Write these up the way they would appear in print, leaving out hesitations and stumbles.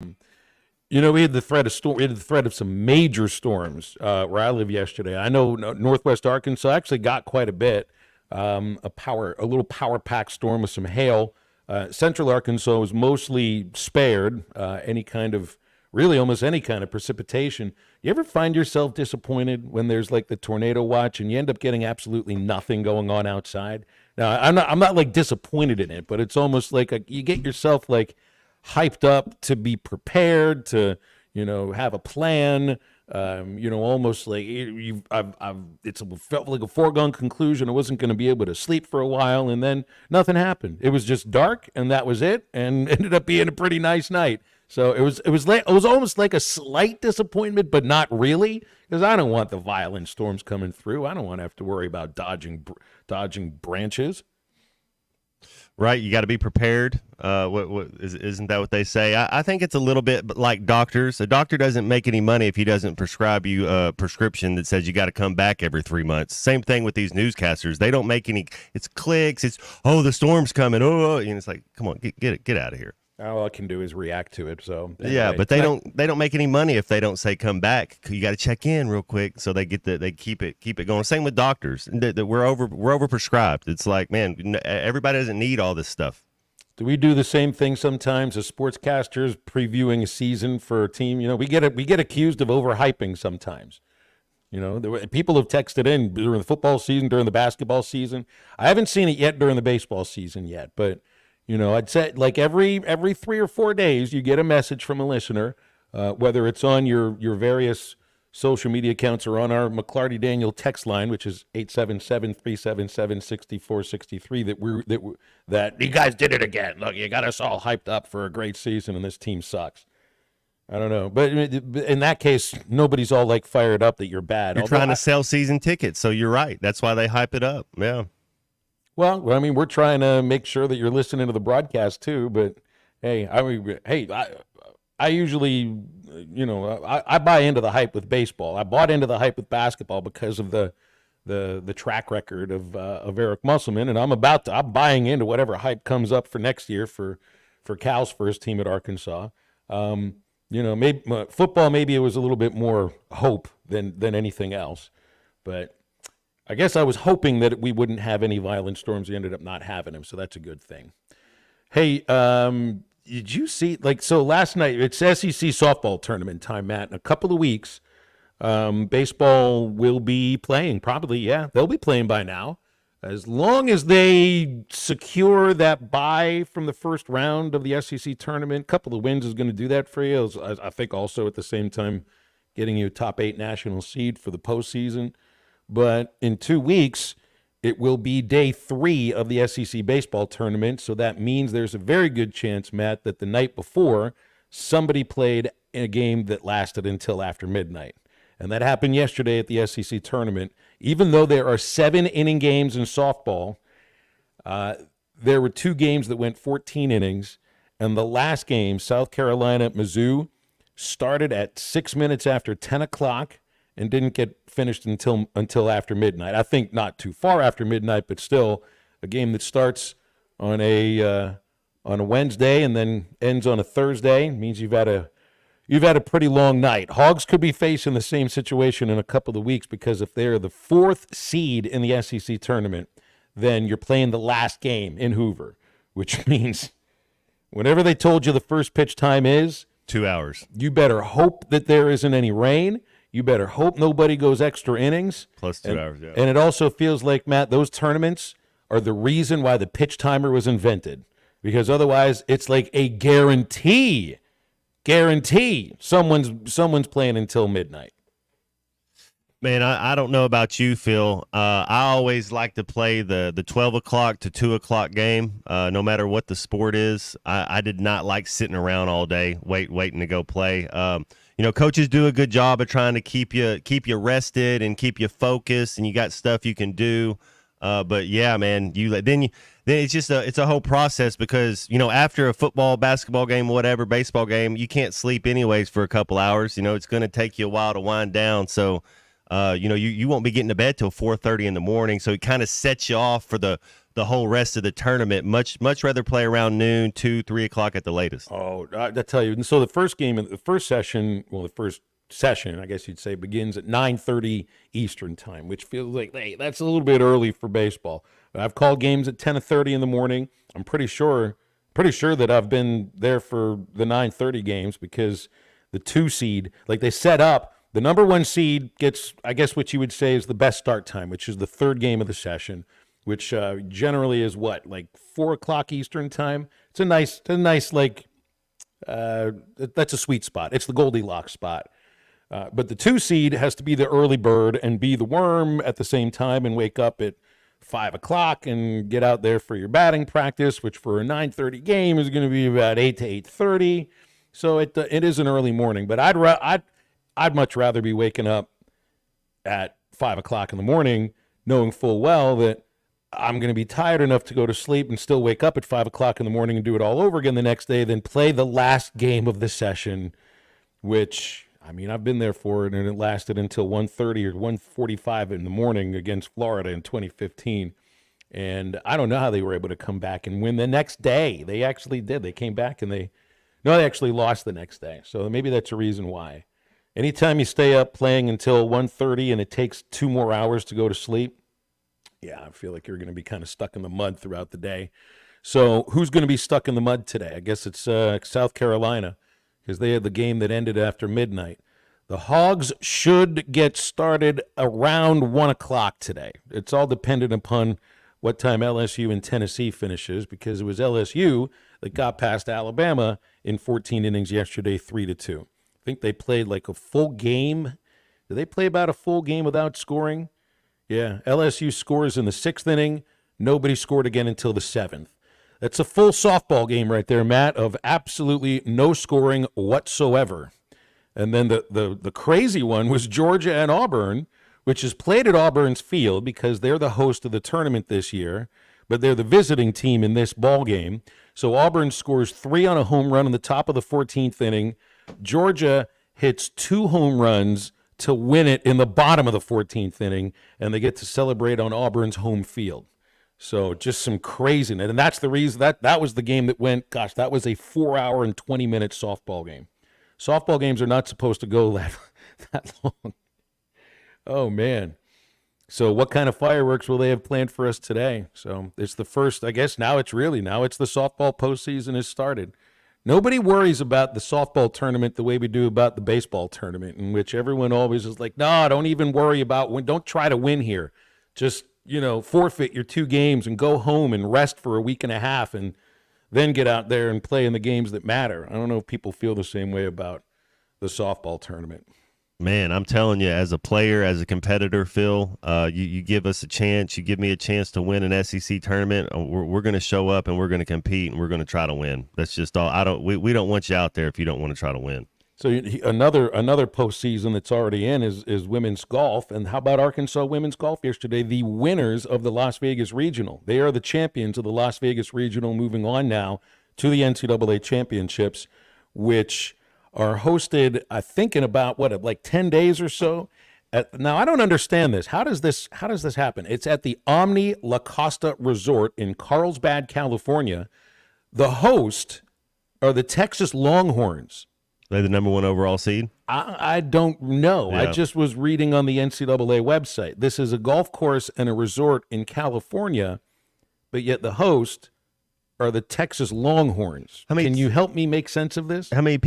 We had the threat of storm. We had the threat of some major storms where I live yesterday. I know Northwest Arkansas actually got quite a bit. A little power pack storm with some hail. Central Arkansas was mostly spared any kind of, really almost any kind of precipitation. You ever find yourself disappointed when there's like the tornado watch and you end up getting absolutely nothing going on outside? Now, I'm not like disappointed in it, but it's almost like you get yourself like hyped up to be prepared to, have a plan. Almost like it's felt like a foregone conclusion. I wasn't going to be able to sleep for a while, and then nothing happened. It was just dark, and that was it, and ended up being a pretty nice night. So it was almost like a slight disappointment, but not really, because I don't want the violent storms coming through. I don't want to have to worry about dodging branches. Right, you got to be prepared. Isn't that what they say? I think it's a little bit like doctors. A doctor doesn't make any money if he doesn't prescribe you a prescription that says you got to come back every 3 months. Same thing with these newscasters. They don't make any. It's clicks. It's the storm's coming. And it's like, come on, get out of here. All I can do is react to it. So anyway, yeah, but they don't make any money if they don't say come back. You got to check in real quick, so they keep it going. Same with doctors. That we're over prescribed. It's like, man, everybody doesn't need all this stuff. Do we do the same thing sometimes as sportscasters previewing a season for a team? We get accused of overhyping sometimes. People have texted in during the football season, during the basketball season. I haven't seen it yet during the baseball season yet, but I'd say like every 3 or 4 days you get a message from a listener, whether it's on your various social media accounts or on our McClarty Daniel text line, which is 877-377-6463, that you guys did it again. Look, you got us all hyped up for a great season, and this team sucks. I don't know, but in that case, nobody's all like fired up that you're bad. You're trying to sell season tickets, so you're right. That's why they hype it up. Yeah. Well, I mean, we're trying to make sure that you're listening to the broadcast too. But hey, I usually, I buy into the hype with baseball. I bought into the hype with basketball because of the track record of Eric Musselman, and I'm buying into whatever hype comes up for next year for Cal's first team at Arkansas. Maybe football, maybe it was a little bit more hope than anything else, but I guess I was hoping that we wouldn't have any violent storms. We ended up not having them, so that's a good thing. Hey, did you see, so last night, it's SEC softball tournament time, Matt. In a couple of weeks, baseball will be playing, probably, yeah. They'll be playing by now. As long as they secure that bye from the first round of the SEC tournament, a couple of wins is going to do that for you. I think also at the same time getting you a top 8 national seed for the postseason. But in 2 weeks, it will be day 3 of the SEC baseball tournament. So that means there's a very good chance, Matt, that the night before, somebody played in a game that lasted until after midnight. And that happened yesterday at the SEC tournament. Even though there are 7-inning games in softball, there were 2 games that went 14 innings. And the last game, South Carolina at Mizzou, started at 6 minutes after 10 o'clock. And didn't get finished until after midnight. I think not too far after midnight, but still a game that starts on a Wednesday and then ends on a Thursday means you've had a pretty long night. Hogs could be facing the same situation in a couple of weeks because if they're the 4th seed in the SEC tournament, then you're playing the last game in Hoover, which means whenever they told you the first pitch time is 2 hours, you better hope that there isn't any rain. You better hope nobody goes extra innings. Plus 2 hours, yeah. And it also feels like, Matt, those tournaments are the reason why the pitch timer was invented. Because otherwise, it's like a guarantee someone's playing until midnight. Man, I don't know about you, Phil. I always like to play the 12 o'clock to 2 o'clock game, no matter what the sport is. I did not like sitting around all day waiting to go play. Coaches do a good job of trying to keep you rested and keep you focused, and you got stuff you can do. But yeah, man, then it's just it's a whole process because after a football, basketball game, whatever, baseball game, you can't sleep anyways for a couple hours. It's going to take you a while to wind down. So, you won't be getting to bed till 4:30 in the morning. So it kind of sets you off for the the whole rest of the tournament. Much rather play around noon, 2, 3 o'clock at the latest. Oh, I tell you. And so the first game, the first session, I guess you'd say, begins at 9:30 Eastern time, which feels like, hey, that's a little bit early for baseball. I've called games at 10:30 in the morning. I'm pretty sure that I've been there for the 9:30 games because the 2 seed, like they set up, the number 1 seed gets, I guess what you would say is the best start time, which is the third game of the session, which generally is what, like 4 o'clock Eastern time. It's a nice like, that's a sweet spot. It's the Goldilocks spot. But the 2 seed has to be the early bird and be the worm at the same time and wake up at 5 o'clock and get out there for your batting practice, which for a 9:30 game is going to be about 8 to 8:30. So it is an early morning. But I'd much rather be waking up at 5 o'clock in the morning, knowing full well that I'm going to be tired enough to go to sleep and still wake up at 5 o'clock in the morning and do it all over again the next day, than play the last game of the session, which, I mean, I've been there for it, and it lasted until 1:30 or 1:45 in the morning against Florida in 2015. And I don't know how they were able to come back and win the next day. They actually did. They came back and they actually lost the next day. So maybe that's a reason why. Anytime you stay up playing until 1:30 and it takes 2 more hours to go to sleep, yeah, I feel like you're going to be kind of stuck in the mud throughout the day. So who's going to be stuck in the mud today? I guess it's South Carolina, because they had the game that ended after midnight. The Hogs should get started around 1 o'clock today. It's all dependent upon what time LSU and Tennessee finishes, because it was LSU that got past Alabama in 14 innings yesterday, 3-2. I think they played like a full game. Did they play about a full game without scoring? Yeah, LSU scores in the 6th inning. Nobody scored again until the 7th. That's a full softball game right there, Matt, of absolutely no scoring whatsoever. And then the crazy one was Georgia and Auburn, which is played at Auburn's field because they're the host of the tournament this year, but they're the visiting team in this ball game. So Auburn scores 3 on a home run in the top of the 14th inning. Georgia hits 2 home runs to win it in the bottom of the 14th inning, and they get to celebrate on Auburn's home field. So just some craziness. And that's the reason that was the game that went, gosh, that was a 4-hour and 20-minute softball game. Softball games are not supposed to go that long. Oh, man. So what kind of fireworks will they have planned for us today? So it's the first, I guess now it's the softball postseason has started. Nobody worries about the softball tournament the way we do about the baseball tournament, in which everyone always is like, no, don't even worry about don't try to win here. Just, forfeit your 2 games and go home and rest for a week and a half and then get out there and play in the games that matter. I don't know if people feel the same way about the softball tournament. Man, I'm telling you, as a player, as a competitor, Phil, you give us a chance. You give me a chance to win an SEC tournament. We're going to show up and we're going to compete and we're going to try to win. That's just all. We don't want you out there if you don't want to try to win. So another postseason that's already in is women's golf. And how about Arkansas women's golf yesterday? The winners of the Las Vegas Regional. They are the champions of the Las Vegas Regional, moving on now to the NCAA championships, which are hosted, I think, in about, like 10 days or so. Now, I don't understand this. How does this happen? It's at the Omni La Costa Resort in Carlsbad, California. The host are the Texas Longhorns. They're the number 1 overall seed? I don't know. Yeah. I just was reading on the NCAA website. This is a golf course and a resort in California, but yet the host are the Texas Longhorns. Can you help me make sense of this? How many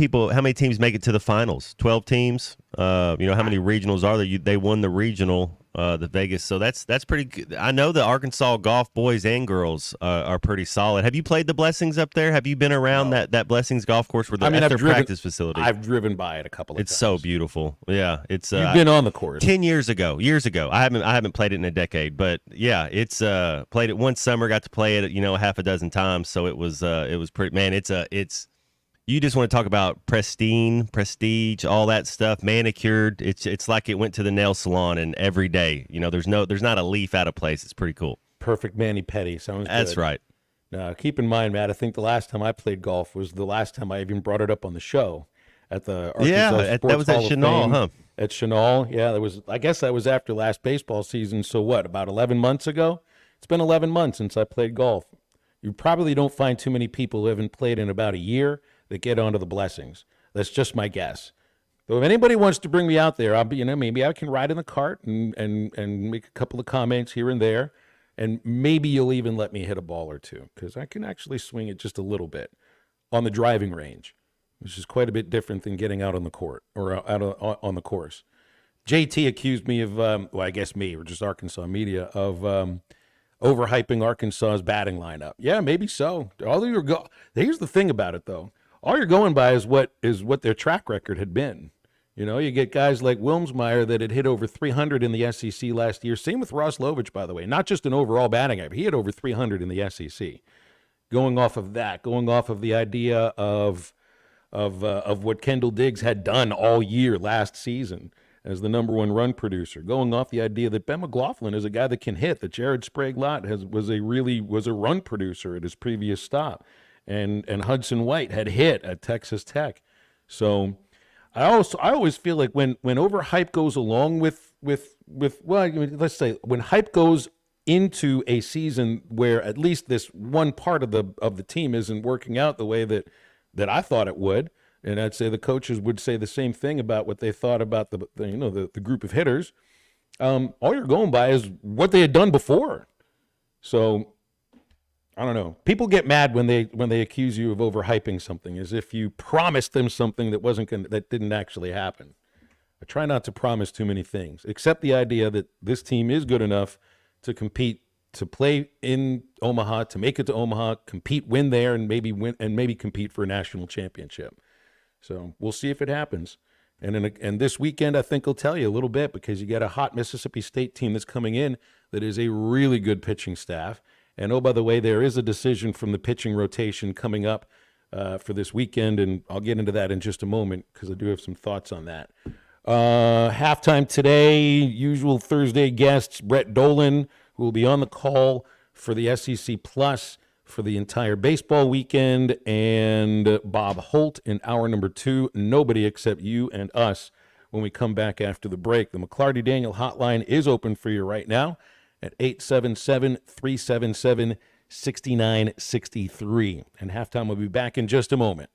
teams make it to the finals? 12 teams? How many regionals are there? They won the regional, the Vegas. So that's pretty good. I know the Arkansas golf boys and girls are pretty solid. Have you played the Blessings up there? Have you been around that Blessings golf course where at their practice facility? I've driven by it a couple of times. It's so beautiful. Yeah, it's you've been on the course 10 years ago. I haven't played it in a decade, but yeah, it's played it one summer. Got to play it a half a dozen times. So it was pretty. Man, it's. You just want to talk about prestige, all that stuff, manicured. It's like it went to the nail salon, and every day, there's not a leaf out of place. It's pretty cool. Perfect mani-pedi. Sounds That's good. right. Now, keep in mind, Matt, I think the last time I played golf was the last time I even brought it up on the show at the Arkansas Sports that was Hall at Chenal, huh? At Chenal, yeah. I guess that was after last baseball season. So what? About 11 months ago. It's been 11 months since I played golf. You probably don't find too many people who haven't played in about a year that get onto the Blessings. That's just my guess. So if anybody wants to bring me out there, I'll be, maybe I can ride in the cart and make a couple of comments here and there, and maybe you'll even let me hit a ball or two, because I can actually swing it just a little bit on the driving range, which is quite a bit different than getting out on the court or on the course. JT accused me of, I guess me, or just Arkansas media, of overhyping Arkansas's batting lineup. Yeah, maybe so. Here's the thing about it, though. All you're going by is what their track record had been. You get guys like Wilmsmeyer that had hit over 300 in the SEC last year. Same with Ross Lovich, by the way. Not just an overall batting average. He had over 300 in the SEC. Going off of that, going off of the idea of what Kendall Diggs had done all year last season as the number one run producer, going off the idea that Ben McLaughlin is a guy that can hit, that Jared Sprague-Lott was a run producer at his previous stop, and Hudson White had hit at Texas Tech. So I always feel like when overhype goes along with let's say when hype goes into a season where at least this one part of the team isn't working out the way that I thought it would. And I'd say the coaches would say the same thing about what they thought about the group of hitters. All you're going by is what they had done before. So I don't know. People get mad when they accuse you of overhyping something, as if you promised them something that didn't actually happen. I try not to promise too many things, except the idea that this team is good enough to compete, to play in Omaha, to make it to Omaha, compete, win there, and maybe compete for a national championship. So we'll see if it happens. And this weekend, I think will tell you a little bit, because you got a hot Mississippi State team that's coming in that is a really good pitching staff. And, oh, by the way, there is a decision from the pitching rotation coming up for this weekend, and I'll get into that in just a moment because I do have some thoughts on that. Halftime today, usual Thursday guests, Brett Dolan, who will be on the call for the SEC Plus for the entire baseball weekend, and Bob Holt in hour number 2. Nobody except you and us when we come back after the break. The McLarty Daniel hotline is open for you right now at 877-377-6963. And halftime will be back in just a moment.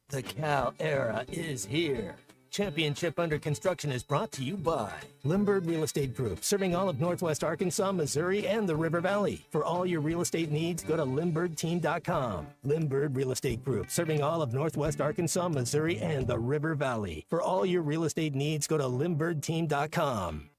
The Cal era is here. Championship Under Construction is brought to you by Limbird Real Estate Group, serving all of Northwest Arkansas, Missouri, and the River Valley. For all your real estate needs, go to LimbirdTeam.com. Limbird Real Estate Group, serving all of Northwest Arkansas, Missouri, and the River Valley. For all your real estate needs, go to LimbirdTeam.com.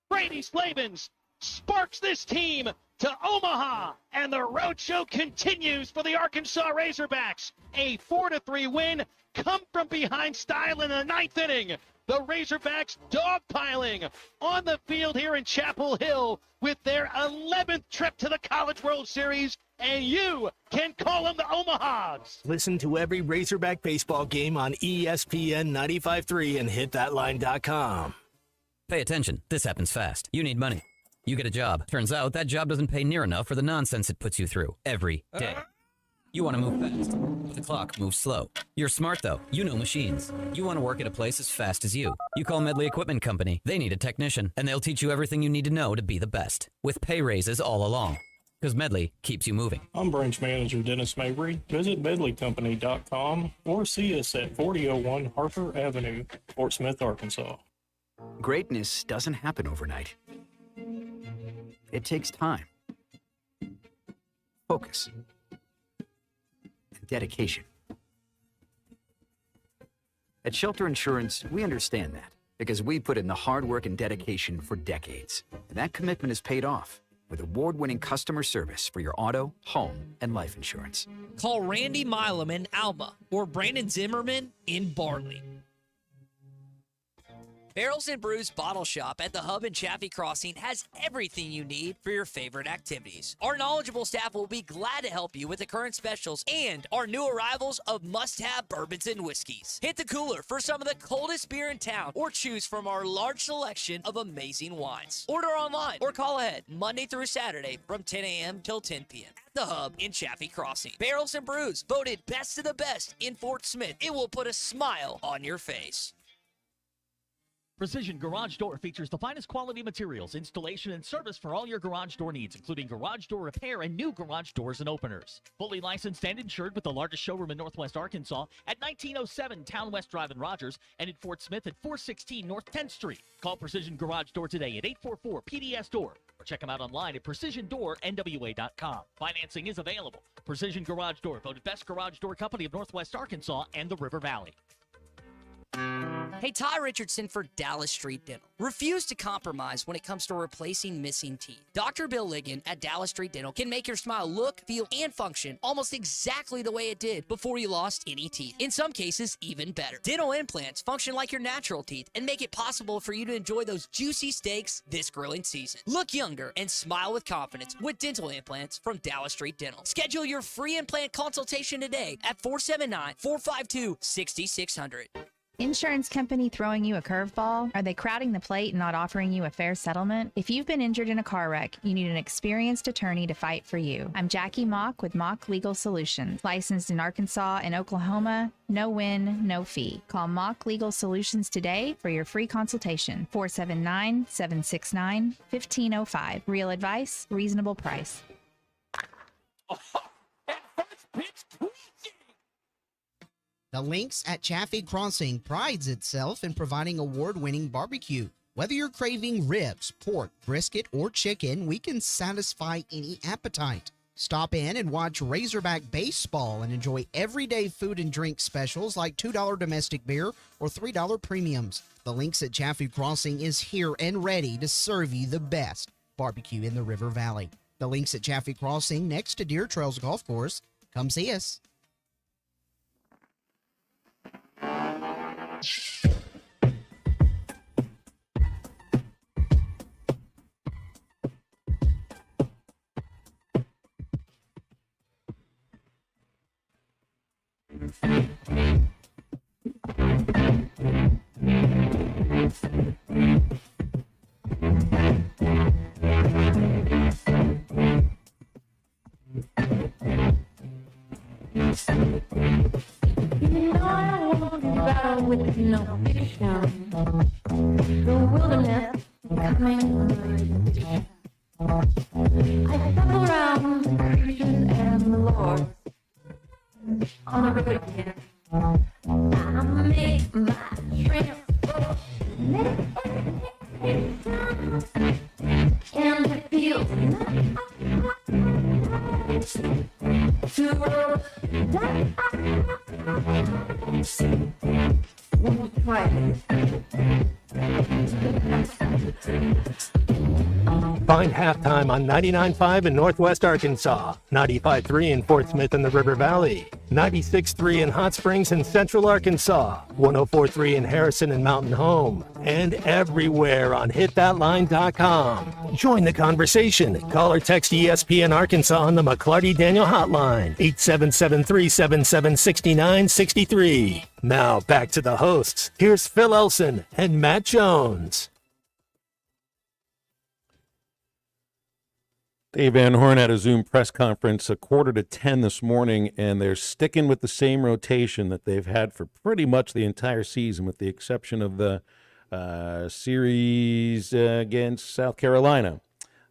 Brady Slavens sparks this team to Omaha, and the roadshow continues for the Arkansas Razorbacks. A 4-3 win, come from behind style in the 9th inning. The Razorbacks dogpiling on the field here in Chapel Hill with their 11th trip to the College World Series, and you can call them the Omahas. Listen to every Razorback baseball game on ESPN 95.3 and hitthatline.com. Pay attention. This happens fast. You need money. You get a job. Turns out that job doesn't pay near enough for the nonsense it puts you through every day. You want to move fast, but the clock moves slow. You're smart, though. You know machines. You want to work at a place as fast as you. You call Medley Equipment Company. They need a technician, and they'll teach you everything you need to know to be the best, with pay raises all along. Because Medley keeps you moving. I'm Branch Manager Dennis Mabry. Visit medleycompany.com or see us at 4001 Harper Avenue, Fort Smith, Arkansas. Greatness doesn't happen overnight. It takes time, focus, and dedication. At Shelter Insurance, we understand that because we put in the hard work and dedication for decades. And that commitment is paid off with award-winning customer service for your auto, home, and life insurance. Call Randy Milam in Alma or Brandon Zimmerman in Barley. Barrels and Brews Bottle Shop at the Hub in Chaffee Crossing has everything you need for your favorite activities. Our knowledgeable staff will be glad to help you with the current specials and our new arrivals of must-have bourbons and whiskeys. Hit the cooler for some of the coldest beer in town or choose from our large selection of amazing wines. Order online or call ahead Monday through Saturday from 10 a.m. till 10 p.m. at the Hub in Chaffee Crossing. Barrels and Brews, voted best of the best in Fort Smith. It will put a smile on your face. Precision Garage Door features the finest quality materials, installation, and service for all your garage door needs, including garage door repair and new garage doors and openers. Fully licensed and insured with the largest showroom in Northwest Arkansas at 1907 Town West Drive in Rogers and in Fort Smith at 416 North 10th Street. Call Precision Garage Door today at 844-PDS-DOOR or check them out online at PrecisionDoorNWA.com. Financing is available. Precision Garage Door, voted best garage door company of Northwest Arkansas and the River Valley. Hey, Ty Richardson for Dallas Street Dental. Refuse to compromise when it comes to replacing missing teeth. Dr. Bill Ligon at Dallas Street Dental can make your smile look, feel, and function almost exactly the way it did before you lost any teeth. In some cases, even better. Dental implants function like your natural teeth and make it possible for you to enjoy those juicy steaks this grilling season. Look younger and smile with confidence with dental implants from Dallas Street Dental. Schedule your free implant consultation today at 479-452-6600. Insurance company throwing you a curveball? Are they crowding the plate and not offering you a fair settlement? If you've been injured in a car wreck, you need an experienced attorney to fight for you. I'm Jackie Mock with Mock Legal Solutions. Licensed in Arkansas and Oklahoma, no win, no fee. Call Mock Legal Solutions today for your free consultation. 479-769-1505. Real advice, reasonable price. The Lynx at Chaffee Crossing prides itself in providing award-winning barbecue. Whether you're craving ribs, pork, brisket, or chicken, we can satisfy any appetite. Stop in and watch Razorback baseball and enjoy everyday food and drink specials like $2 domestic beer or $3 premiums. The Lynx at Chaffee Crossing is here and ready to serve you the best barbecue in the River Valley. The Lynx at Chaffee Crossing next to Deer Trails Golf Course. Come see us. With no fiction, the wilderness coming. I travel around the creatures and the lords on a river again. I make my shrimp and it feels nice to roll down. Find Halftime on 99.5 in Northwest Arkansas, 95.3 in Fort Smith and the River Valley, 96.3 in Hot Springs and Central Arkansas, 104.3 in Harrison and Mountain Home, and everywhere on hitthatline.com. Join the conversation. Call or text ESPN Arkansas on the McClarty Daniel hotline, 877-377-6963. Now back to the hosts. Here's Phil Elson and Matt Jones. Dave Van Horn had a Zoom press conference 9:45 this morning, and they're sticking with the same rotation that they've had for pretty much the entire season, with the exception of the series against South Carolina.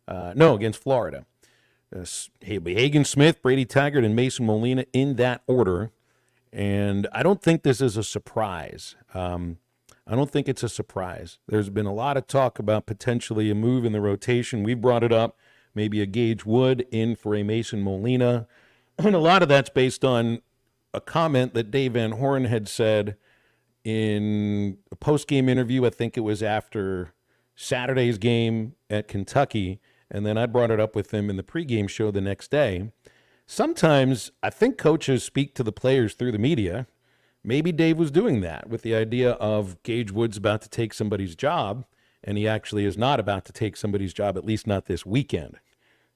Against Florida. Hagan Smith, Brady Taggart, and Mason Molina in that order. And I don't think this is a surprise. I don't think it's a surprise. There's been a lot of talk about potentially a move in the rotation. We brought it up. Maybe a Gage Wood in for a Mason Molina. And a lot of that's based on a comment that Dave Van Horn had said in a post-game interview. I think it was after Saturday's game at Kentucky. And then I brought it up with him in the pregame show the next day. Sometimes I think coaches speak to the players through the media. Maybe Dave was doing that with the idea of Gage Wood's about to take somebody's job, and he actually is not about to take somebody's job, at least not this weekend.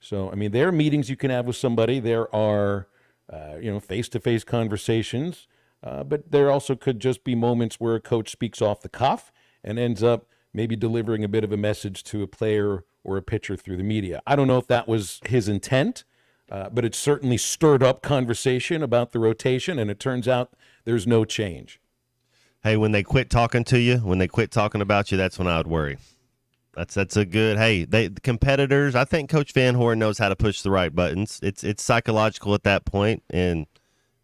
So, I mean, there are meetings you can have with somebody. There are, face-to-face conversations. But there also could just be moments where a coach speaks off the cuff and ends up maybe delivering a bit of a message to a player or a pitcher through the media. I don't know if that was his intent, but it certainly stirred up conversation about the rotation, and it turns out there's no change. Hey, when they quit talking to you, when they quit talking about you, that's when I would worry. That's a good. Hey, the competitors. I think Coach Van Horn knows how to push the right buttons. It's psychological at that point, and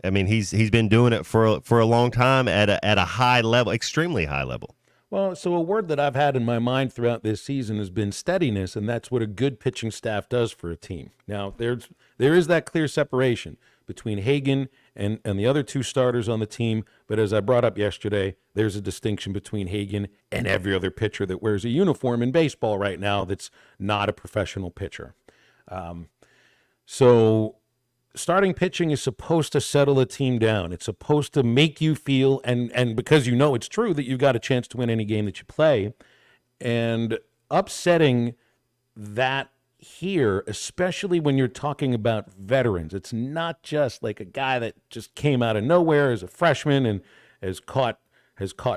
I mean he's been doing it for a long time at a high level, extremely high level. Well, so a word that I've had in my mind throughout this season has been steadiness, and that's what a good pitching staff does for a team. Now, there is that clear separation between Hagen and the other two starters on the team, but as I brought up yesterday, there's a distinction between Hagen and every other pitcher that wears a uniform in baseball right now that's not a professional pitcher. So starting pitching is supposed to settle a team down. It's supposed to make you feel, and because you know it's true, that you've got a chance to win any game that you play. And upsetting that here, especially when you're talking about veterans, it's not just like a guy that just came out of nowhere as a freshman and has caught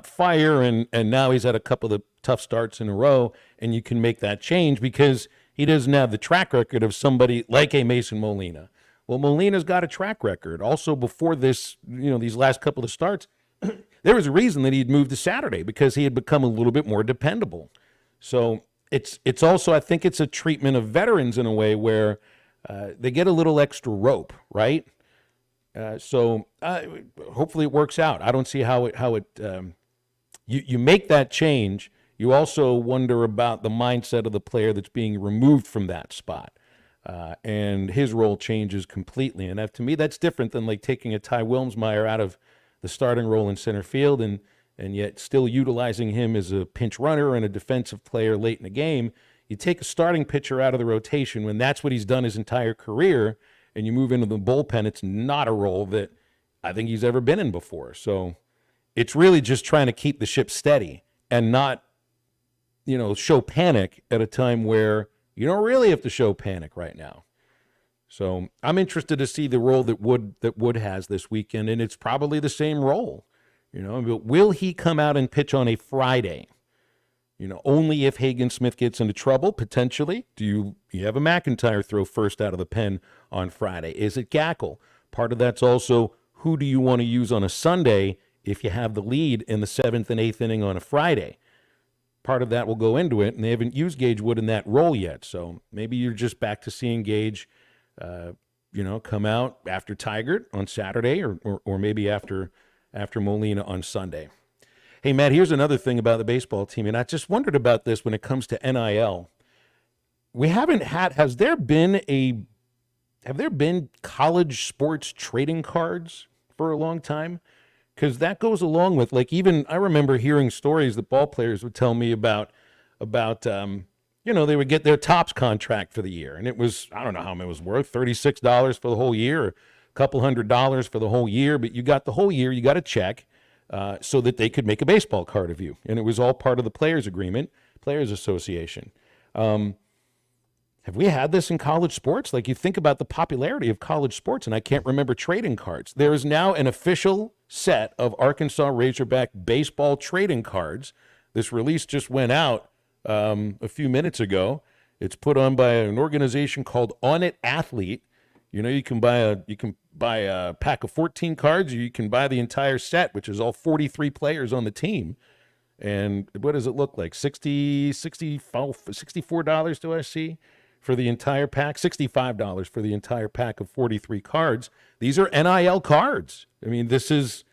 fire, and now he's had a couple of tough starts in a row, and you can make that change because he doesn't have the track record of somebody like a Mason Molina. Well, Molina's got a track record. Also, before this, these last couple of starts, there was a reason that he'd moved to Saturday because he had become a little bit more dependable. So it's also, I think it's a treatment of veterans in a way where they get a little extra rope, right? So hopefully it works out. I don't see how you make that change. You also wonder about the mindset of the player that's being removed from that spot. And his role changes completely. And to me, that's different than like taking a Ty Wilmsmeyer out of the starting role in center field and yet still utilizing him as a pinch runner and a defensive player late in the game. You take a starting pitcher out of the rotation when that's what he's done his entire career, and you move into the bullpen. It's not a role that I think he's ever been in before. So it's really just trying to keep the ship steady and not, show panic at a time where you don't really have to show panic right now. So I'm interested to see the role that Wood has this weekend, and it's probably the same role. But will he come out and pitch on a Friday? Only if Hagen Smith gets into trouble, potentially. Do you have a McIntyre throw first out of the pen on Friday? Is it Gackle? Part of that's also who do you want to use on a Sunday if you have the lead in the 7th and 8th inning on a Friday? Part of that will go into it, and they haven't used Gage Wood in that role yet. So maybe you're just back to seeing Gage, come out after Tigert on Saturday or maybe after Molina on Sunday. Hey, Matt, here's another thing about the baseball team, and I just wondered about this when it comes to NIL. Have there been college sports trading cards for a long time? Because that goes along with, even I remember hearing stories that ball players would tell me about they would get their Topps contract for the year, and it was, I don't know how much it was worth, $36 for the whole year, or a couple $100 for the whole year, but you got the whole year, you got a check so that they could make a baseball card of you, and it was all part of the Players Agreement, Players Association. Have we had this in college sports? You think about the popularity of college sports, and I can't remember trading cards. There is now an official set of Arkansas Razorback baseball trading cards. This release just went out a few minutes ago. It's put on by an organization called On It Athlete. You can buy a pack of 14 cards, or you can buy the entire set, which is all 43 players on the team. And what does it look like? $64 do I see for the entire pack? $65 for the entire pack of 43 cards. These are NIL cards. I mean, this is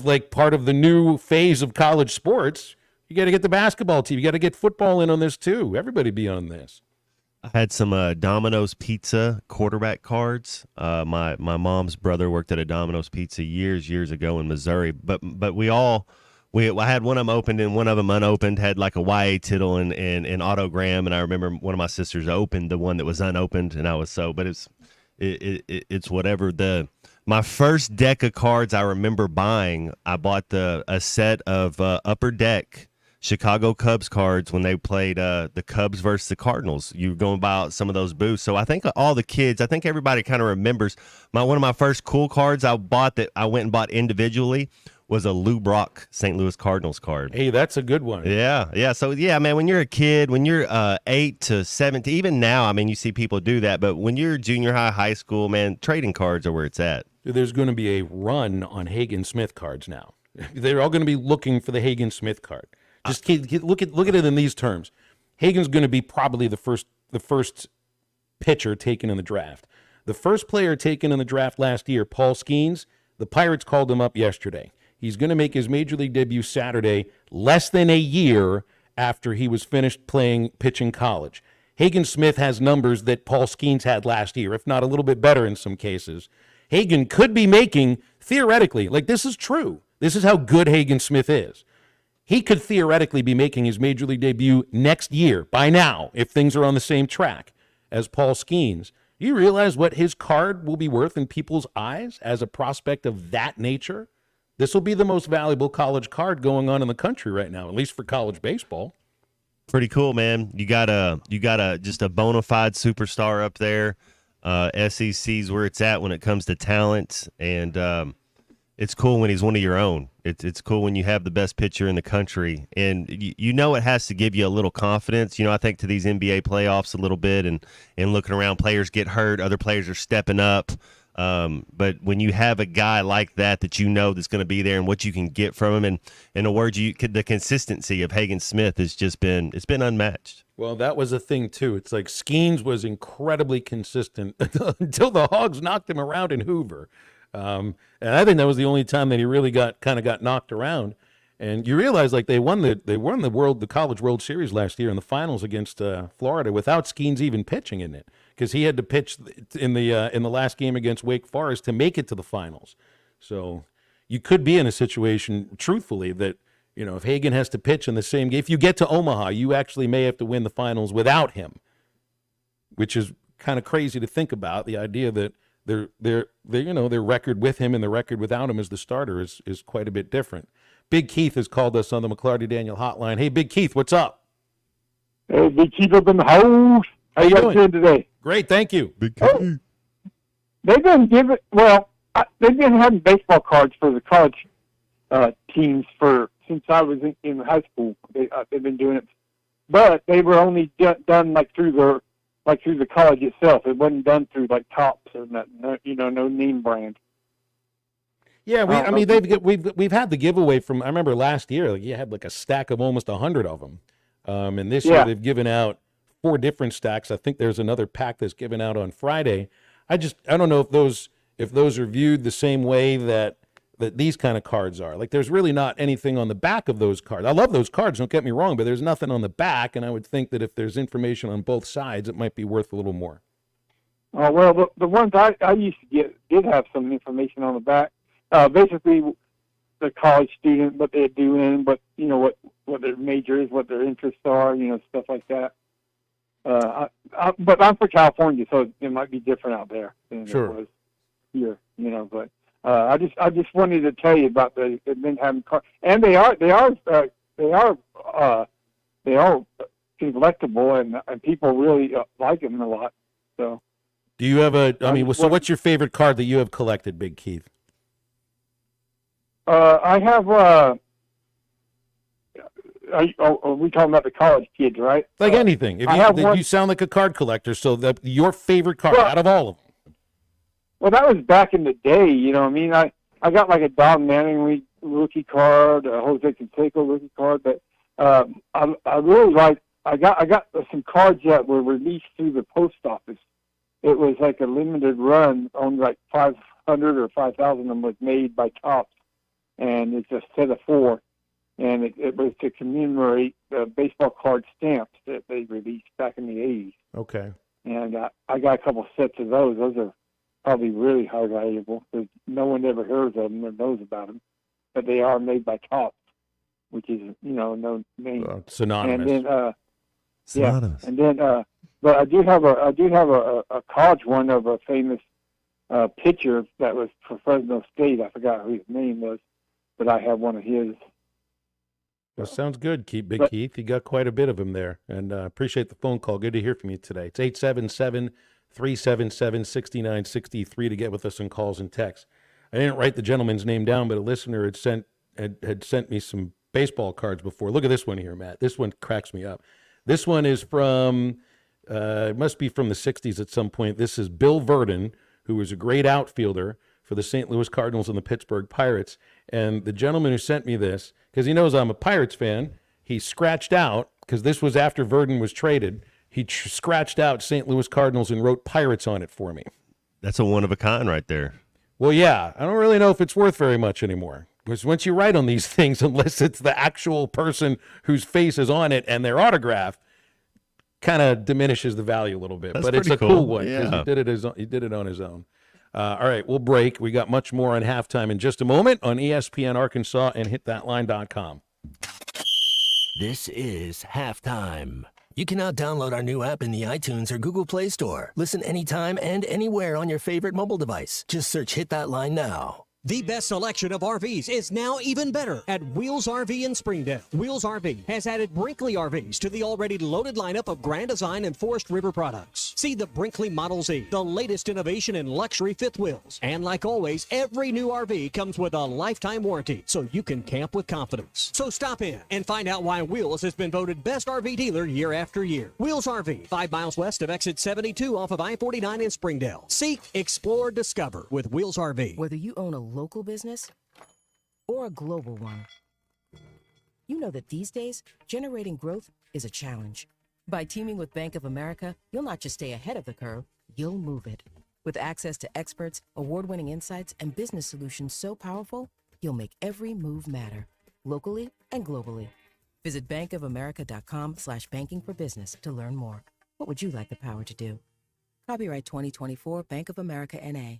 like part of the new phase of college sports. You got to get the basketball team. You got to get football in on this too. Everybody be on this. I had some Domino's Pizza quarterback cards. My mom's brother worked at a Domino's Pizza years ago in Missouri. But I had one of them opened and one of them unopened. Had like a YA Tittle and autogram. And I remember one of my sisters opened the one that was unopened, and I was so. But it's whatever. My first deck of cards I remember buying, I bought a set of Upper Deck Chicago Cubs cards when they played the Cubs versus the Cardinals. You were going to buy out some of those booths. So I think all the kids, I think everybody kind of remembers one of my first cool cards I bought that I went and bought individually was a Lou Brock St. Louis Cardinals card. Hey, that's a good one. Yeah. So, yeah, man, when you're a kid, when you're 8 to 17, even now, I mean, you see people do that. But when you're junior high school, man, trading cards are where it's at. There's going to be a run on Hagen Smith cards now. They're all going to be looking for the Hagen Smith card. Just look at it in these terms. Hagen's going to be probably the first pitcher taken in the draft. The first player taken in the draft last year, Paul Skeens, the Pirates called him up yesterday. He's going to make his major league debut Saturday, less than a year after he was finished pitching college. Hagen Smith has numbers that Paul Skeens had last year, if not a little bit better in some cases. Hagen could be making, theoretically, like this is true. This is how good Hagen Smith is. He could theoretically be making his major league debut next year, by now, if things are on the same track as Paul Skeens. You realize what his card will be worth in people's eyes as a prospect of that nature? This will be the most valuable college card going on in the country right now, at least for college baseball. Pretty cool, man. You got just a bona fide superstar up there. SEC's where it's at when it comes to talent, and it's cool when he's one of your own. It's cool when you have the best pitcher in the country, and you know it has to give you a little confidence. You know, I think to these NBA playoffs a little bit, and looking around, players get hurt, other players are stepping up. But when you have a guy like that you know that's going to be there and what you can get from him, and in a word, the consistency of Hagen Smith has just been unmatched. Well, that was a thing too. It's like Skeens was incredibly consistent until the Hogs knocked him around in Hoover. And I think that was the only time that he really got knocked around. And you realize like they won the College World Series last year in the finals against Florida without Skeens even pitching in it, because he had to pitch in the last game against Wake Forest to make it to the finals. So you could be in a situation, truthfully, that if Hagen has to pitch in the same game, if you get to Omaha, you actually may have to win the finals without him, which is kind of crazy to think about. The idea that their record with him and the record without him as the starter is quite a bit different. Big Keith has called us on the McLarty Daniel hotline. Hey, Big Keith, what's up? Hey, Big Keith up in the house. How you guys doing today? Great, thank you. Big Keith. They've been they've been having baseball cards for the college teams since I was in high school. They've been doing it, but they were only done through the college itself. It wasn't done through Topps or no name brand. Yeah, we've had the giveaway from. I remember last year, you had a stack of almost 100 of them, and this year they've given out 4 different stacks. I think there's another pack that's given out on Friday. I don't know if those are viewed the same way that these kind of cards are. There's really not anything on the back of those cards. I love those cards, don't get me wrong, but there's nothing on the back, and I would think that if there's information on both sides, it might be worth a little more. Oh, well, the ones I used to get did have some information on the back. Basically, the college student, what they're doing, what their major is, what their interests are, stuff like that. But I'm from California, so it might be different out there than it was here, But I just wanted to tell you about they've been having cards, and they are collectible, and people really like them a lot. So, do you have so what's your favorite card that you have collected, Big Keith? I have. Are we talking about the college kids, right? Anything. You sound like a card collector, so your favorite card out of all of them. Well, that was back in the day, I got a Don Manning rookie card, a Jose Canseco rookie card, but I really I got some cards that were released through the post office. It was a limited run, only 500 or 5,000 of them was made by Topps. And it's a set of 4, and it was to commemorate the baseball card stamps that they released back in the 80s. Okay. And I got a couple sets of those. Those are probably really high valuable because no one ever heard of them or knows about them, but they are made by Topps, which is no name. Synonymous. And then synonymous. And then but I do have a college one of a famous pitcher that was for Fresno State. I forgot who his name was. But I have one of his. Well, sounds good, Big Keith. You got quite a bit of them there, and appreciate the phone call. Good to hear from you today. It's 877-377-6963 to get with us on calls and texts. I didn't write the gentleman's name down, but a listener had sent me some baseball cards before. Look at this one here, Matt. This one cracks me up. This one is from, it must be from the 60s at some point. This is Bill Verdon, who was a great outfielder for the St. Louis Cardinals and the Pittsburgh Pirates. And the gentleman who sent me this, because he knows I'm a Pirates fan, he scratched out, because this was after Verdon was traded, he scratched out St. Louis Cardinals and wrote Pirates on it for me. That's a one of a kind right there. Well, yeah, I don't really know if it's worth very much anymore. Because once you write on these things, unless it's the actual person whose face is on it and their autograph, kind of diminishes the value a little bit. That's but it's a pretty cool one because Yeah. he did it on his own. All right, we'll break. We got much more on halftime in just a moment on ESPN Arkansas and hitthatline.com. This is Halftime. You can now download our new app in the iTunes or Google Play Store. Listen anytime and anywhere on your favorite mobile device. Just search Hit That Line now. The best selection of RVs is now even better at Wheels RV in Springdale. Wheels RV has added Brinkley RVs to the already loaded lineup of Grand Design and Forest River products. See the Brinkley Model Z, the latest innovation in luxury fifth wheels. And like always, every new RV comes with a lifetime warranty, so you can camp with confidence. So stop in and find out why Wheels has been voted best RV dealer year after year. Wheels RV, 5 miles west of exit 72 off of I-49 in Springdale. Seek, explore, discover with Wheels RV. Whether you own a local business or a global one, you know that these days, generating growth is a challenge. By teaming with Bank of America, you'll not just stay ahead of the curve, you'll move it. With access to experts, award-winning insights, and business solutions so powerful, you'll make every move matter, locally and globally. Visit bankofamerica.com/banking for business to learn more. What would you like the power to do? Copyright 2024 Bank of America N.A.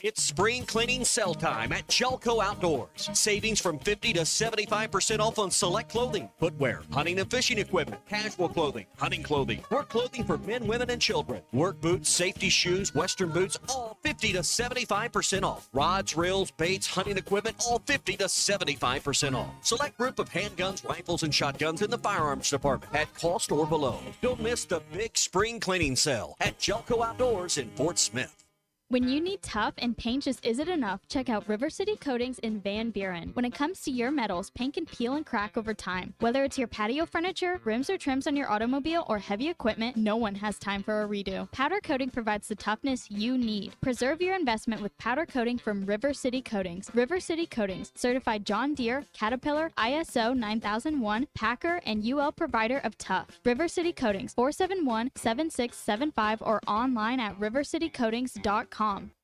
It's spring cleaning sale time at Jelco Outdoors. Savings from 50 to 75% off on select clothing, footwear, hunting and fishing equipment, casual clothing, hunting clothing, work clothing for men, women, and children, work boots, safety shoes, western boots, all 50 to 75% off. Rods, reels, baits, hunting equipment, all 50 to 75% off. Select group of handguns, rifles, and shotguns in the firearms department at cost or below. Don't miss the big spring cleaning sale at Jelco Outdoors in Fort Smith. When you need tough and paint just isn't enough, check out River City Coatings in Van Buren. When it comes to your metals, paint can peel and crack over time. Whether it's your patio furniture, rims or trims on your automobile, or heavy equipment, no one has time for a redo. Powder coating provides the toughness you need. Preserve your investment with powder coating from River City Coatings. River City Coatings, certified John Deere, Caterpillar, ISO 9001, Packer, and UL provider of tough. River City Coatings, 471-7675 or online at rivercitycoatings.com.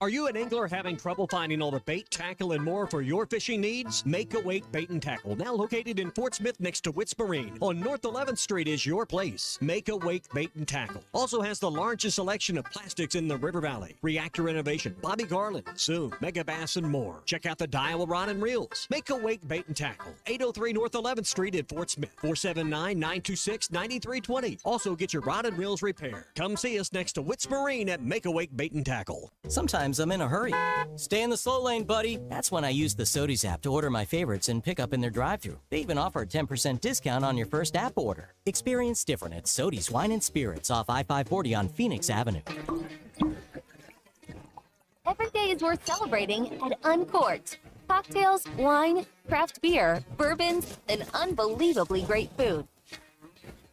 Are you an angler having trouble finding all the bait, tackle, and more for your fishing needs? Make a Wake Bait and Tackle, now located in Fort Smith next to Witts Marine on North 11th Street, is your place. Make a Wake Bait and Tackle also has the largest selection of plastics in the River Valley. Reactor Innovation, Bobby Garland, Zoom, Mega Bass, and more. Check out the Daiwa Rod and Reels. Make a Wake Bait and Tackle, 803 North 11th Street in Fort Smith, 479-926-9320. Also get your rod and reels repaired. Come see us next to Witts Marine at Make a Wake Bait and Tackle. Sometimes I'm in a hurry. Stay in the slow lane, buddy. That's when I use the Sodies app to order my favorites and pick up in their drive-thru. They even offer a 10% discount on your first app order. Experience different at Sodies Wine and Spirits off I-540 on Phoenix Avenue. Every day is worth celebrating at Uncorked. Cocktails, wine, craft beer, bourbons, and unbelievably great food.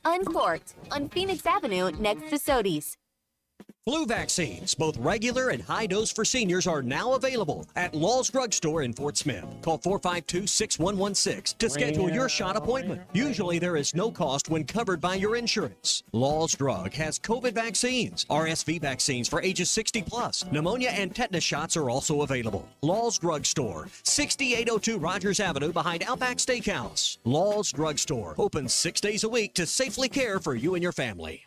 Uncorked on Phoenix Avenue next to Sodies. Flu vaccines, both regular and high dose for seniors, are now available at Law's Drug Store in Fort Smith. Call 452-6116 to schedule your shot appointment. Usually there is no cost when covered by your insurance. Law's Drug has COVID vaccines, RSV vaccines for ages 60 plus. Pneumonia and tetanus shots are also available. Law's Drug Store, 6802 Rogers Avenue behind Outback Steakhouse. Law's Drug Store, open 6 days a week to safely care for you and your family.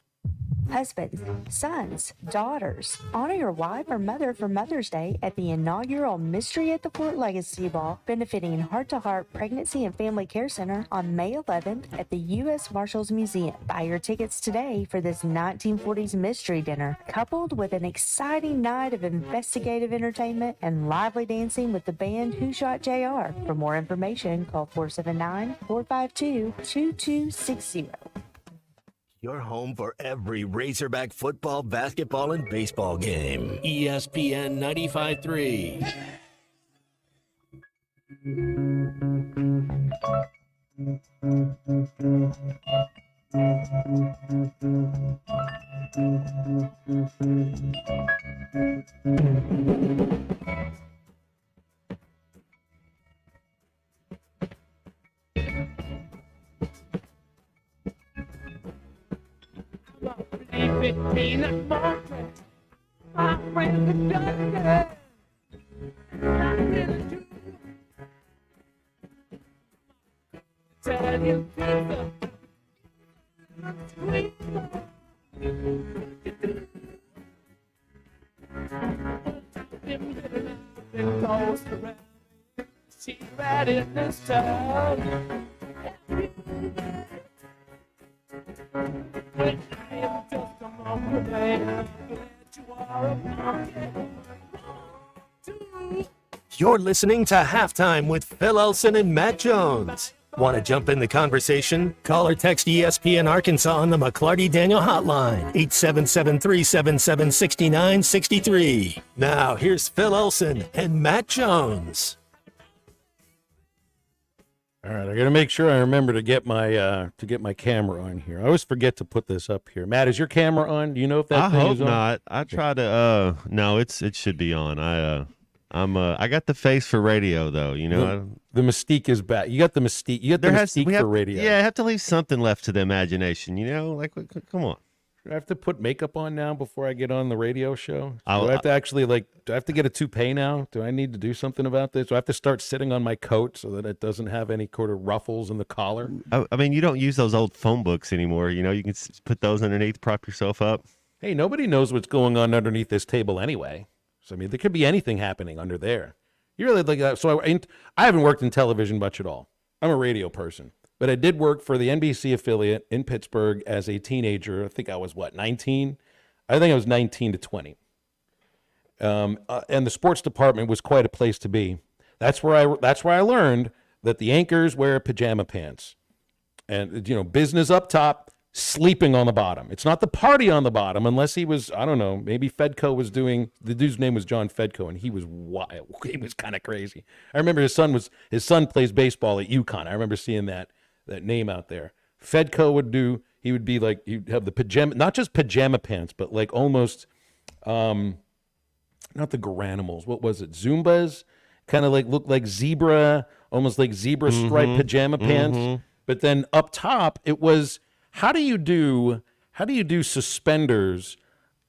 Husbands, sons, daughters, honor your wife or mother for Mother's Day at the inaugural Mystery at the Fort Legacy Ball, benefiting Heart to Heart Pregnancy and Family Care Center on May 11th at the U.S. Marshals Museum. Buy your tickets today for this 1940s mystery dinner, coupled with an exciting night of investigative entertainment and lively dancing with the band Who Shot JR. For more information, call 479-452-2260. Your home for every Razorback football, basketball, and baseball game. ESPN 95.3. 15 that morning, my friend was done. Tell you people, sweet she right in this town. When I am just a moment, glad you are a pocket. You're listening to Halftime with Phil Elson and Matt Jones. Want to jump in the conversation? Call or text ESPN Arkansas on the McClarty Daniel hotline, 877-377-6963. Now, here's Phil Elson and Matt Jones. All right, I got to make sure I remember to get my camera on here. I always forget to put this up here. Matt, is your camera on? Do you know if that I thing hope is on? not. I try to. No, it should be on. I got the face for radio though. You know, the mystique is back. You got the mystique. You got the mystique for radio. Yeah, I have to leave something left to the imagination. You know, like come on. Do I have to put makeup on now before I get on the radio show? Do I'll- I have to actually do I have to get a toupee now? Do I need to do something about this? Do I have to start sitting on my coat so that it doesn't have any sort of ruffles in the collar? I mean, you don't use those old phone books anymore. You know, you can put those underneath, prop yourself up. Hey, nobody knows what's going on underneath this table anyway. So I mean, there could be anything happening under there. You really like that? So I haven't worked in television much at all. I'm a radio person. But I did work for the NBC affiliate in Pittsburgh as a teenager. I think I was, 19? I think I was 19 to 20. And the sports department was quite a place to be. That's where I learned that the anchors wear pajama pants. And, business up top, sleeping on the bottom. It's not the party on the bottom unless he was, I don't know, maybe Fedco was doing, the dude's name was John Fedco, and he was wild. He was kind of crazy. I remember his son plays baseball at UConn. I remember seeing that name out there. Fedco he'd have the pajama, not just pajama pants, but like almost, not the Garanimals. What was it? Zumbas? Kind of like looked like zebra, almost like zebra striped pajama pants. But then up top, it was, how do you do suspenders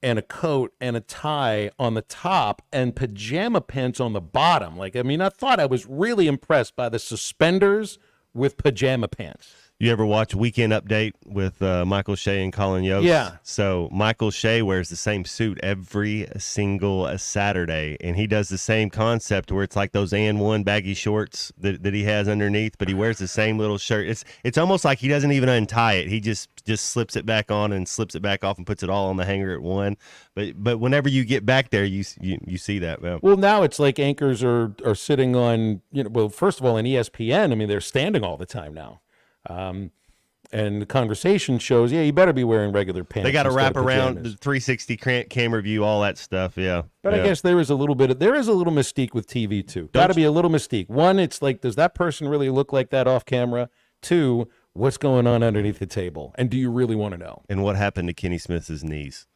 and a coat and a tie on the top and pajama pants on the bottom? I thought I was really impressed by the suspenders with pajama pants. You ever watch Weekend Update with Michael Shea and Colin Yost? Yeah. So Michael Shea wears the same suit every single Saturday, and he does the same concept where it's like those AN1 baggy shorts that he has underneath, but he wears the same little shirt. It's almost like he doesn't even untie it. He just slips it back on and slips it back off and puts it all on the hanger at one. But whenever you get back there, you see that. Man. Well, now it's like anchors are sitting on, first of all, in ESPN, they're standing all the time now. And the conversation shows, you better be wearing regular pants. They got to wrap around pajamas. the 360 camera view, all that stuff. Yeah. But I guess there is a little mystique with TV too. Got to be a little mystique. One, it's like, does that person really look like that off camera? Two, what's going on underneath the table? And do you really want to know? And what happened to Kenny Smith's knees?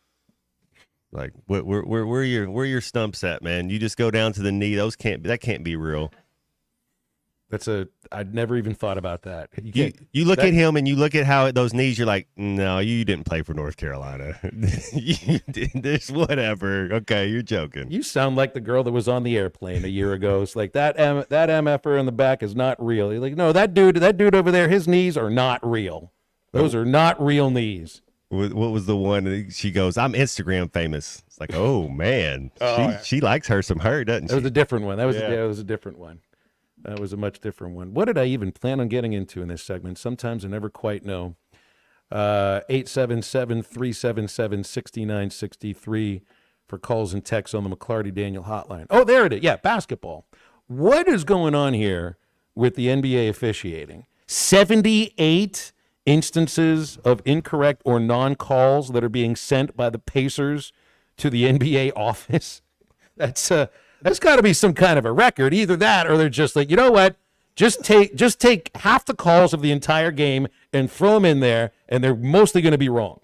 Like, where your stumps at, man? You just go down to the knee. That can't be real. I'd never even thought about that. You look at him and you look at how those knees, you're like, no, you didn't play for North Carolina. You did this, whatever. Okay, you're joking. You sound like the girl that was on the airplane a year ago. It's like that MFer in the back is not real. You're like, no, that dude over there, his knees are not real. Those are not real knees. What was the one? She goes, I'm Instagram famous. It's like, oh man, she likes her some her, doesn't she? That was a different one. That was a different one. That was a much different one. What did I even plan on getting into in this segment? Sometimes I never quite know. 877-377-6963 for calls and texts on the McClarty Daniel hotline. Oh, there it is. Yeah, basketball. What is going on here with the NBA officiating? 78 instances of incorrect or non-calls that are being sent by the Pacers to the NBA office. That's got to be some kind of a record. Either that or they're just like, you know what? Just take half the calls of the entire game and throw them in there, and they're mostly going to be wrong.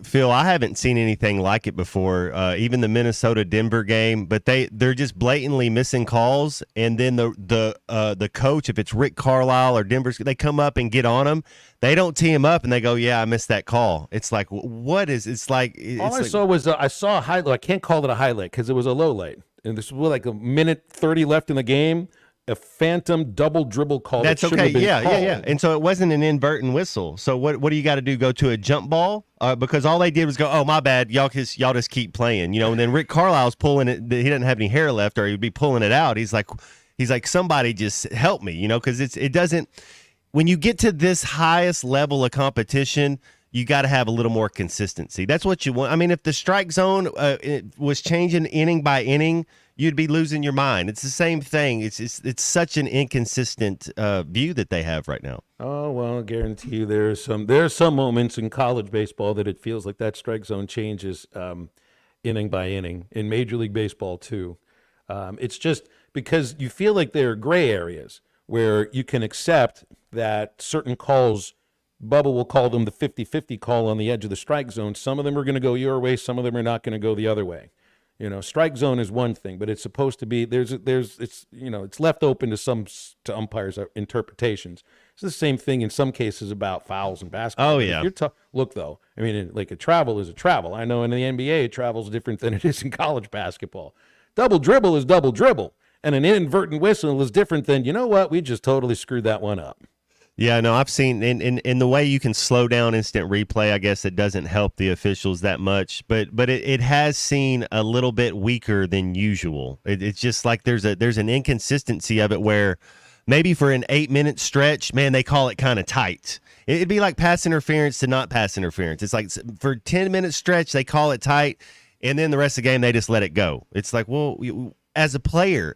Phil, I haven't seen anything like it before. Even the Minnesota-Denver game, but they're just blatantly missing calls, and then the coach, if it's Rick Carlisle or Denver's, they come up and get on them. They don't tee him up, and they go, "Yeah, I missed that call." It's like, what is? It's like all I saw was I saw a highlight. I can't call it a highlight because it was a low light, and this was like a minute 30 left in the game. A phantom double dribble call. That's okay. Yeah. And so it wasn't an inadvertent whistle. So what do you got to do? Go to a jump ball? Because all they did was go, "Oh, my bad. Y'all just keep playing." You know. And then Rick Carlisle's pulling it. He doesn't have any hair left, or he'd be pulling it out. He's like, somebody just help me. You know, because it doesn't. When you get to this highest level of competition, you got to have a little more consistency. That's what you want. I mean, if the strike zone it was changing inning by inning, you'd be losing your mind. It's the same thing. It's such an inconsistent view that they have right now. Oh, well, I guarantee you there are some moments in college baseball that it feels like that strike zone changes inning by inning. In Major League Baseball, too. It's just because you feel like there are gray areas where you can accept that certain calls, Bubba will call them the 50-50 call on the edge of the strike zone. Some of them are going to go your way. Some of them are not going to go the other way. You know, strike zone is one thing, but it's supposed to be it's left open to umpires' interpretations. It's the same thing in some cases about fouls and basketball. Oh yeah. Look though, I mean, like a travel is a travel. I know in the NBA, travel is different than it is in college basketball. Double dribble is double dribble, and an inadvertent whistle is different than, you know what, we just totally screwed that one up. Yeah, no, I've seen in the way you can slow down instant replay, I guess it doesn't help the officials that much, but it has seen a little bit weaker than usual. It's just like there's an inconsistency of it where maybe for an 8-minute stretch, man, they call it kind of tight. It'd be like pass interference to not pass interference. It's like for a 10-minute stretch, they call it tight, and then the rest of the game, they just let it go. It's like, well, as a player,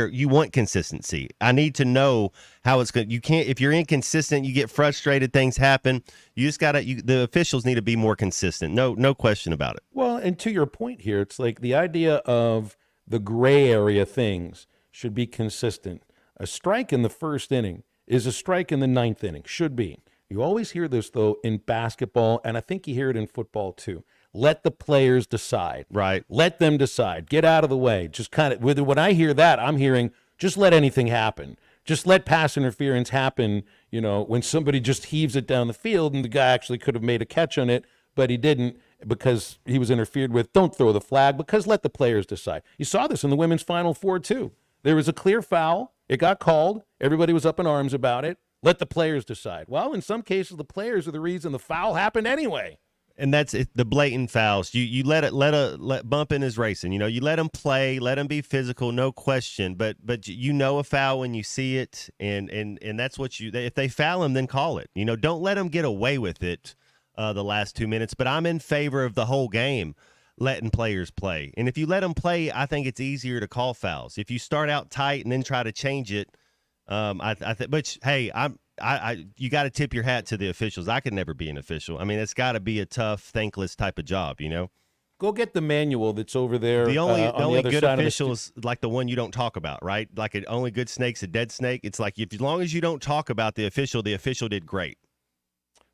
you want consistency. I need to know how it's going. You can't, if you're inconsistent, you get frustrated. Things happen. You just got to. The officials need to be more consistent. No question about it. Well, and to your point here, it's like the idea of the gray area things should be consistent. A strike in the first inning is a strike in the ninth inning. Should be. You always hear this though in basketball, and I think you hear it in football too. Let the players decide. Right. Let them decide. Get out of the way. Just kind of, when I hear that, I'm hearing just let anything happen. Just let pass interference happen, you know, when somebody just heaves it down the field and the guy actually could have made a catch on it, but he didn't because he was interfered with. Don't throw the flag because let the players decide. You saw this in the women's Final Four, too. There was a clear foul. It got called. Everybody was up in arms about it. Let the players decide. Well, in some cases, the players are the reason the foul happened anyway. And that's it, the blatant fouls. You let bumping is racing. You know, you let them play, let them be physical, no question. But you know a foul when you see it, and that's what if they foul them, then call it. You know, don't let them get away with it the last 2 minutes. But I'm in favor of the whole game letting players play. And if you let them play, I think it's easier to call fouls. If you start out tight and then try to change it, but hey, you got to tip your hat to the officials. I could never be an official. I mean, it's got to be a tough, thankless type of job, you know? Go get the manual that's over there. The only good official is like the one you don't talk about, right? Like only good snake's a dead snake. It's like as long as you don't talk about the official did great.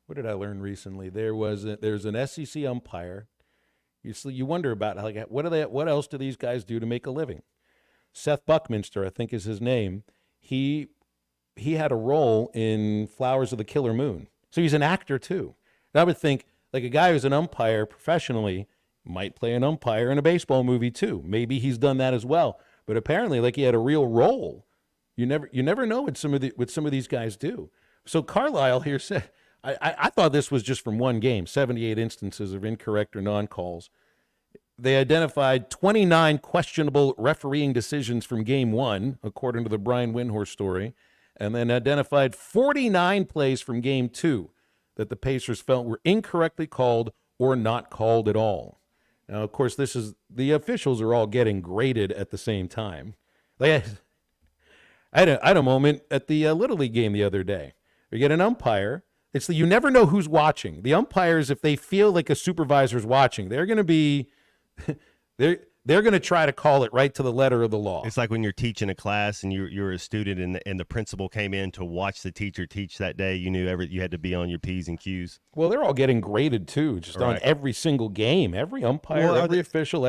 What did I learn recently? There's an SEC umpire. You wonder about like what else do these guys do to make a living? Seth Buckminster, I think is his name. He had a role in Flowers of the Killer Moon. So he's an actor too. And I would think like a guy who's an umpire professionally might play an umpire in a baseball movie too. Maybe he's done that as well. But apparently like he had a real role. You never know what some of these guys do. So Carlisle here said, I thought this was just from one game, 78 instances of incorrect or non-calls. They identified 29 questionable refereeing decisions from game one, according to the Brian Windhorst story, and then identified 49 plays from game two that the Pacers felt were incorrectly called or not called at all. Now, of course, the officials are all getting graded at the same time. I had a moment at the Little League game the other day. We get an umpire. You never know who's watching. The umpires, if they feel like a supervisor's watching, they're going to be they're they're going to try to call it right to the letter of the law. It's like when you're teaching a class and you're a student and the principal came in to watch the teacher teach that day. You knew you had to be on your P's and Q's. Well, they're all getting graded too, just on every single game. Every umpire, every official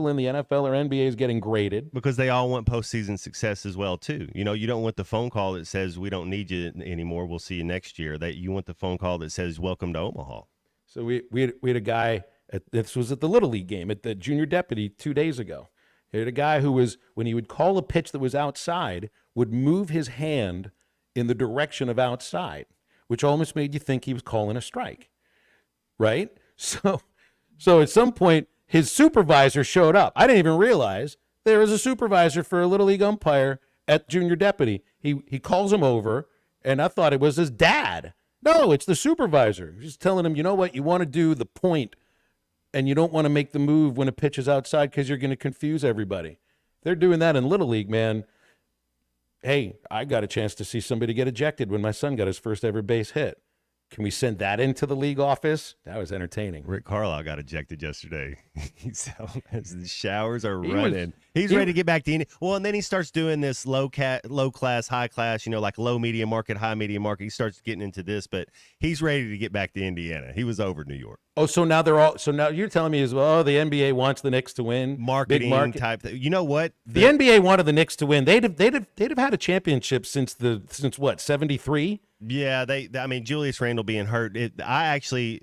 in the NFL or NBA is getting graded. Because they all want postseason success as well too. You know, you don't want the phone call that says we don't need you anymore. We'll see you next year. You want the phone call that says welcome to Omaha. So we had a guy. This was at the Little League game at the junior deputy 2 days ago. He had a guy who was, when he would call a pitch that was outside, would move his hand in the direction of outside, which almost made you think he was calling a strike, right? So at some point, his supervisor showed up. I didn't even realize there was a supervisor for a Little League umpire at junior deputy. He calls him over, and I thought it was his dad. No, it's the supervisor. He's telling him, you know what, you want to do the point, and you don't want to make the move when a pitch is outside because you're going to confuse everybody. They're doing that in Little League, man. Hey, I got a chance to see somebody get ejected when my son got his first ever base hit. Can we send that into the league office? That was entertaining. Rick Carlisle got ejected yesterday. As the showers are running. He's ready to get back to India. Well, and then he starts doing this low class, high class, like low medium market, high medium market. He starts getting into this, but he's ready to get back to Indiana. He was over New York. Oh, so now now you're telling me as well, the NBA wants the Knicks to win. Marketing type thing. You know what? The NBA wanted the Knicks to win. They'd have had a championship since what, 73? Yeah, I mean, Julius Randle being hurt. I actually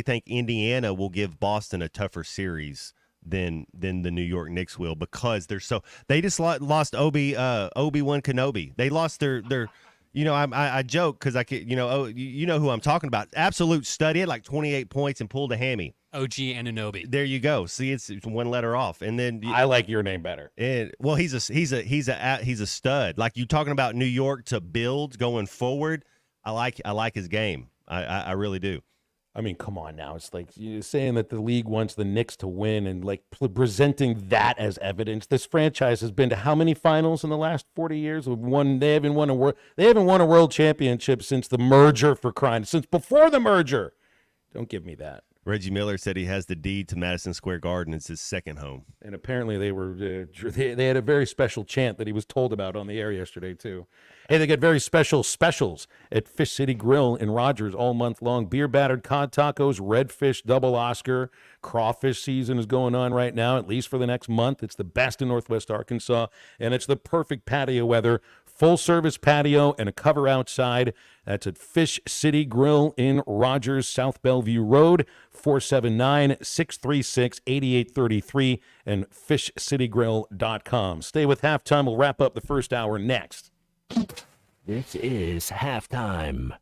think Indiana will give Boston a tougher series than the New York Knicks will, because they just lost Obi-Wan Kenobi. They lost their I joke because I could, you know who I'm talking about. Absolute stud. He had like 28 points and pulled a hammy. OG Anunoby. There you go. See, it's one letter off, and then I like your name better. And well, he's a stud. Like, you talking about New York to build going forward. I like his game. I really do. I mean, come on now. It's like you're saying that the league wants the Knicks to win and like presenting that as evidence. This franchise has been to how many finals in the last 40 years? They haven't won a world championship since the merger, for crying, since before the merger. Don't give me that. Reggie Miller said he has the deed to Madison Square Garden. It's his second home. And apparently they had a very special chant that he was told about on the air yesterday, too. Hey, they get very special specials at Fish City Grill in Rogers all month long. Beer battered cod tacos, redfish, double Oscar. Crawfish season is going on right now, at least for the next month. It's the best in Northwest Arkansas, and it's the perfect patio weather. Full-service patio and a cover outside. That's at Fish City Grill in Rogers, South Bellevue Road, 479-636-8833, and fishcitygrill.com. Stay with Halftime. We'll wrap up the first hour next. This is Halftime.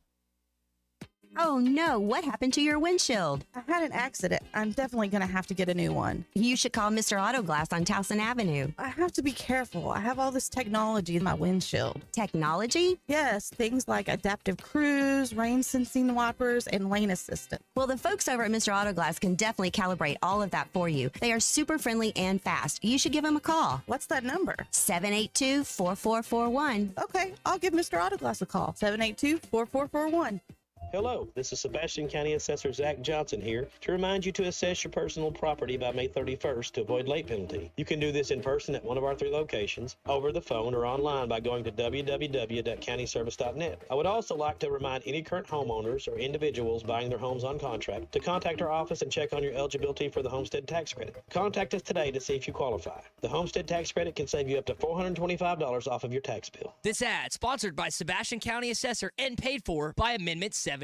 Oh no, what happened to your windshield? I had an accident. I'm definitely going to have to get a new one. You should call Mr. Auto Glass on Towson Avenue. I have to be careful. I have all this technology in my windshield. Technology? Yes, things like adaptive cruise, rain sensing wipers, and lane assistant. Well, the folks over at Mr. Auto Glass can definitely calibrate all of that for you. They are super friendly and fast. You should give them a call. What's that number? 782-4441. Okay, I'll give Mr. Auto Glass a call. 782-4441. Hello, this is Sebastian County Assessor Zach Johnson here to remind you to assess your personal property by May 31st to avoid late penalty. You can do this in person at one of our 3 locations, over the phone, or online by going to www.countyservice.net. I would also like to remind any current homeowners or individuals buying their homes on contract to contact our office and check on your eligibility for the Homestead Tax Credit. Contact us today to see if you qualify. The Homestead Tax Credit can save you up to $425 off of your tax bill. This ad sponsored by Sebastian County Assessor and paid for by Amendment 79.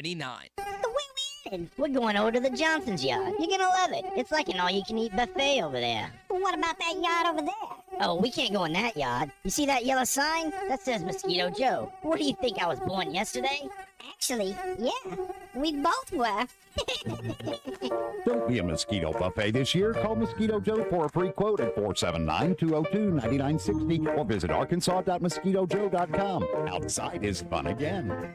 We're going over to the Johnson's yard. You're gonna love it. It's like an all-you-can-eat buffet over there. Well, what about that yard over there? Oh, we can't go in that yard. You see that yellow sign? That says Mosquito Joe. What do you think, I was born yesterday? Actually, yeah, we both were. Don't be a mosquito buffet this year. Call Mosquito Joe for a free quote at 479-202-9960 or visit arkansas.mosquitojoe.com. Outside is fun again.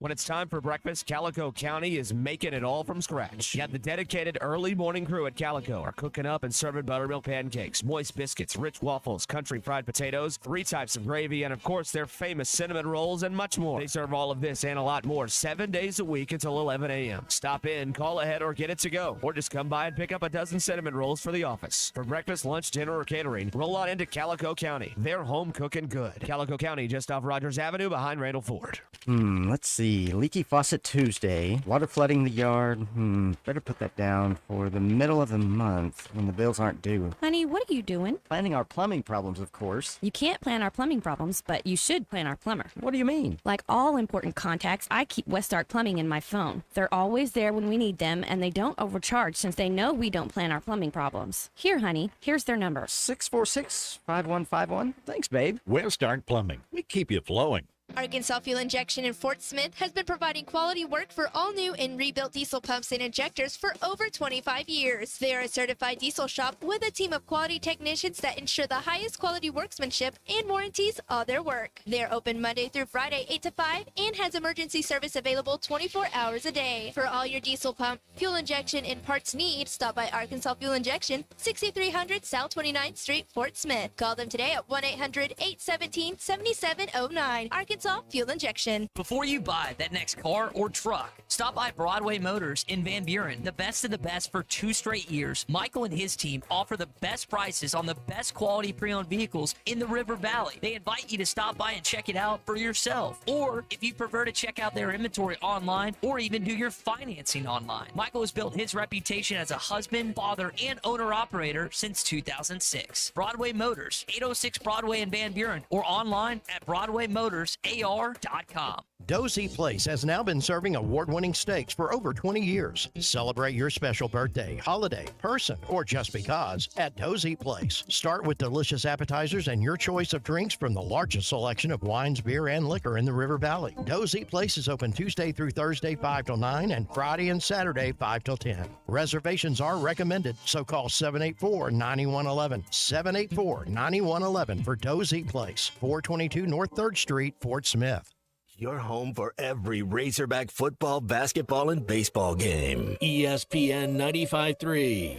When it's time for breakfast, Calico County is making it all from scratch. You have the dedicated early morning crew at Calico are cooking up and serving buttermilk pancakes, moist biscuits, rich waffles, country fried potatoes, 3 types of gravy, and of course their famous cinnamon rolls and much more. They serve all of this and a lot more 7 days a week until 11 a.m. Stop in, call ahead, or get it to go. Or just come by and pick up a dozen cinnamon rolls for the office. For breakfast, lunch, dinner, or catering, roll on into Calico County. They're home cooking good. Calico County, just off Rogers Avenue behind Randall Ford. Let's see. Leaky faucet Tuesday. Water flooding the yard. Better put that down for the middle of the month when the bills aren't due. Honey, what are you doing? Planning our plumbing problems, of course. You can't plan our plumbing problems, but you should plan our plumber. What do you mean? Like all important contacts, I keep Westark Plumbing in my phone. They're always there when we need them, and they don't overcharge since they know we don't plan our plumbing problems. Here, honey, here's their number. 646-5151. Thanks, babe. Westark Plumbing. We keep you flowing. Arkansas Fuel Injection in Fort Smith has been providing quality work for all new and rebuilt diesel pumps and injectors for over 25 years. They are a certified diesel shop with a team of quality technicians that ensure the highest quality workmanship and warranties all their work. They are open Monday through Friday 8 to 5 and has emergency service available 24 hours a day. For all your diesel pump, fuel injection, and parts needs, stop by Arkansas Fuel Injection, 6300 South 29th Street, Fort Smith. Call them today at 1-800-817-7709. Arkansas Fuel Injection. Before you buy that next car or truck, stop by Broadway Motors in Van Buren. The best of the best for 2 straight years. Michael and his team offer the best prices on the best quality pre-owned vehicles in the River Valley. They invite you to stop by and check it out for yourself. Or if you prefer to check out their inventory online or even do your financing online. Michael has built his reputation as a husband, father, and owner-operator since 2006. Broadway Motors, 806 Broadway in Van Buren, or online at BroadwayMotorsAR.com. Dozy Place has now been serving award-winning steaks for over 20 years. Celebrate your special birthday, holiday, person, or just because at Dozy Place. Start with delicious appetizers and your choice of drinks from the largest selection of wines, beer, and liquor in the River Valley. Dozy Place is open Tuesday through Thursday 5 till 9 and Friday and Saturday 5 till 10. Reservations are recommended, so call 784-9111. 784-9111 for Dozy Place, 422 North 3rd Street, Fort Smith. Your home for every Razorback football, basketball, and baseball game. ESPN 95.3.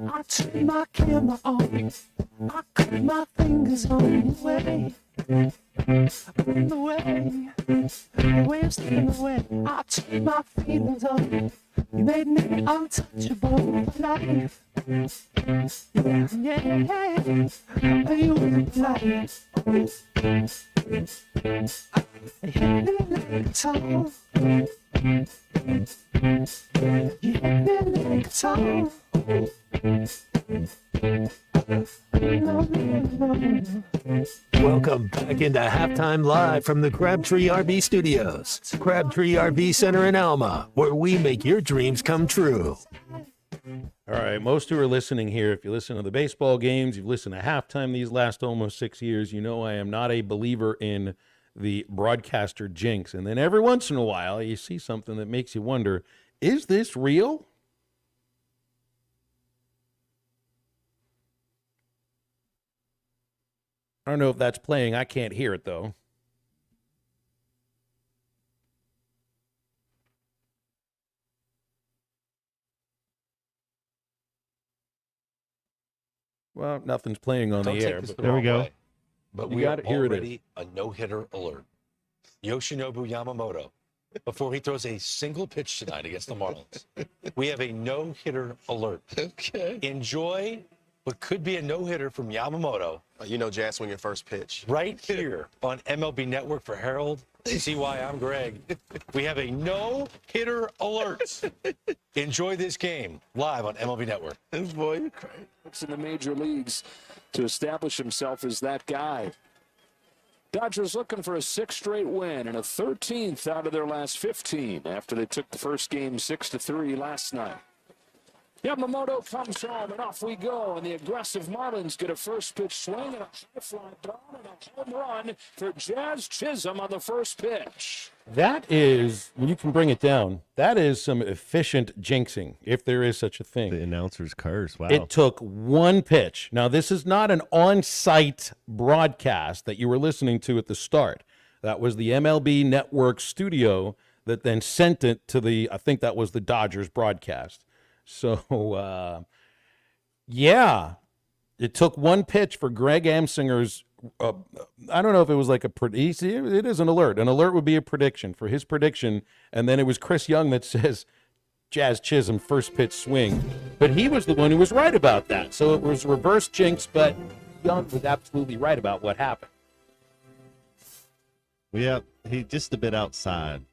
I turn my camera on. I cut my fingers on the way. In the way. Waves in the way. I turn my feelings on. You made me untouchable for life. Yeah, yeah. You were life. You hit me like a song. You hit me like a song. Welcome back into Halftime Live from the Crabtree RV Studios. Crabtree RV Center in Alma, where we make your dreams come true. All right, most who are listening here, if you listen to the baseball games, you've listened to halftime these last almost 6 years, you know I am not a believer in the broadcaster jinx. And then every once in a while, you see something that makes you wonder, is this real? I don't know if that's playing. I can't hear it, though. Well, nothing's playing on Don't the take air. this But the wrong way, but You we got are it. Here it is. already a no-hitter alert. Yoshinobu Yamamoto, before he throws a single pitch tonight against the Marlins, we have a no-hitter alert. Okay. Enjoy what could be a no-hitter from Yamamoto. You know Jazz swinging first pitch. Right here on MLB Network for Harold. CY, I'm Greg. We have a no-hitter alert. Enjoy this game live on MLB Network. This boy looks in the major leagues to establish himself as that guy. Dodgers looking for a 6th straight win and a 13th out of their last 15 after they took the first game 6-3 last night. Yamamoto comes home, and off we go. And the aggressive Marlins get a first pitch swing and a high fly ball and a home run for Jazz Chisholm on the first pitch. That is, when you can bring it down, that is some efficient jinxing, if there is such a thing. The announcer's curse. Wow. It took one pitch. Now, this is not an on-site broadcast that you were listening to at the start. That was the MLB Network studio that then sent it to the, I think that was the Dodgers broadcast. So, yeah, it took one pitch for Greg Amsinger's, I don't know if it was like it is an alert. An alert would be a prediction for his prediction. And then it was Chris Young that says Jazz Chisholm first pitch swing. But he was the one who was right about that. So it was reverse jinx, but Young was absolutely right about what happened. Yeah, he just a bit outside.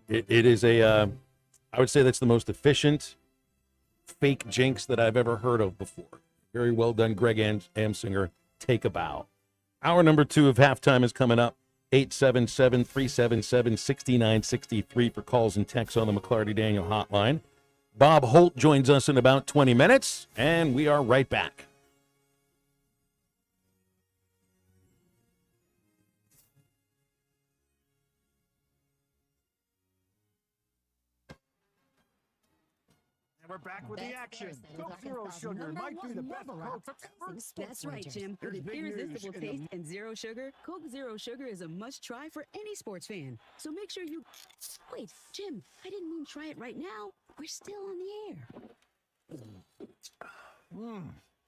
It is I would say that's the most efficient fake jinx that I've ever heard of before. Very well done, Greg Amsinger. Take a bow. Hour number 2 of halftime is coming up. 877-377-6963 for calls and texts on the McClarty Daniel hotline. Bob Holt joins us in about 20 minutes, and we are right back. We're back with the action. Coke Zero Sugar might be the best Coke ever. That's right, Jim. With its irresistible taste and zero sugar, Coke Zero Sugar is a must-try for any sports fan. So make sure you... Wait, Jim, I didn't mean try it right now. We're still on the air.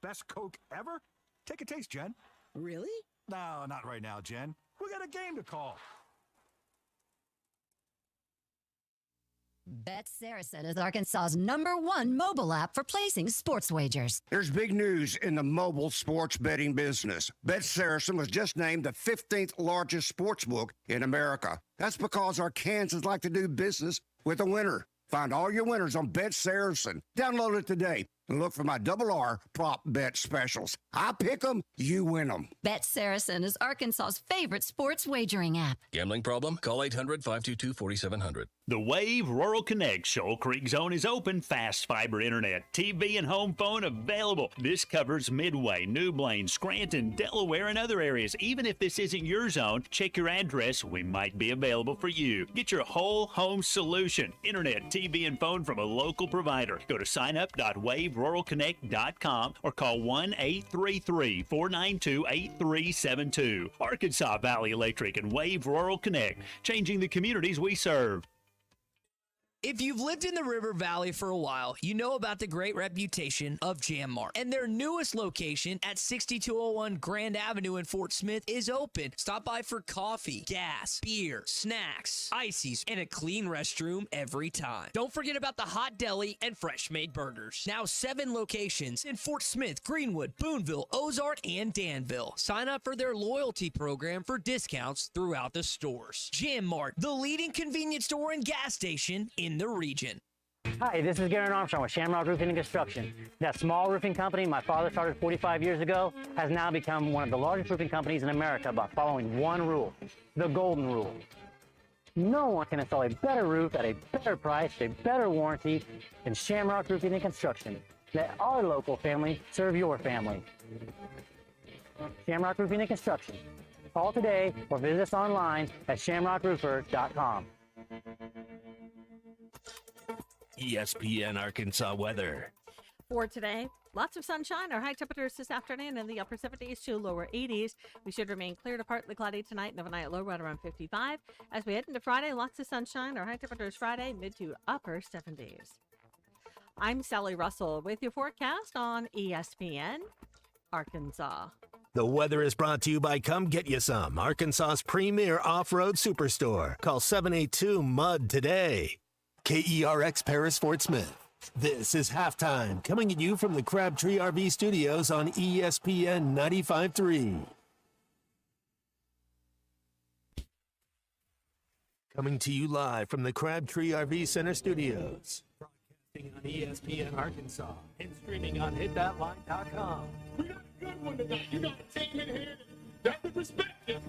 Best Coke ever? Take a taste, Jen. Really? No, not right now, Jen. We got a game to call. Bet Saracen is Arkansas's #1 mobile app for placing sports wagers. There's big news in the mobile sports betting business. Bet Saracen was just named the 15th largest sports book in America. That's because Arkansans like to do business with a winner. Find all your winners on Bet Saracen. Download it today and look for my RR prop bet specials. I pick them, you win them. Bet Saracen is Arkansas's favorite sports wagering app. Gambling problem? Call 800-522-4700. The Wave Rural Connect Shoal Creek Zone is open. Fast fiber internet, TV, and home phone available. This covers Midway, New Blaine, Scranton, Delaware, and other areas. Even if this isn't your zone, check your address. We might be available for you. Get your whole home solution. Internet, TV, and phone from a local provider. Go to signup.waveruralconnect.com or call 1-833-492-8372. Arkansas Valley Electric and Wave Rural Connect, changing the communities we serve. If you've lived in the River Valley for a while, you know about the great reputation of Jam Mart. And their newest location at 6201 Grand Avenue in Fort Smith is open. Stop by for coffee, gas, beer, snacks, ices, and a clean restroom every time. Don't forget about the hot deli and fresh-made burgers. Now 7 locations in Fort Smith, Greenwood, Boonville, Ozark, and Danville. Sign up for their loyalty program for discounts throughout the stores. Jam Mart, the leading convenience store and gas station in the region. Hi, this is Garen Armstrong with Shamrock Roofing and Construction. That small roofing company my father started 45 years ago has now become one of the largest roofing companies in America by following one rule, the golden rule. No one can install a better roof at a better price, a better warranty than Shamrock Roofing and Construction. Let our local family serve your family. Shamrock Roofing and Construction. Call today or visit us online at shamrockroofer.com. ESPN Arkansas weather. For today, lots of sunshine. Our high temperatures this afternoon in the upper 70s to lower 80s. We should remain clear to partly cloudy tonight and overnight low right around 55. As we head into Friday, lots of sunshine. Our high temperatures Friday, mid to upper 70s. I'm Sally Russell with your forecast on ESPN Arkansas. The weather is brought to you by Come Get You Some, Arkansas's premier off-road superstore. Call 782-MUD today. KERX Paris Fort Smith. This is halftime, coming at you from the Crabtree RV Studios on ESPN 95.3. Coming to you live from the Crabtree RV Center Studios. Broadcasting on ESPN Arkansas and streaming on hitthatline.com. We got a good one tonight. You got a team in here that's the perspective.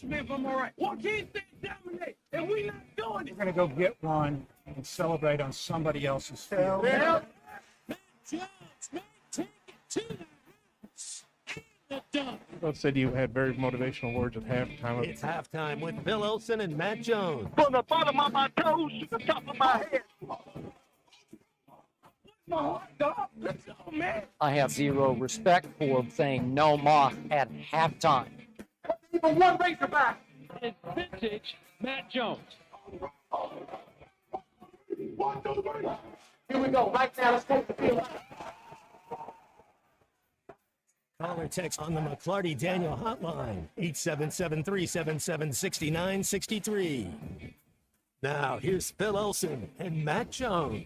me if I'm all right. Joaquin said dominate, and we not doing it. We're gonna go get one and celebrate on somebody else's field. Yeah. Both said you had very motivational words at halftime. It's halftime with Phil Olsen and Matt Jones. From the bottom of my toes to the top of my head. My heart, dog. Let's go, man. I have zero respect for saying no moss at halftime. Even one Razorback. It's vintage Matt Jones. 1, 2, 3. Here we go. Right now, let's take the field. Call or text on the McClarty Daniel hotline, 877-377-6963. Now, here's Phil Olsen and Matt Jones.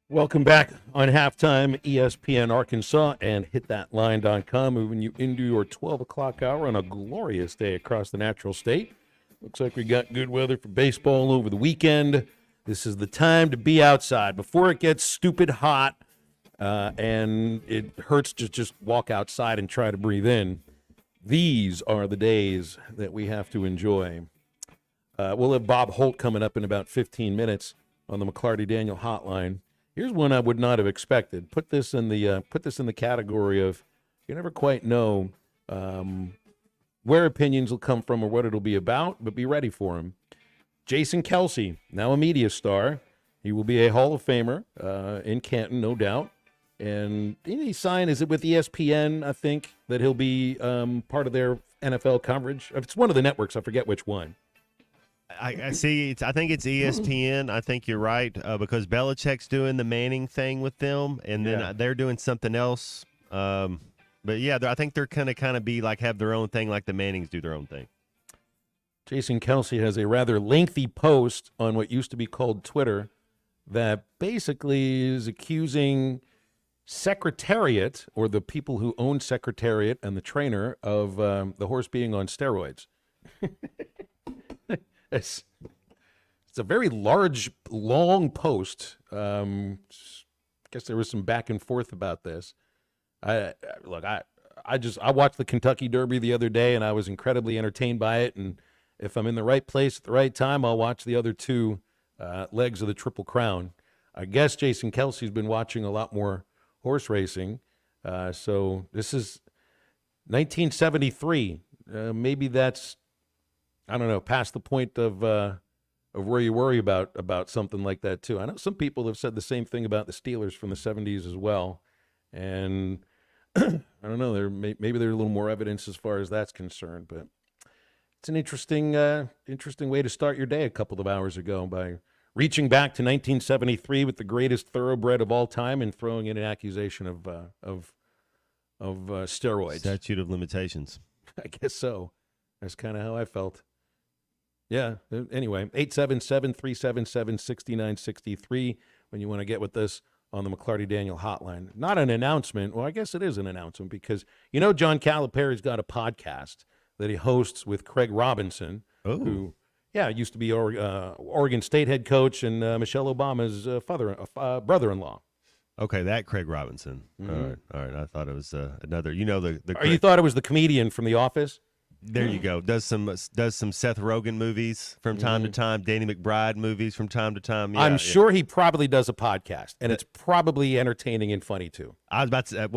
Welcome back on Halftime, ESPN Arkansas and hitthatline.com, moving you into your 12 o'clock hour on a glorious day across the Natural State. Looks like we got good weather for baseball over the weekend. This is the time to be outside before it gets stupid hot and it hurts to just walk outside and try to breathe in. These are the days that we have to enjoy. We'll have Bob Holt coming up in about 15 minutes on the McClarty Daniel hotline. Here's one I would not have expected. Put this in the category of you never quite know where opinions will come from or what it'll be about, but be ready for them. Jason Kelce, now a media star. He will be a Hall of Famer in Canton, no doubt. And he signed, is it with ESPN, I think, that he'll be part of their NFL coverage? It's one of the networks. I forget which one. I see. I think it's ESPN. I think you're right because Belichick's doing the Manning thing with them, and then they're doing something else. But yeah, I think they're going to kind of be like have their own thing, like the Mannings do their own thing. Jason Kelce has a rather lengthy post on what used to be called Twitter that basically is accusing Secretariat, or the people who own Secretariat and the trainer, of the horse being on steroids. It's a very large, long post. I guess there was some back and forth about this. I watched the Kentucky Derby the other day, and I was incredibly entertained by it. And if I'm in the right place at the right time, I'll watch the other two legs of the Triple Crown. I guess Jason Kelce's been watching a lot more horse racing. So this is 1973. Maybe that's, I don't know, past the point of where you worry about something like that too. I know some people have said the same thing about the Steelers from the 70s as well, and I don't know. Maybe there's a little more evidence as far as that's concerned, but it's an interesting way to start your day a couple of hours ago by reaching back to 1973 with the greatest thoroughbred of all time and throwing in an accusation of steroids. Statute of limitations. I guess so. That's kind of how I felt. Yeah. Anyway, 877-377-6963 when you want to get with us on the McClarty Daniel hotline. Not an announcement. Well, I guess it is an announcement because, John Calipari's got a podcast that he hosts with Craig Robinson, who, used to be Oregon State head coach and Michelle Obama's brother-in-law. Okay, that Craig Robinson. Mm-hmm. All right. I thought it was another. You thought it was the comedian from The Office? There you go. Does some Seth Rogen movies from time to time, Danny McBride movies from time to time. Yeah, I'm sure he probably does a podcast, and it's probably entertaining and funny too. I was about to say, it's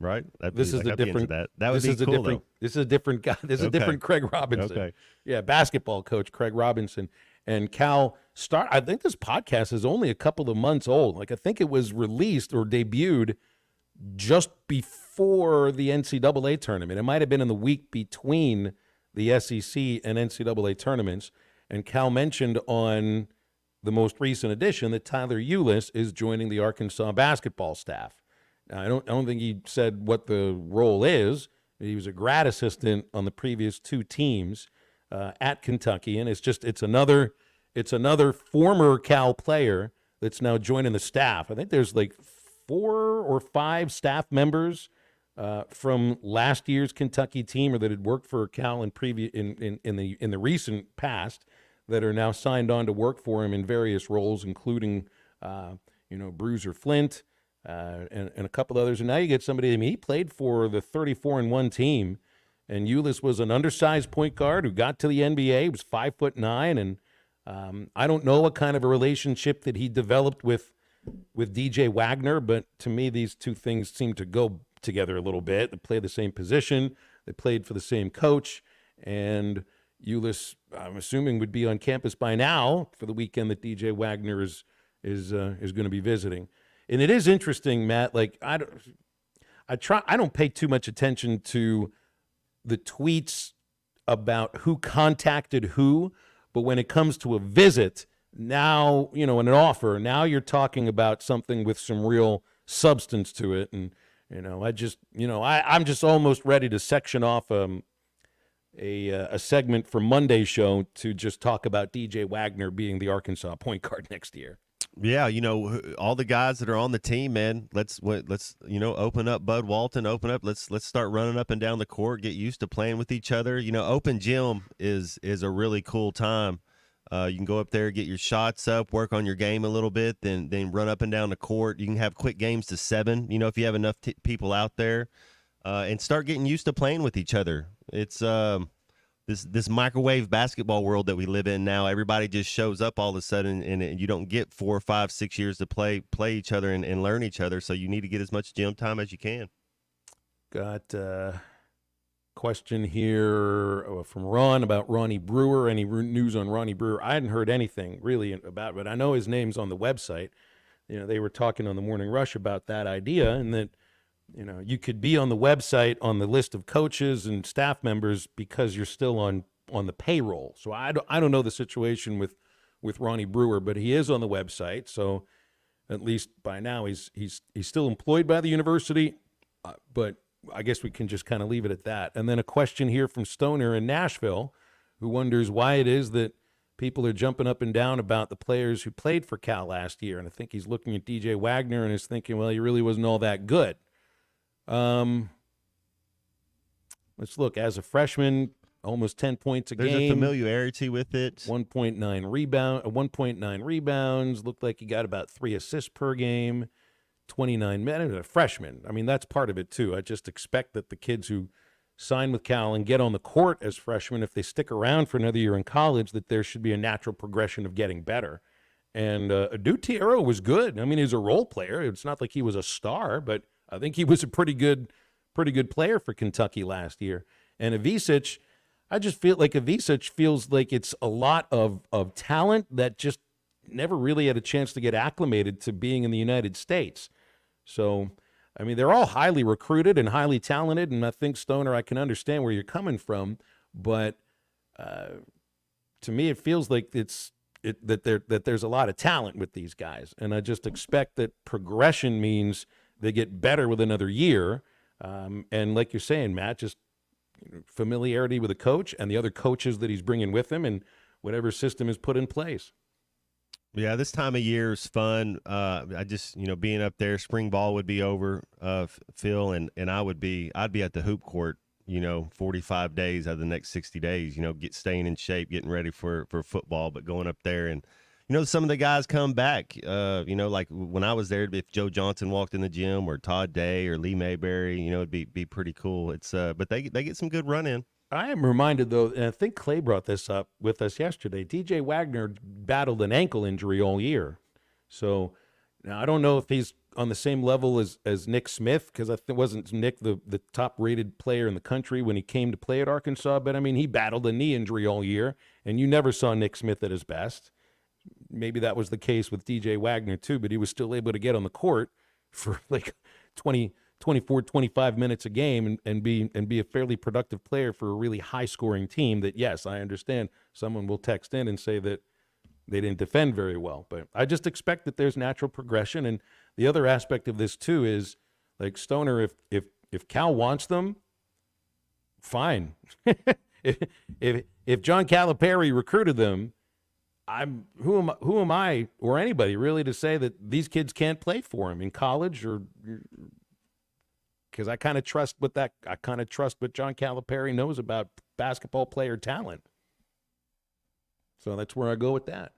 right. This is a different. That would be cool though. This is a different guy. This is a different Craig Robinson. Okay. Yeah, basketball coach Craig Robinson and Cal start. I think this podcast is only a couple of months old. Like I think it was released or debuted just before the NCAA tournament. It might have been in the week between the SEC and NCAA tournaments. And Cal mentioned on the most recent edition that Tyler Ulis is joining the Arkansas basketball staff. Now, I don't think he said what the role is. He was a grad assistant on the previous two teams at Kentucky, and it's another former Cal player that's now joining the staff. I think there's like 4 or 5 staff members from last year's Kentucky team or that had worked for Cal in the recent past that are now signed on to work for him in various roles, including Bruiser Flint, and a couple others. And now you get somebody, I mean, he played for the 34-1 team, and Ulis was an undersized point guard who got to the NBA. He was 5'9", and I don't know what kind of a relationship that he developed with DJ Wagner, but to me, these two things seem to go together a little bit. They play the same position. They played for the same coach, and Ulis, I'm assuming, would be on campus by now for the weekend that DJ Wagner is going to be visiting. And it is interesting, Matt. Like I don't pay too much attention to the tweets about who contacted who, but when it comes to a visit, now, and an offer, now you're talking about something with some real substance to it. And, I'm just almost ready to section off a segment for Monday's show to just talk about DJ Wagner being the Arkansas point guard next year. Yeah, all the guys that are on the team, man. Let's open up Bud Walton, open up. Let's start running up and down the court, get used to playing with each other. Open gym is a really cool time. You can go up there, get your shots up, work on your game a little bit, then run up and down the court. You can have quick games to 7. If you have enough people out there, and start getting used to playing with each other. It's this microwave basketball world that we live in now. Everybody just shows up all of a sudden, and you don't get 4, 5, 6 years to play each other and learn each other. So you need to get as much gym time as you can. Got a question here from Ron about Ronnie Brewer. Any news on Ronnie Brewer? I hadn't heard anything really about it, but I know his name's on the website. They were talking on the Morning Rush about that idea, and that you could be on the website on the list of coaches and staff members because you're still on the payroll. So I don't know the situation with Ronnie Brewer, but he is on the website. So at least by now he's still employed by the university. But I guess we can just kind of leave it at that. And then a question here from Stoner in Nashville, who wonders why it is that people are jumping up and down about the players who played for Cal last year. And I think he's looking at DJ Wagner and is thinking, well, he really wasn't all that good. Let's look. As a freshman, almost 10 points a game. There's a familiarity with it. 1.9 rebounds. Looked like he got about 3 assists per game. 29 minutes. A freshman. I mean, that's part of it too. I just expect that the kids who sign with Cal and get on the court as freshmen, if they stick around for another year in college, that there should be a natural progression of getting better. And Adutiero was good. I mean, he's a role player. It's not like he was a star, but I think he was a pretty good player for Kentucky last year. And Ivisic, I just feel like Ivisic feels like it's a lot of talent that just never really had a chance to get acclimated to being in the United States. So, I mean, they're all highly recruited and highly talented, and I think, Stoner, I can understand where you're coming from, but to me it feels like that there's a lot of talent with these guys, and I just expect that progression means they get better with another year. And like you're saying, Matt, just familiarity with the coach and the other coaches that he's bringing with him and whatever system is put in place. Yeah, this time of year is fun. I just, being up there, spring ball would be over, Phil, and I'd be at the hoop court, 45 days out of the next 60 days, staying in shape, getting ready for football, but going up there and, some of the guys come back, like when I was there, if Joe Johnson walked in the gym or Todd Day or Lee Mayberry, it'd be pretty cool. It's but they get some good run in. I am reminded, though, and I think Clay brought this up with us yesterday, DJ Wagner battled an ankle injury all year. So now I don't know if he's on the same level as Nick Smith, because wasn't Nick the top-rated player in the country when he came to play at Arkansas. But, I mean, he battled a knee injury all year, and you never saw Nick Smith at his best. Maybe that was the case with DJ Wagner, too, but he was still able to get on the court for like 24, 25 minutes a game and be a fairly productive player for a really high-scoring team that, yes, I understand someone will text in and say that they didn't defend very well. But I just expect that there's natural progression. And the other aspect of this, too, is, like, Stoner, if Cal wants them, fine. if John Calipari recruited them, who am I or anybody really to say that these kids can't play for him in college, or because I kind of trust what John Calipari knows about basketball player talent. So that's where I go with that.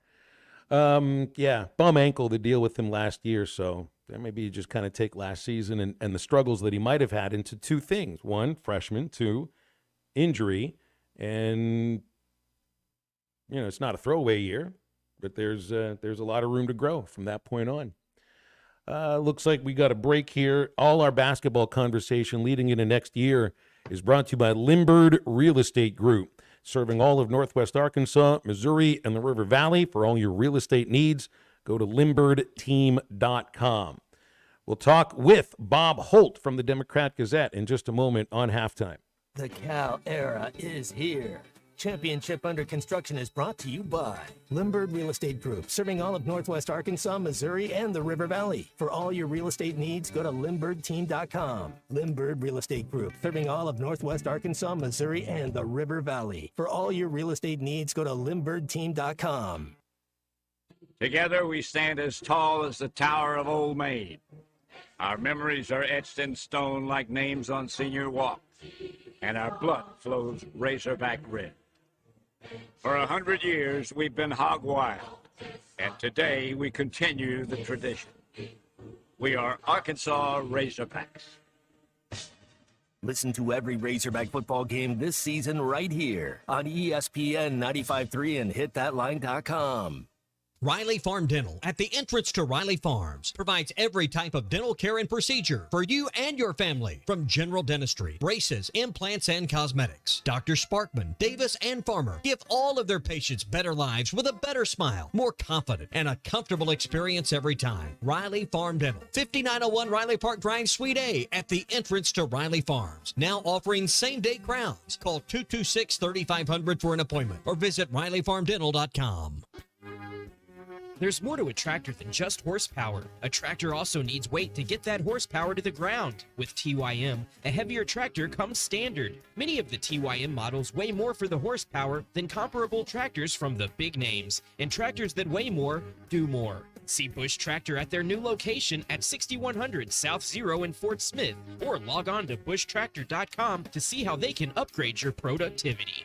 Yeah, bum ankle to deal with him last year, so maybe you just kind of take last season and the struggles that he might have had into two things. One, freshman. Two, injury. And, it's not a throwaway year, but there's a lot of room to grow from that point on. Looks like we got a break here. All our basketball conversation leading into next year is brought to you by Limbird Real Estate Group, serving all of Northwest Arkansas, Missouri, and the River Valley. For all your real estate needs, go to LimbirdTeam.com. We'll talk with Bob Holt from the Democrat Gazette in just a moment on Halftime. The Cal era is here. Championship Under Construction is brought to you by Limbird Real Estate Group, serving all of Northwest Arkansas, Missouri, and the River Valley. For all your real estate needs, go to LimbirdTeam.com. Limbird Real Estate Group, serving all of Northwest Arkansas, Missouri, and the River Valley. For all your real estate needs, go to LimbirdTeam.com. Together we stand as tall as the Tower of Old Maid. Our memories are etched in stone like names on senior walk, and our blood flows razorback red. For 100 years, we've been hog wild, and today we continue the tradition. We are Arkansas Razorbacks. Listen to every Razorback football game this season right here on ESPN 95.3 and hitthatline.com. Riley Farm Dental, at the entrance to Riley Farms, provides every type of dental care and procedure for you and your family, from general dentistry, braces, implants, and cosmetics. Dr. Sparkman, Davis, and Farmer give all of their patients better lives with a better smile, more confident, and a comfortable experience every time. Riley Farm Dental, 5901 Riley Park Drive, Suite A, at the entrance to Riley Farms. Now offering same-day crowns. Call 226-3500 for an appointment or visit RileyFarmDental.com. There's more to a tractor than just horsepower. A tractor also needs weight to get that horsepower to the ground. With TYM, a heavier tractor comes standard. Many of the TYM models weigh more for the horsepower than comparable tractors from the big names, and tractors that weigh more do more. See Bush Tractor at their new location at 6100 South Zero in Fort Smith, or log on to bushtractor.com to see how they can upgrade your productivity.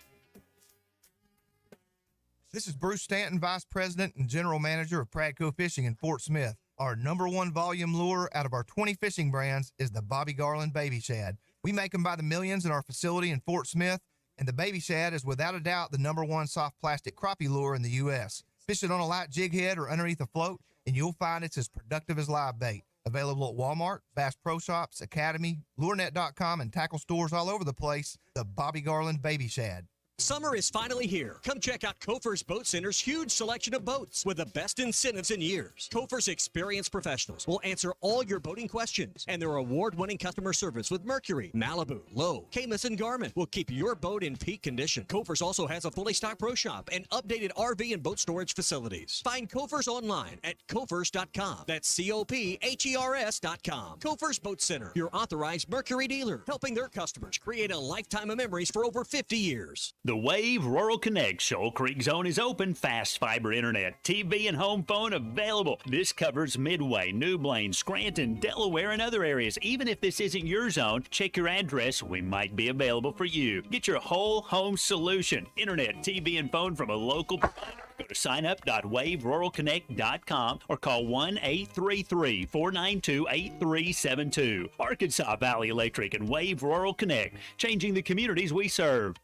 This is Bruce Stanton, Vice President and General Manager of Pradco Fishing in Fort Smith. Our #1 volume lure out of our 20 fishing brands is the Bobby Garland Baby Shad. We make them by the millions in our facility in Fort Smith, and the Baby Shad is without a doubt the #1 soft plastic crappie lure in the U.S. Fish it on a light jig head or underneath a float, and you'll find it's as productive as live bait. Available at Walmart, Bass Pro Shops, Academy, LureNet.com, and tackle stores all over the place. The Bobby Garland Baby Shad. Summer is finally here. Come check out Kofer's Boat Center's huge selection of boats with the best incentives in years. Kofer's experienced professionals will answer all your boating questions, and their award-winning customer service with Mercury, Malibu, Lowe, Camus, and Garmin will keep your boat in peak condition. Kofer's also has a fully stocked pro shop and updated RV and boat storage facilities. Find Kofer's online at Kofers.com. That's COPHERS.com. Kofer's Boat Center, your authorized Mercury dealer, helping their customers create a lifetime of memories for over 50 years. The Wave Rural Connect Shoal Creek Zone is open. Fast fiber internet, TV, and home phone available. This covers Midway, New Blaine, Scranton, Delaware, and other areas. Even if this isn't your zone, check your address. We might be available for you. Get your whole home solution. Internet, TV, and phone from a local provider. Go to signup.waveruralconnect.com or call 1-833-492-8372. Arkansas Valley Electric and Wave Rural Connect, changing the communities we serve.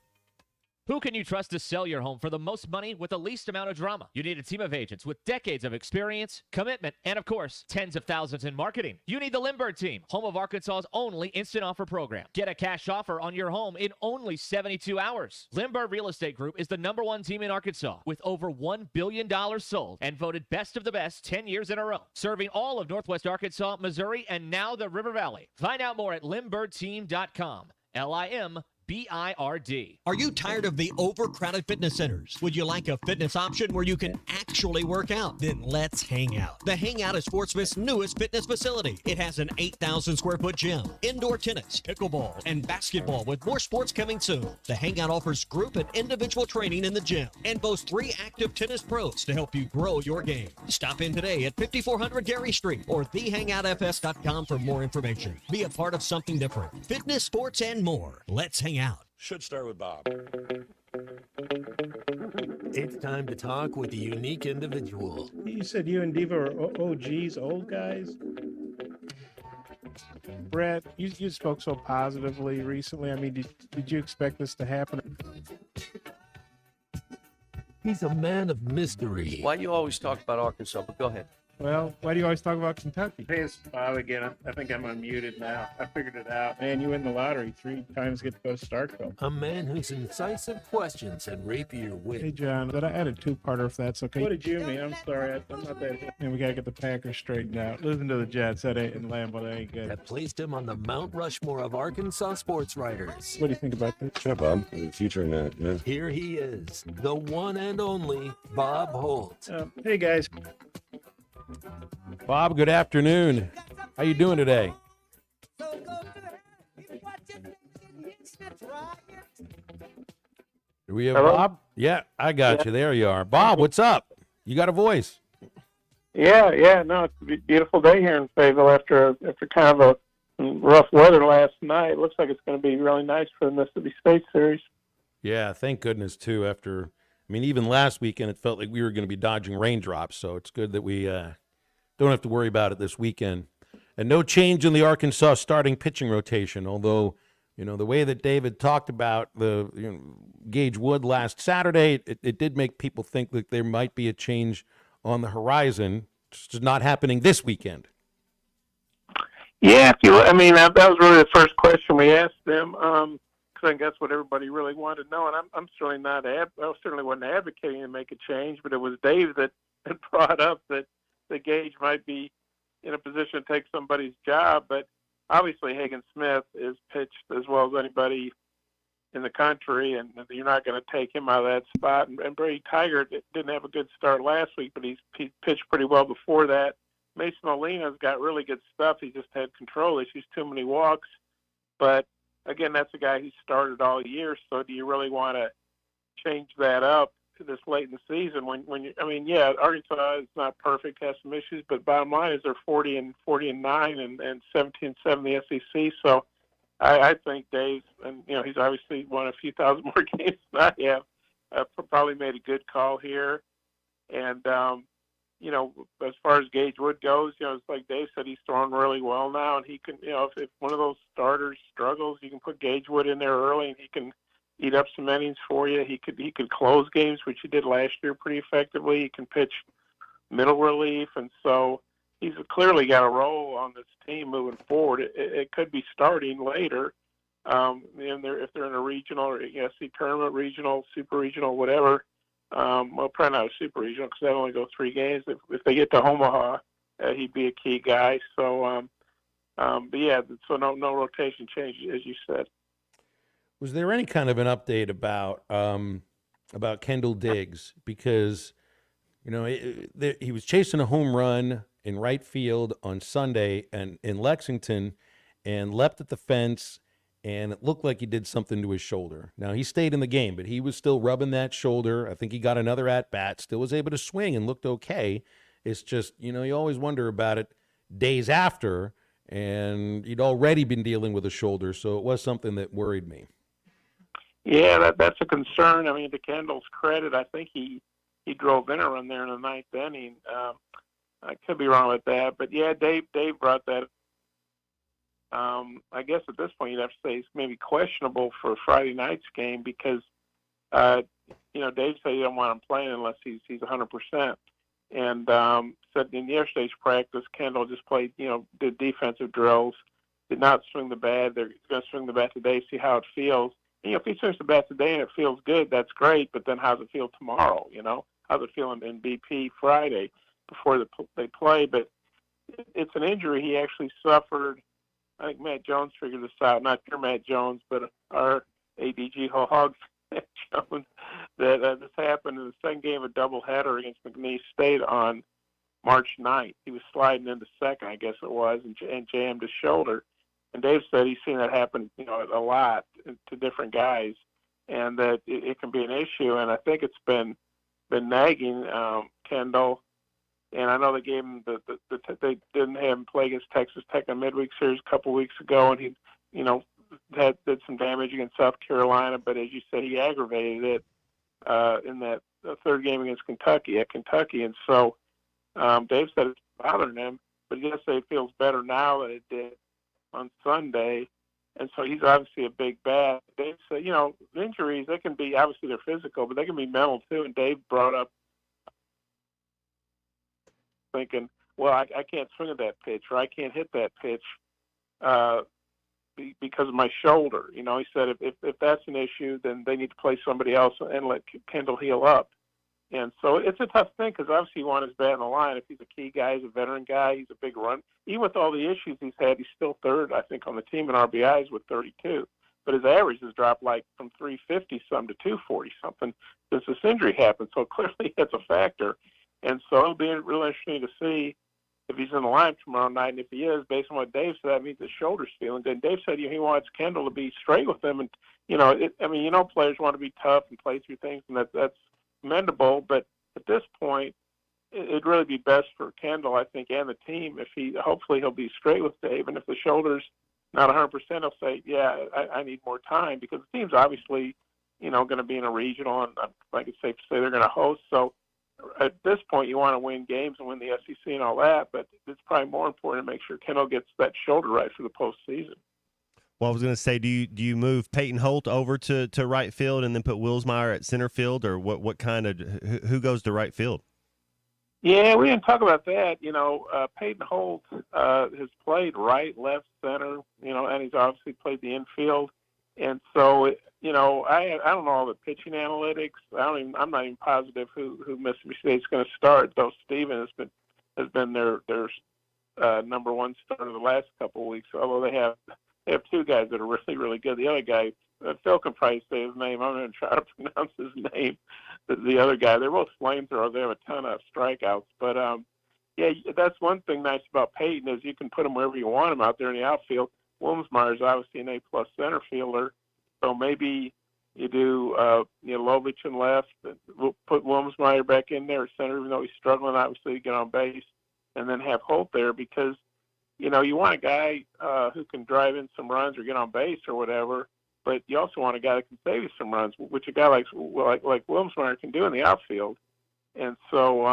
Who can you trust to sell your home for the most money with the least amount of drama? You need a team of agents with decades of experience, commitment, and of course, tens of thousands in marketing. You need the Limbird team, home of Arkansas's only instant offer program. Get a cash offer on your home in only 72 hours. Limbird Real Estate Group is the #1 team in Arkansas with over $1 billion sold and voted best of the best 10 years in a row, serving all of Northwest Arkansas, Missouri, and now the River Valley. Find out more at LimbirdTeam.com. LIMBIRD. Are you tired of the overcrowded fitness centers? Would you like a fitness option where you can actually work out? Then let's hang out. The Hangout is Fort Smith's newest fitness facility. It has an 8,000 square foot gym, indoor tennis, pickleball, and basketball with more sports coming soon. The Hangout offers group and individual training in the gym and boasts 3 active tennis pros to help you grow your game. Stop in today at 5400 Gary Street or thehangoutfs.com for more information. Be a part of something different. Fitness, sports, and more. Let's hang out. Should start with Bob. It's time to talk with a unique individual. You said you and Diva are OGs, old guys? Brett, you spoke so positively recently. I mean, did you expect this to happen? He's a man of mystery. Why do you always talk about Arkansas? But go ahead. Well, why do you always talk about Kentucky? Hey, it's Bob again. I think I'm unmuted now. I figured it out. Man, you win the lottery 3 times, get to go to Starkville. A man whose incisive questions and rapier wit. Hey, John, but I had a 2-parter if that's okay. What did you mean? I'm sorry. I'm not that hip. Man, we got to get the Packers straightened out. Losing to the Jets, that ain't in Lambeau, that ain't good. That placed him on the Mount Rushmore of Arkansas sports writers. What do you think about that? Sure, Bob. Future in that, yeah. Here he is, the one and only Bob Holt. Hey, guys. Bob, good afternoon. How you doing today? Do we have Hello? Bob? Yeah, I got you. There you are. Bob, what's up? You got a voice. Yeah. No, it's a beautiful day here in Fayetteville after kind of a rough weather last night. It looks like it's going to be really nice for the Mississippi State series. Yeah, thank goodness, too. Even last weekend, it felt like we were going to be dodging raindrops, so it's good that we don't have to worry about it this weekend. And no change in the Arkansas starting pitching rotation, although, the way that David talked about Gage Wood last Saturday, it did make people think that there might be a change on the horizon. It's just not happening this weekend. Yeah, that was really the first question we asked them, because I think that's what everybody really wanted to know. And I'm certainly I certainly wasn't advocating to make a change, but it was Dave that brought up that the Gage might be in a position to take somebody's job. But obviously Hagen Smith is pitched as well as anybody in the country, and you're not going to take him out of that spot. And Brady Tiger didn't have a good start last week, but he pitched pretty well before that. Mason Molina's got really good stuff. He just had control issues, too many walks. But, again, that's a guy who started all year, so do you really want to change that up this late in the season Arkansas is not perfect, has some issues, but bottom line is they're 40-9 and 17-7 in the SEC. So I think Dave, and he's obviously won a few thousand more games than I have, probably made a good call here. And as far as Gage Wood goes, it's like Dave said, he's throwing really well now, and he can, if one of those starters struggles, you can put Gage Wood in there early, and he can eat up some innings for you. He could close games, which he did last year pretty effectively. He can pitch middle relief, and so he's clearly got a role on this team moving forward. It could be starting later, if they're in a regional or SC tournament, regional, super regional, whatever. Probably not a super regional because they only go 3 games. If they get to Omaha, he'd be a key guy. So, so no rotation change, as you said. Was there any kind of an update about Kendall Diggs? Because, he was chasing a home run in right field on Sunday and in Lexington and leapt at the fence, and it looked like he did something to his shoulder. Now, he stayed in the game, but he was still rubbing that shoulder. I think he got another at-bat, still was able to swing and looked okay. It's just, you always wonder about it days after, and he'd already been dealing with a shoulder, so it was something that worried me. Yeah, that's a concern. To Kendall's credit, I think he drove in a run there in the 9th inning. I could be wrong with that, but yeah, Dave brought that. I guess at this point you'd have to say he's maybe questionable for Friday night's game because, Dave said he don't want him playing unless he's 100%. And said in yesterday's practice, Kendall just played, did defensive drills, did not swing the bat. They're going to swing the bat today, see how it feels. If he swings the bat today and it feels good, that's great. But then how does it feel tomorrow? How's it feel in BP Friday before they play? But it's an injury he actually suffered. I think Matt Jones figured this out. Not your Matt Jones, but our ADG Hog Matt Jones. That this happened in the second game of a doubleheader against McNeese State on March 9th. He was sliding into second, I guess it was, and jammed his shoulder. And Dave said he's seen that happen, a lot to different guys, and that it can be an issue. And I think it's been nagging Kendall. And I know they gave him they didn't have him play against Texas Tech in a midweek series a couple weeks ago, and he, did some damage against South Carolina. But as you said, he aggravated it. in that third game against Kentucky at Kentucky. And so Dave said it's bothering him, but he does say it feels better now than it did on Sunday. And so he's obviously a big bat. Dave said, you know, injuries, they can be, obviously they're physical, but they can be mental too. And Dave brought up thinking, well, I can't swing at that pitch, or I can't hit that pitch because of my shoulder. You know, he said if that's an issue, then they need to play somebody else and let Kendall heal up. And so it's a tough thing because obviously you want his bat in the line. If he's a key guy, he's a veteran guy, he's a big run. Even with all the issues he's had, he's still third, I think, on the team in RBIs with 32. But his average has dropped like from 350-something to 240-something since this injury happened. So clearly it's a factor. And so it'll be really interesting to see if he's in the line tomorrow night. And if he is, based on what Dave said, that means his shoulder's feeling good. And Dave said he wants Kendall to be straight with him. And, you know, players want to be tough and play through things, and that's commendable. But at this point, it'd really be best for Kendall, I think, and the team if hopefully he'll be straight with Dave. And if the shoulder's not 100%, he'll say, yeah, I need more time, because the team's obviously, you know, going to be in a regional, and I think it's safe to say they're going to host. So at this point, you want to win games and win the SEC and all that, but it's probably more important to make sure Kendall gets that shoulder right for the postseason. Well, I was going to say, do you move Peyton Holt over to right field and then put Wilsmeyer at center field, or what kind of who goes to right field? Yeah, we didn't talk about that. You know, Peyton Holt has played right, left, center, you know, and he's obviously played the infield. And so, you know, I don't know all the pitching analytics. I'm not even positive who Mississippi State's going to start, though Steven has been their number one starter the last couple of weeks, although they have two guys that are really, really good. The other guy, Phil can probably say his name. I'm going to try to pronounce his name. The other guy, they're both flamethrowers. They have a ton of strikeouts. But, yeah, that's one thing nice about Peyton is you can put him wherever you want him out there in the outfield. Wilmsmeyer is obviously an A-plus center fielder, so maybe you do Lovich in left, we'll put Wilmsmeyer back in there at center, even though he's struggling, obviously, to get on base, and then have Holt there because, you know, you want a guy who can drive in some runs or get on base or whatever, but you also want a guy that can save you some runs, which a guy like Wilmsmeyer can do in the outfield. And so,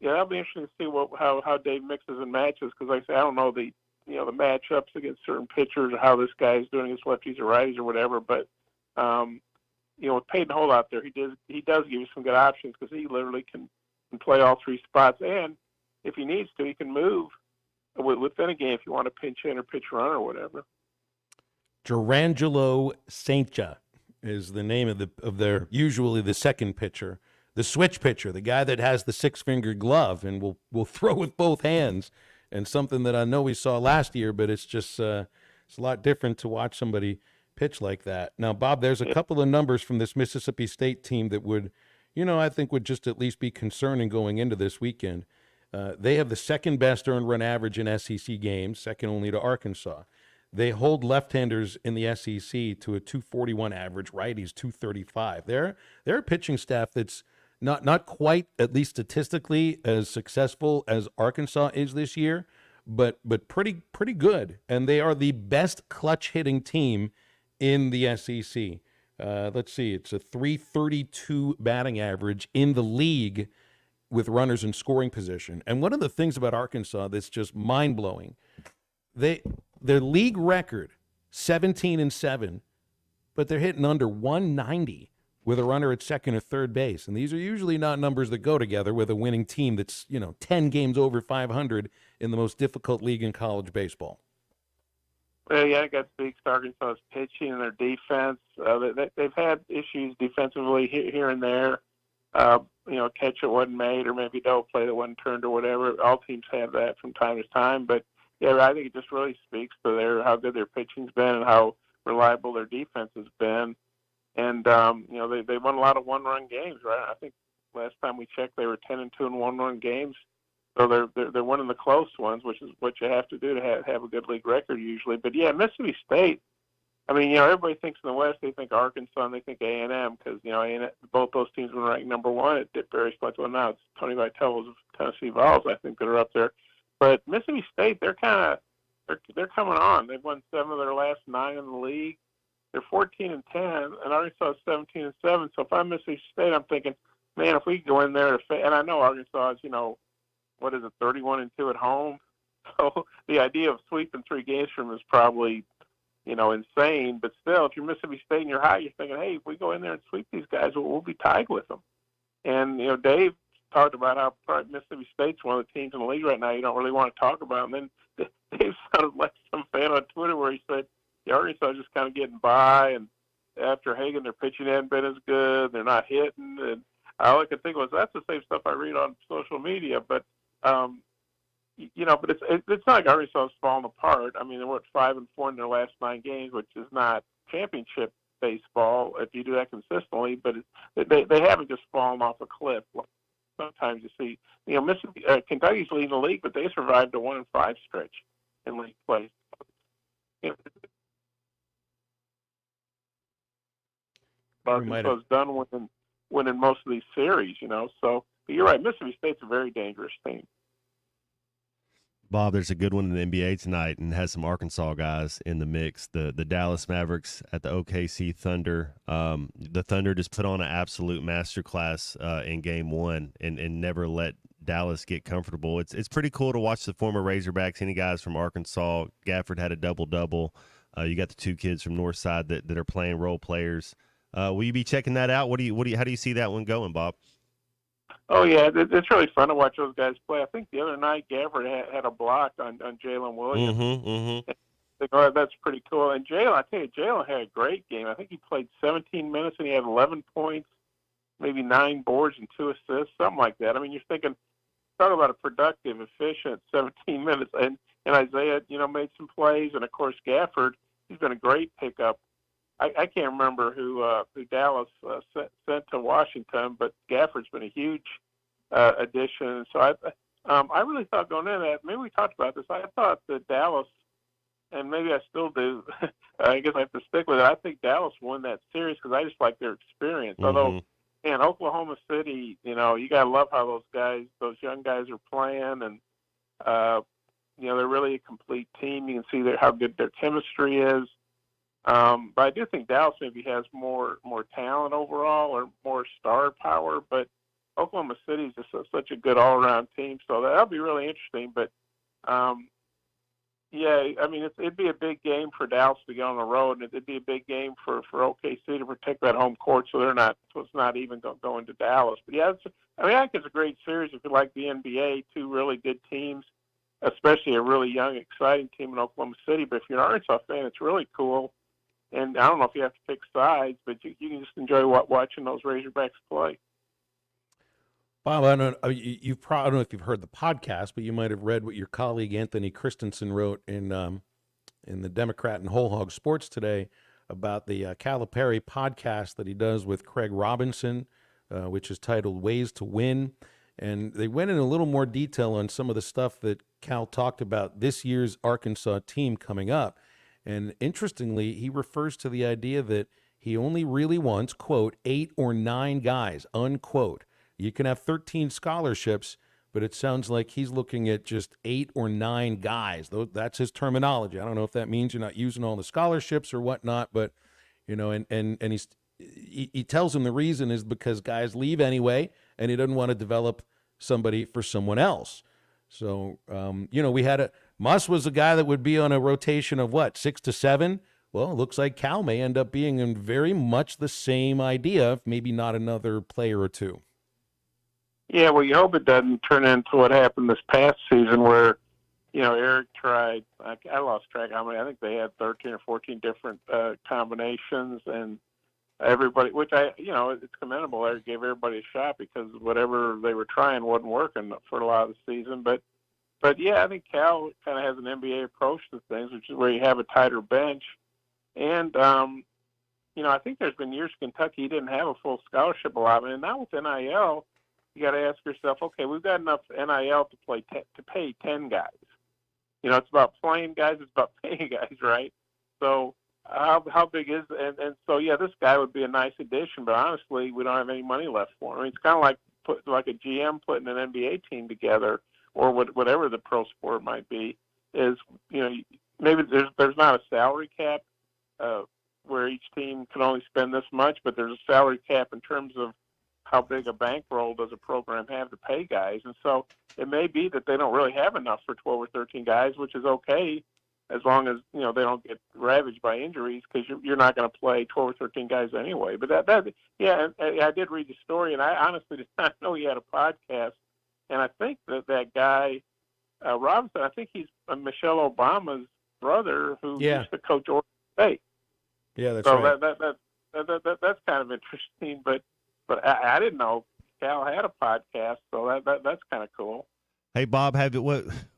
yeah, that'll be interesting to see how Dave mixes and matches, because like I say, I don't know the matchups against certain pitchers or how this guy is doing against lefties or righties or whatever. But, you know, with Peyton Holt out there, he does give you some good options because he literally can play all three spots. And if he needs to, he can move within a game if you want to pinch in or pitch run or whatever. Jurangelo Saintja is the name of their usually the second pitcher, the switch pitcher, the guy that has the six-finger glove and will throw with both hands. And something that I know we saw last year, but it's just it's a lot different to watch somebody pitch like that. Now, Bob, there's a couple of numbers from this Mississippi State team that would, you know, I think would just at least be concerning going into this weekend. They have the second best earned run average in SEC games, second only to Arkansas. They hold left-handers in the SEC to a 241 average, righties 235. They're a pitching staff that's not quite, at least statistically, as successful as Arkansas is this year, but pretty good. And they are the best clutch hitting team in the SEC. Let's see, it's a 332 batting average in the league with runners in scoring position. And one of the things about Arkansas that's just mind-blowing, their league record, 17-7, but they're hitting under 190 with a runner at second or third base. And these are usually not numbers that go together with a winning team that's, 10 games over 500 in the most difficult league in college baseball. Well, yeah, I think that speaks to Arkansas's pitching and their defense. They've had issues defensively here and there. Catch that wasn't made, or maybe double play that wasn't turned or whatever. All teams have that from time to time. But, yeah, I think it just really speaks to how good their pitching's been and how reliable their defense has been. And, they won a lot of one-run games, right? I think last time we checked, they were 10-2 in one-run games. So they're winning the close ones, which is what you have to do to have a good league record usually. But, yeah, Mississippi State, everybody thinks in the West, they think Arkansas and they think A&M because, both those teams were ranked number one at various points. Well, now it's Tony Vitello's of Tennessee Vols, I think, that are up there. But Mississippi State, they're coming on. They've won 7 of their last 9 in the league. they're 14-10, and Arkansas is 17-7. So if I'm Mississippi State, I'm thinking, man, if we go in there and I know Arkansas is, 31-2 at home. So the idea of sweeping 3 games from them is probably, insane. But still, if you're Mississippi State and you're high, you're thinking, hey, if we go in there and sweep these guys, we'll be tied with them. And Dave talked about how probably Mississippi State's one of the teams in the league right now you don't really want to talk about. And then Dave sounded like some fan on Twitter where he said, Arkansas is just kind of getting by, and after Hagan, their pitching hadn't been as good. They're not hitting, and all I could think was that's the same stuff I read on social media. But but it's not like Arkansas is falling apart. I mean, they're 5-4 in their last 9 games, which is not championship baseball if you do that consistently. But they haven't just fallen off a cliff. Sometimes you see, Mississippi, Kentucky's leading the league, but they survived a 1-5 stretch in league play. Arkansas is done winning most of these series, So, but you're right. Mississippi State's a very dangerous team. Bob, there's a good one in the NBA tonight and has some Arkansas guys in the mix. The Dallas Mavericks at the OKC Thunder. The Thunder just put on an absolute masterclass in Game 1 and never let Dallas get comfortable. It's pretty cool to watch the former Razorbacks, any guys from Arkansas. Gafford had a double-double. You got the 2 kids from Northside that are playing role players. Will you be checking that out? How do you see that one going, Bob? Oh yeah, it's really fun to watch those guys play. I think the other night Gafford had a block on Jalen Williams. Mm-hmm. That's pretty cool. And Jalen had a great game. I think he played 17 minutes and he had 11 points, maybe 9 boards and 2 assists, something like that. I mean, you're thinking, talk about a productive, efficient 17 minutes. And Isaiah, made some plays, and of course Gafford, he's been a great pickup. I can't remember who Dallas sent to Washington, but Gafford's been a huge addition. So I really thought going into that, maybe we talked about this, I thought that Dallas, and maybe I still do, I guess I have to stick with it, I think Dallas won that series because I just like their experience. Mm-hmm. Although, man, Oklahoma City, you got to love how those young guys are playing, and, they're really a complete team. You can see how good their chemistry is. But I do think Dallas maybe has more talent overall or more star power. But Oklahoma City is just such a good all-around team, so that'll be really interesting. But it'd be a big game for Dallas to get on the road, and it'd be a big game for OKC to protect that home court, so it's not even going to Dallas. But yeah, I think it's a great series if you like the NBA. 2 really good teams, especially a really young, exciting team in Oklahoma City. But if you're an Arkansas fan, it's really cool. And I don't know if you have to pick sides, but you can just enjoy watching those Razorbacks play. Bob, I don't know if you've heard the podcast, but you might have read what your colleague Anthony Christensen wrote in the Democrat and Whole Hog Sports today about the Calipari podcast that he does with Craig Robinson, which is titled Ways to Win. And they went in a little more detail on some of the stuff that Cal talked about this year's Arkansas team coming up. And interestingly, he refers to the idea that he only really wants, quote, 8 or 9 guys, unquote. You can have 13 scholarships, but it sounds like he's looking at just 8 or 9 guys. That's his terminology. I don't know if that means you're not using all the scholarships or whatnot, but, and he tells him the reason is because guys leave anyway, and he doesn't want to develop somebody for someone else. So, we had Muss was a guy that would be on a rotation of 6 to 7. Well, it looks like Cal may end up being in very much the same idea, maybe not another player or 2. Yeah, well, you hope it doesn't turn into what happened this past season where, Eric tried, I lost track how many, I think they had 13 or 14 different combinations, and everybody, which it's commendable. Eric gave everybody a shot because whatever they were trying wasn't working for a lot of the season. But yeah, I think Cal kind of has an NBA approach to things, which is where you have a tighter bench. And, I think there's been years Kentucky didn't have a full scholarship allotment. And now with NIL, you got to ask yourself, okay, we've got enough NIL to pay 10 guys. It's about playing guys, it's about paying guys, right? So how big is and so yeah, this guy would be a nice addition, but honestly, we don't have any money left for him. I mean, it's kind of like a GM putting an NBA team together, or whatever the pro sport might be. Is maybe there's not a salary cap where each team can only spend this much, but there's a salary cap in terms of how big a bankroll does a program have to pay guys. And so it may be that they don't really have enough for 12 or 13 guys, which is okay as long as, they don't get ravaged by injuries, because you're not going to play 12 or 13 guys anyway. But I did read the story, and I honestly did not know he had a podcast. And I think that guy, Robinson, I think he's Michelle Obama's brother who used to coach Oregon State. Yeah, that's so right. That's kind of interesting, but I didn't know Cal had a podcast, so that's kind of cool. Hey, Bob,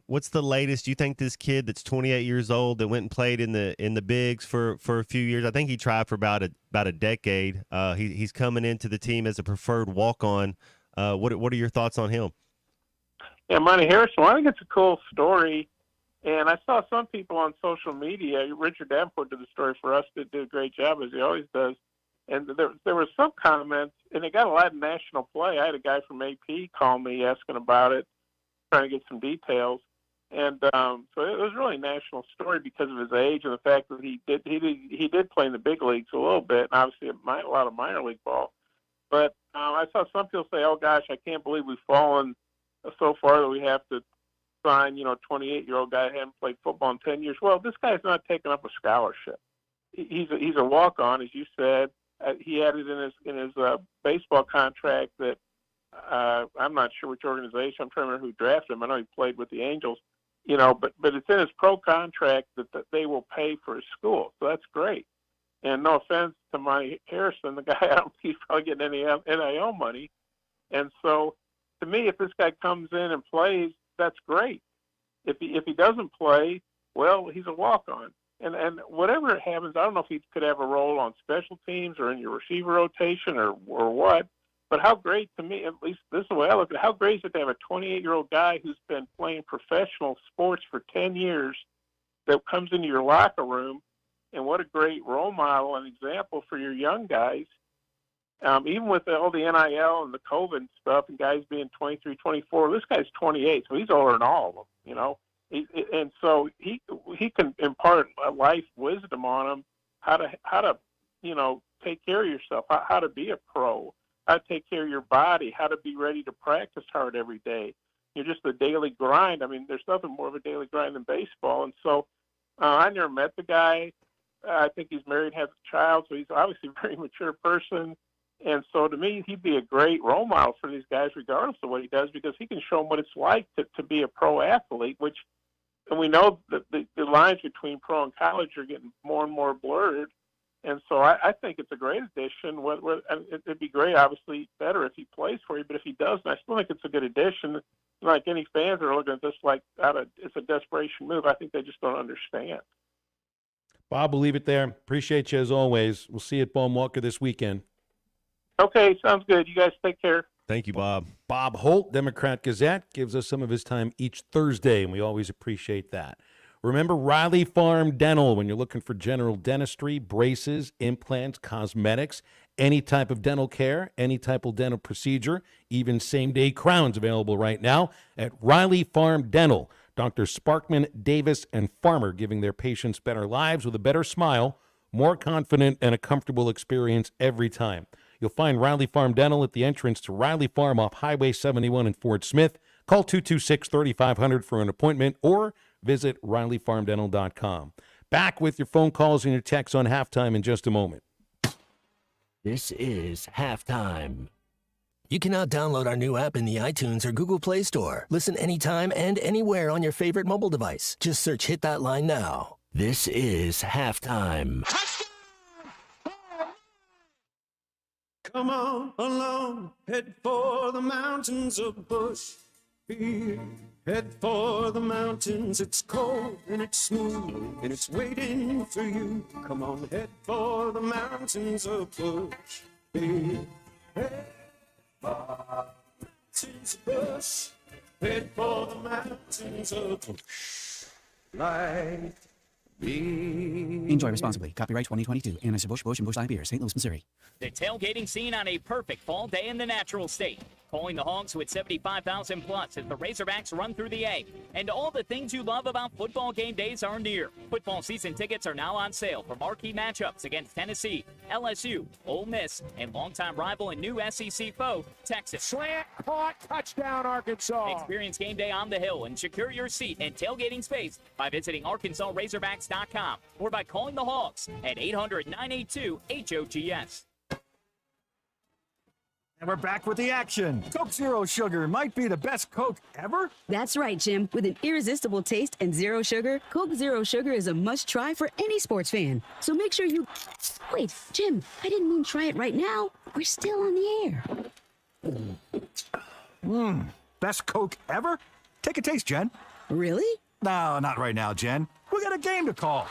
what's the latest? Do you think this kid that's 28 years old that went and played in the bigs for a few years? I think he tried for about a decade. He's coming into the team as a preferred walk-on. What are your thoughts on him? Yeah, Monty Harrison. Well, I think it's a cool story, and I saw some people on social media. Richard Davenport did the story for us. Did a great job, as he always does. And there were some comments, and it got a lot of national play. I had a guy from AP call me asking about it, trying to get some details. And so it was really a national story because of his age and the fact that he did play in the big leagues a little bit, and obviously a lot of minor league ball. But I saw some people say, "Oh gosh, I can't believe we've fallen so far that we have to sign, 28-year-old guy who hasn't played football in 10 years." Well, this guy's not taking up a scholarship. He's a walk-on, as you said. He had it in his baseball contract that I'm not sure which organization. I'm trying to remember who drafted him. I know he played with the Angels, but it's in his pro contract that they will pay for his school. So that's great. And no offense to Monty Harrison, the guy, I don't think he's probably getting any NIL money. And so, to me, if this guy comes in and plays, that's great. If he doesn't play, well, he's a walk-on. And whatever happens, I don't know if he could have a role on special teams or in your receiver rotation or what. But how great, to me, at least this is the way I look at it, how great is it to have a 28-year-old guy who's been playing professional sports for 10 years that comes into your locker room, and what a great role model and example for your young guys. Even with all the NIL and the COVID stuff and guys being 23, 24, this guy's 28, so he's older than all of them, And so he can impart a life wisdom on them, how to take care of yourself, how to be a pro, how to take care of your body, how to be ready to practice hard every day. Just the daily grind. I mean, there's nothing more of a daily grind than baseball. And so I never met the guy. I think he's married, has a child, so he's obviously a very mature person. And so to me, he'd be a great role model for these guys, regardless of what he does, because he can show them what it's like to be a pro athlete, and we know that the lines between pro and college are getting more and more blurred. And so I think it's a great addition. It'd be great, obviously, better if he plays for you, but if he doesn't, I still think it's a good addition. Like any fans are looking at this like it's a desperation move. I think they just don't understand. Bob, we'll leave it there. Appreciate you as always. We'll see you at Bowman Walker this weekend. Okay, sounds good. You guys take care. Thank you, Bob. Bob Holt, Democrat Gazette, gives us some of his time each Thursday, and we always appreciate that. Remember Riley Farm Dental when you're looking for general dentistry, braces, implants, cosmetics, any type of dental care, any type of dental procedure, even same-day crowns available right now at Riley Farm Dental. Dr. Sparkman, Davis, and Farmer giving their patients better lives with a better smile, more confident, and a comfortable experience every time. You'll find Riley Farm Dental at the entrance to Riley Farm off Highway 71 in Fort Smith. Call 226-3500 for an appointment or visit RileyFarmDental.com. Back with your phone calls and your texts on Halftime in just a moment. This is Halftime. You can now download our new app in the iTunes or Google Play Store. Listen anytime and anywhere on your favorite mobile device. Just search Hit That Line now. This is Halftime. Come on along, head for the mountains of Bush. Head for the mountains, it's cold and it's smooth and it's waiting for you. Come on, head for the mountains of Bush. Head for the mountains of Bush. Head for the mountains of Bush. Like Enjoy responsibly. Copyright 2022. Anheuser-Busch, Busch, and Busch Light Beer, St. Louis, Missouri. The tailgating scene on a perfect fall day in the natural state. Calling the Hogs with 75,000 plus as the Razorbacks run through the A. And all the things you love about football game days are near. Football season tickets are now on sale for marquee matchups against Tennessee, LSU, Ole Miss, and longtime rival and new SEC foe, Texas. Slant, caught, touchdown, Arkansas. Experience game day on the Hill and secure your seat and tailgating space by visiting ArkansasRazorbacks.com or by calling the Hogs at 800-982-HOGS. And we're back with the action. Coke Zero Sugar might be the best Coke ever. That's right, Jim. With an irresistible taste and zero sugar, Coke Zero Sugar is a must-try for any sports fan. So make sure you... Wait, Jim, I didn't mean try it right now. We're still on the air. Best Coke ever? Take a taste, Jen. Really? No, not right now, Jen. We got a game to call.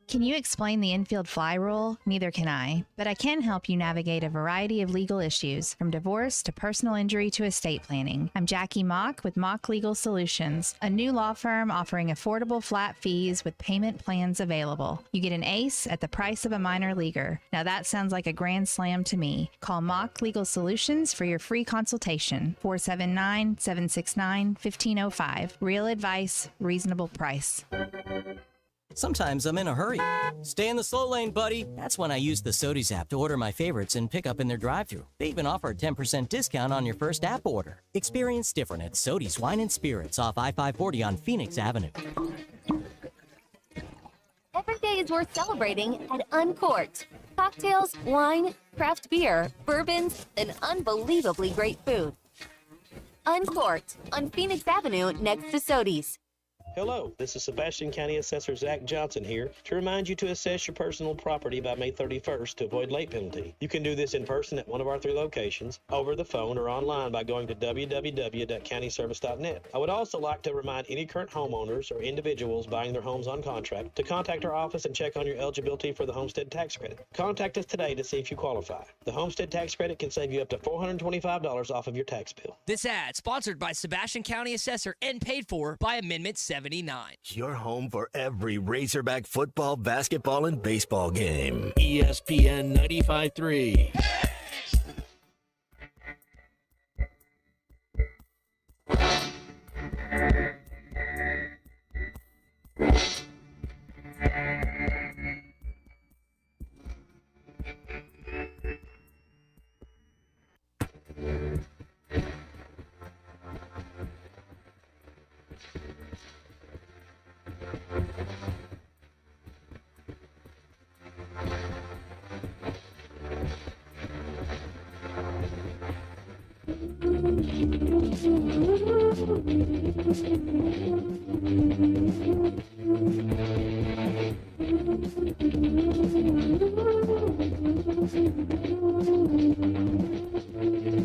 Can you explain the infield fly rule? Neither can I, but I can help you navigate a variety of legal issues, from divorce to personal injury to estate planning. I'm Jackie Mock with Mock Legal Solutions, a new law firm offering affordable flat fees with payment plans available. You get an ace at the price of a minor leaguer. Now that sounds like a grand slam to me. Call Mock Legal Solutions for your free consultation. 479-769-1505. Real advice, reasonable price. Sometimes I'm in a hurry. Stay in the slow lane, buddy. That's when I use the Sodies app to order my favorites and pick up in their drive-thru. They even offer a 10% discount on your first app order. Experience different at Sodies Wine and Spirits off I-540 on Phoenix Avenue. Every day is worth celebrating at Uncorked. Cocktails, wine, craft beer, bourbons, and unbelievably great food. Uncorked on Phoenix Avenue next to Sodies. Hello, this is Sebastian County Assessor Zach Johnson here to remind you to assess your personal property by May 31st to avoid late penalty. You can do this in person at one of our 3 locations, over the phone, or online by going to www.countyservice.net. I would also like to remind any current homeowners or individuals buying their homes on contract to contact our office and check on your eligibility for the Homestead Tax Credit. Contact us today to see if you qualify. The Homestead Tax Credit can save you up to $425 off of your tax bill. This ad sponsored by Sebastian County Assessor and paid for by Amendment 79. Your home for every Razorback football, basketball, and baseball game. ESPN 95.3.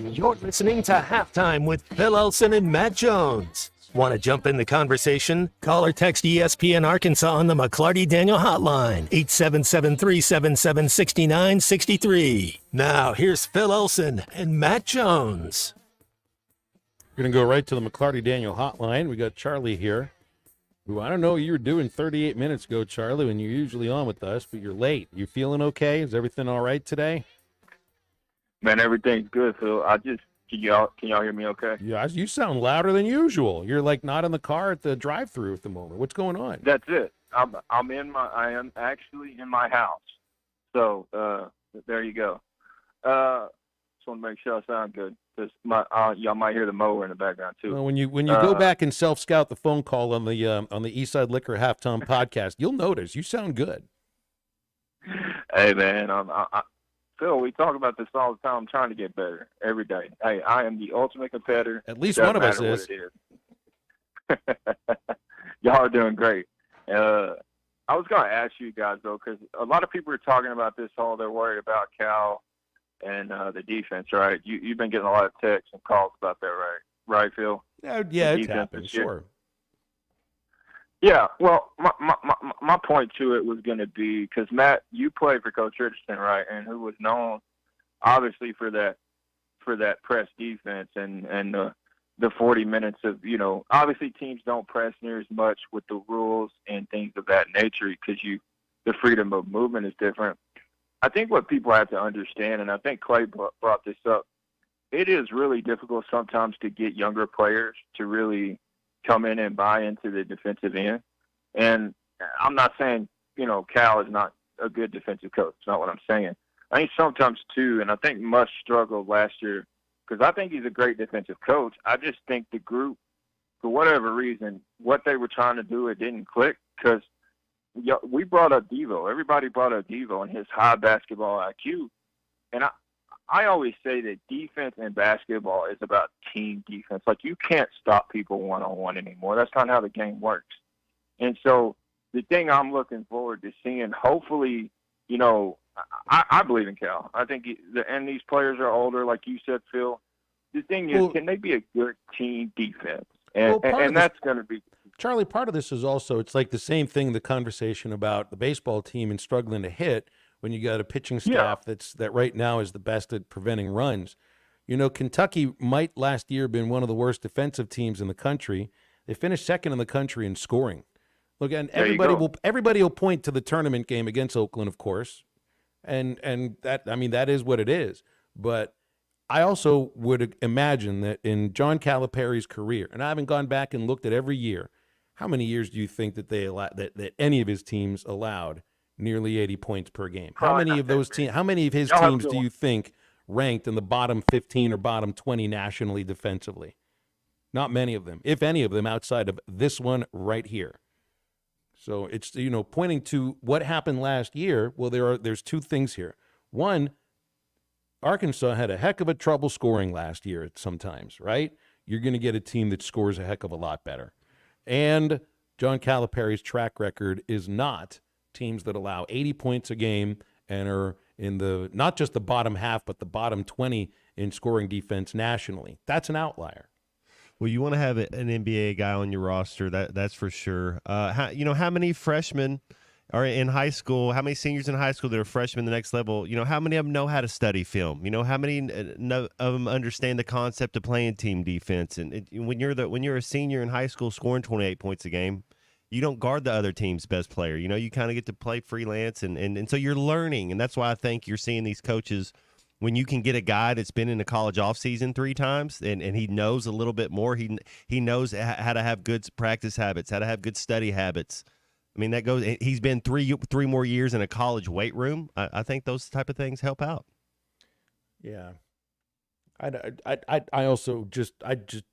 You're listening to Halftime with Phil Elson and Matt Jones. Want to jump in the conversation? Call or text ESPN Arkansas on the McClarty Daniel hotline, 877-377-6963. Now, here's Phil Elson and Matt Jones. We're going to go right to the McClarty Daniel hotline. We got Charlie here, who I don't know you were doing 38 minutes ago, Charlie, when you're usually on with us, but you're late. You feeling okay? Is everything all right today? Man, everything's good, Phil. Can y'all hear me okay? Yeah, you sound louder than usual. You're like not in the car at the drive-thru at the moment. What's going on? That's it. I am actually in my house. So there you go. Just want to make sure I sound good, because y'all might hear the mower in the background too. Well, when you go back and self-scout the phone call on the Eastside Liquor Halftime podcast, you'll notice you sound good. Hey man, Phil, we talk about this all the time. I'm trying to get better every day. Hey, I am the ultimate competitor. At least one of us is. Y'all are doing great. I was going to ask you guys, though, because a lot of people are talking about this all. They're worried about Cal and the defense, right? You've been getting a lot of texts and calls about that, right? Right, Phil? Yeah, it's happened, sure. Yeah, well, my point to it was going to be, because Matt, you played for Coach Richardson, right, and who was known obviously for that press defense and the 40 minutes of, obviously teams don't press near as much with the rules and things of that nature because the freedom of movement is different. I think what people have to understand, and I think Clay brought this up, it is really difficult sometimes to get younger players to really come in and buy into the defensive end. And I'm not saying, Cal is not a good defensive coach. It's not what I'm saying. I think sometimes too, and I think Mush struggled last year because I think he's a great defensive coach. I just think the group, for whatever reason, what they were trying to do, it didn't click because we brought up Devo. Everybody brought up Devo and his high basketball IQ. And I always say that defense in basketball is about team defense. Like, you can't stop people one-on-one anymore. That's not how the game works. And so the thing I'm looking forward to seeing, hopefully, I believe in Cal. I think and these players are older, like you said, Phil. The thing is, can they be a good team defense? And that's going to be – Charlie, part of this is also, it's like the same thing, the conversation about the baseball team and struggling to hit when you got a pitching staff that right now is the best at preventing runs. Kentucky might last year have been one of the worst defensive teams in the country. They finished second in the country in scoring. Look, and everybody will point to the tournament game against Oakland, of course, and that is what it is. But I also would imagine that in John Calipari's career, and I haven't gone back and looked at every year, how many years do you think that that any of his teams allowed nearly 80 points per game? How many of his teams do you think ranked in the bottom 15 or bottom 20 nationally defensively? Not many of them, if any of them, outside of this one right here. So it's, pointing to what happened last year. Well, there's two things here. One, Arkansas had a heck of a trouble scoring last year sometimes, right? You're going to get a team that scores a heck of a lot better. And John Calipari's track record is not teams that allow 80 points a game and are in the not just the bottom half, but the bottom 20 in scoring defense nationally. That's an outlier. Well, you want to have an NBA guy on your roster, that's for sure. How many freshmen are in high school? How many seniors in high school that are freshmen the next level? How many of them know how to study film? How many of them understand the concept of playing team defense? And when you're a senior in high school scoring 28 points a game, you don't guard the other team's best player. You kind of get to play freelance, and so you're learning. And that's why I think you're seeing these coaches, when you can get a guy that's been in the college offseason 3 times and he knows a little bit more, he knows how to have good practice habits, how to have good study habits. I mean, that goes. He's been three more years in a college weight room. I think those type of things help out. Yeah, I also just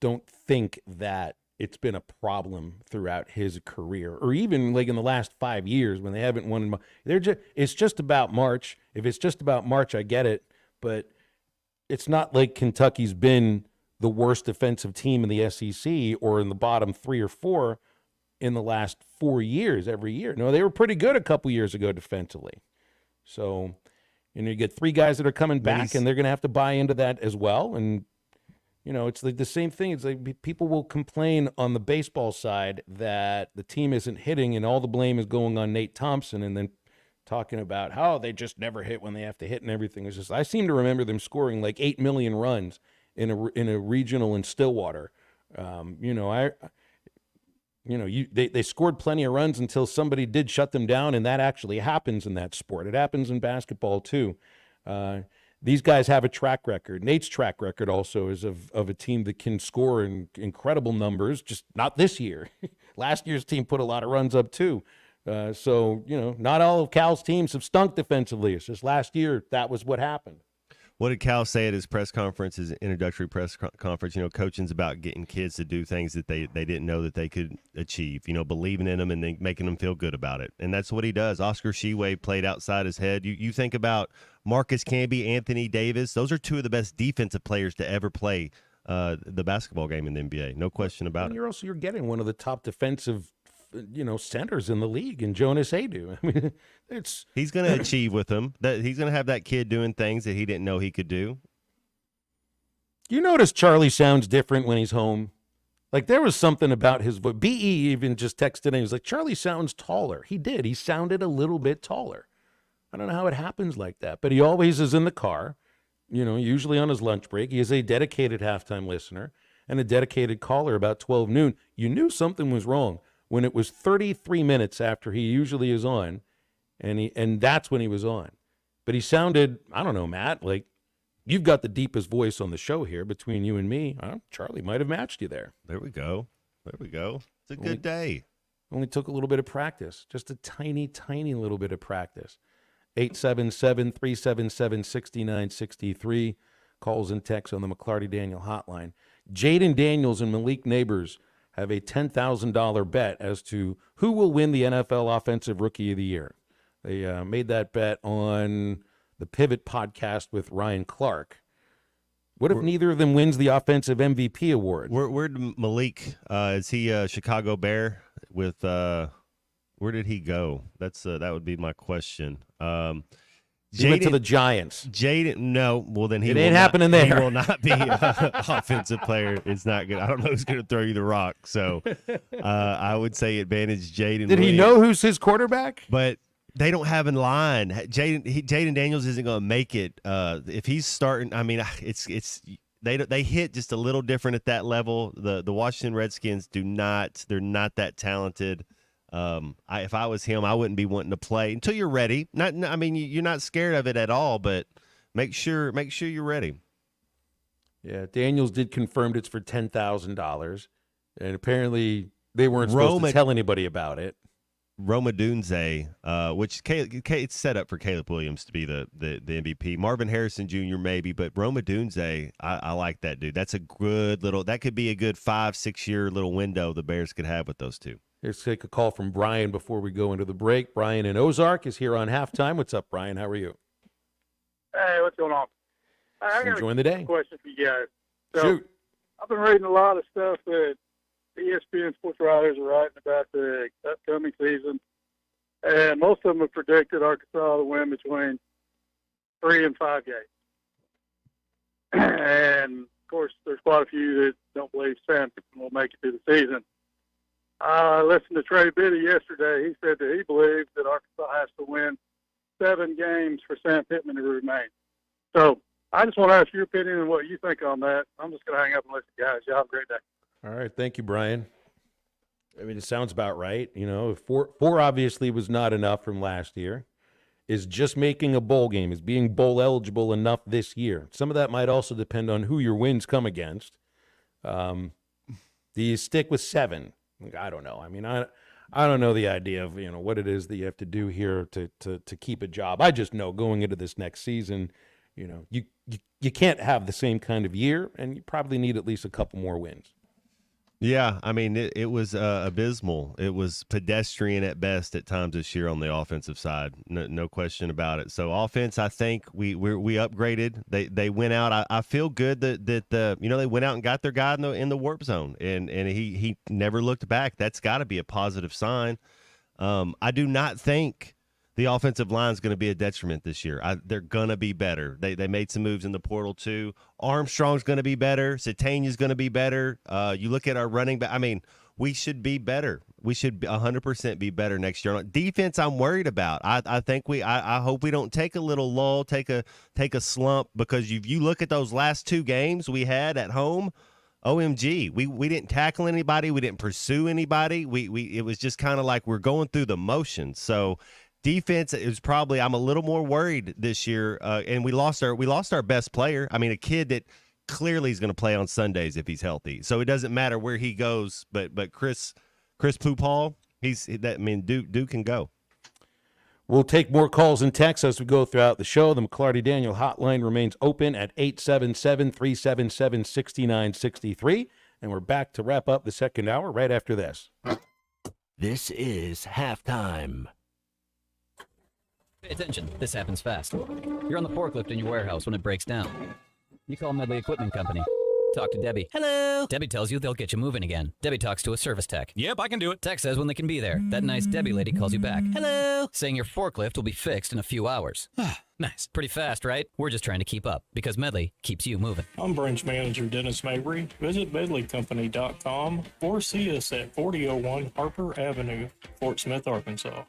don't think that it's been a problem throughout his career, or even like in the last 5 years when they haven't won. It's just about March. If it's just about March, I get it, but it's not like Kentucky's been the worst defensive team in the SEC or in the bottom 3 or 4 in the last 4 years every year. No, they were pretty good a couple years ago defensively. So, you get 3 guys that are coming back, and they're going to have to buy into that as well. And, it's like the same thing. It's like people will complain on the baseball side that the team isn't hitting and all the blame is going on Nate Thompson, and then talking about how they just never hit when they have to hit and everything. It's just, I seem to remember them scoring like 8 million runs in a regional in Stillwater. They scored plenty of runs until somebody did shut them down, and that actually happens in that sport. It happens in basketball too. These guys have a track record. Nate's track record also is of a team that can score in incredible numbers, just not this year. Last year's team put a lot of runs up too. So, not all of Cal's teams have stunk defensively. It's just last year that was what happened. What did Cal say at his press conference, his introductory press conference? Coaching's about getting kids to do things that they didn't know that they could achieve, believing in them and then making them feel good about it. And that's what he does. Oscar Tshiebwe played outside his head. You think about Marcus Camby, Anthony Davis. Those are 2 of the best defensive players to ever play the basketball game in the NBA. No question about it. You're getting one of the top defensive centers in the league, and Jonas Adu. I mean, he's going to achieve with them. He's going to have that kid doing things that he didn't know he could do. You notice Charlie sounds different when he's home. Like, there was something about his voice. BE even just texted in. He was like, Charlie sounds taller. He did. He sounded a little bit taller. I don't know how it happens like that, but he always is in the car, usually on his lunch break. He is a dedicated halftime listener and a dedicated caller about 12 noon. You knew something was wrong when it was 33 minutes after he usually is on, and that's when he was on. But he sounded, I don't know, Matt, like you've got the deepest voice on the show here between you and me. Charlie might have matched you there. There we go. It's a good day. Only took a little bit of practice, just a tiny, tiny little bit of practice. 877-377-6963. Calls and texts on the McLarty Daniel hotline. Jaden Daniels and Malik Neighbors have a $10,000 bet as to who will win the NFL Offensive Rookie of the Year. They made that bet on the Pivot podcast with Ryan Clark. What if neither of them wins the Offensive MVP award? Where'd Malik, is he a Chicago Bear with, where did he go? That would be my question. He went to the Giants. Jaden, no. Well, then it ain't happening there. He will not be an offensive player. It's not good. I don't know who's going to throw you the rock. So I would say advantage Jaden. Did he know who's his quarterback? But they don't have in line. Jaden Daniels isn't going to make it. If he's starting, I mean, they hit just a little different at that level. The Washington Redskins they're not that talented. If I was him, I wouldn't be wanting to play until you're ready. I mean, you're not scared of it at all, but make sure you're ready. Yeah, Daniels did confirm it's for $10,000, and apparently they weren't supposed to tell anybody about it. Roma Dunze, which it's set up for Caleb Williams to be the MVP. Marvin Harrison Jr. maybe, but Roma Dunze, I like that dude. That's a good that could be a good 5-6 year little window the Bears could have with those two. Let's take a call from Brian before we go into the break. Brian in Ozark is here on Halftime. What's up, Brian? How are you? Hey, what's going on? Enjoying the day. Question for you guys. So, Shoot. I've been reading a lot of stuff that ESPN sports writers are writing about the upcoming season, and most of them have predicted Arkansas to win between 3 and 5 games. And, of course, there's quite a few that don't believe Sam will make it through the season. I listened to Trey Biddy yesterday. He said that he believes that Arkansas has to win 7 games for Sam Pittman to remain. So I just want to ask your opinion and what you think on that. I'm just going to hang up and listen, guys. Y'all have a great day. All right. Thank you, Brian. I mean, it sounds about right. You know, four obviously was not enough from last year. Is just making a bowl game, is being bowl eligible enough this year? Some of that might also depend on who your wins come against. Do you stick with 7? I don't know. I mean, I don't know the idea of, what it is that you have to do here to keep a job. I just know going into this next season, you can't have the same kind of year, and you probably need at least a couple more wins. Yeah, I mean, it was abysmal. It was pedestrian at best at times this year on the offensive side. No question about it. So offense, I think we upgraded. They went out. I feel good that they went out and got their guy in the warp zone, and he never looked back. That's got to be a positive sign. I do not think the offensive line is going to be a detriment this year. They're going to be better. They made some moves in the portal too. Armstrong's going to be better. Satania's going to be better. You look at our running back. I mean, we should be better. We should 100% be better next year. Defense, I'm worried about. I think I hope we don't take a little lull, take a slump, because you look at those last 2 games we had at home. OMG, we didn't tackle anybody. We didn't pursue anybody. It was just kind of like we're going through the motions. So defense is probably, I'm a little more worried this year, and we lost our best player. I mean, a kid that clearly is going to play on Sundays if he's healthy. So it doesn't matter where he goes. But Chris Pupal, Duke can go. We'll take more calls and texts as we go throughout the show. The McLarty Daniel hotline remains open at 877-377-6963, and we're back to wrap up the second hour right after this. This is Halftime. Pay attention. This happens fast. You're on the forklift in your warehouse when it breaks down. You call Medley Equipment Company. Talk to Debbie. Hello. Debbie tells you they'll get you moving again. Debbie talks to a service tech. Yep, I can do it. Tech says when they can be there. That nice Debbie lady calls you back. Hello. Saying your forklift will be fixed in a few hours. Nice. Pretty fast, right? We're just trying to keep up because Medley keeps you moving. I'm branch manager Dennis Mabry. Visit medleycompany.com or see us at 4001 Harper Avenue, Fort Smith, Arkansas.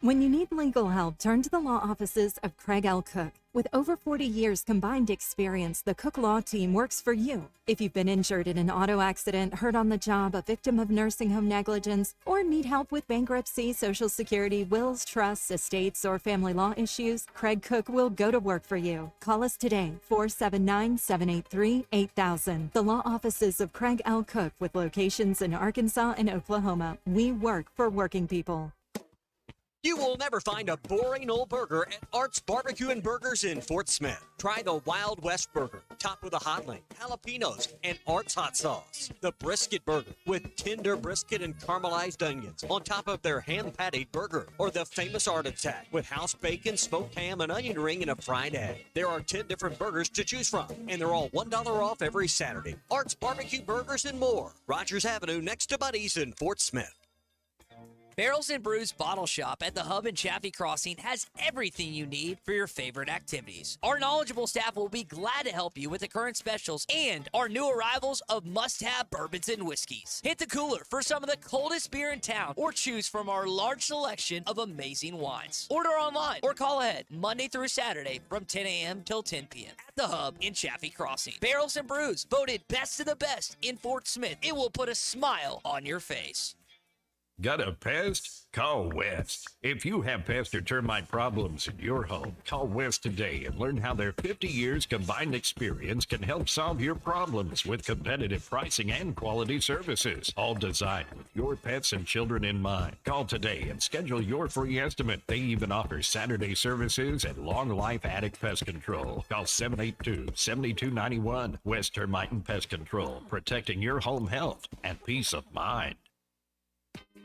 When you need legal help, turn to the law offices of Craig L. Cook. With over 40 years combined experience, the Cook Law Team works for you. If you've been injured in an auto accident, hurt on the job, a victim of nursing home negligence, or need help with bankruptcy, Social Security, wills, trusts, estates, or family law issues, Craig Cook will go to work for you. Call us today, 479-783-8000. The law offices of Craig L. Cook with locations in Arkansas and Oklahoma. We work for working people. You will never find a boring old burger at Art's Barbecue and Burgers in Fort Smith. Try the Wild West Burger, topped with a hot link, jalapenos, and Art's hot sauce. The Brisket Burger, with tender brisket and caramelized onions on top of their hand-patted burger. Or the famous Art Attack, with house bacon, smoked ham, an onion ring, and a fried egg. There are 10 different burgers to choose from, and they're all $1 off every Saturday. Art's Barbecue Burgers and more. Rogers Avenue, next to Buddy's in Fort Smith. Barrels and Brews Bottle Shop at the Hub in Chaffee Crossing has everything you need for your favorite activities. Our knowledgeable staff will be glad to help you with the current specials and our new arrivals of must-have bourbons and whiskeys. Hit the cooler for some of the coldest beer in town or choose from our large selection of amazing wines. Order online or call ahead Monday through Saturday from 10 a.m. till 10 p.m. at the Hub in Chaffee Crossing. Barrels and Brews, voted best of the best in Fort Smith. It will put a smile on your face. Got a pest? Call West. If you have pest or termite problems in your home, call West today and learn how their 50 years combined experience can help solve your problems with competitive pricing and quality services, all designed with your pets and children in mind. Call today and schedule your free estimate. They even offer Saturday services and long life attic pest control. Call 782-7291. West Termite and Pest Control, protecting your home health and peace of mind.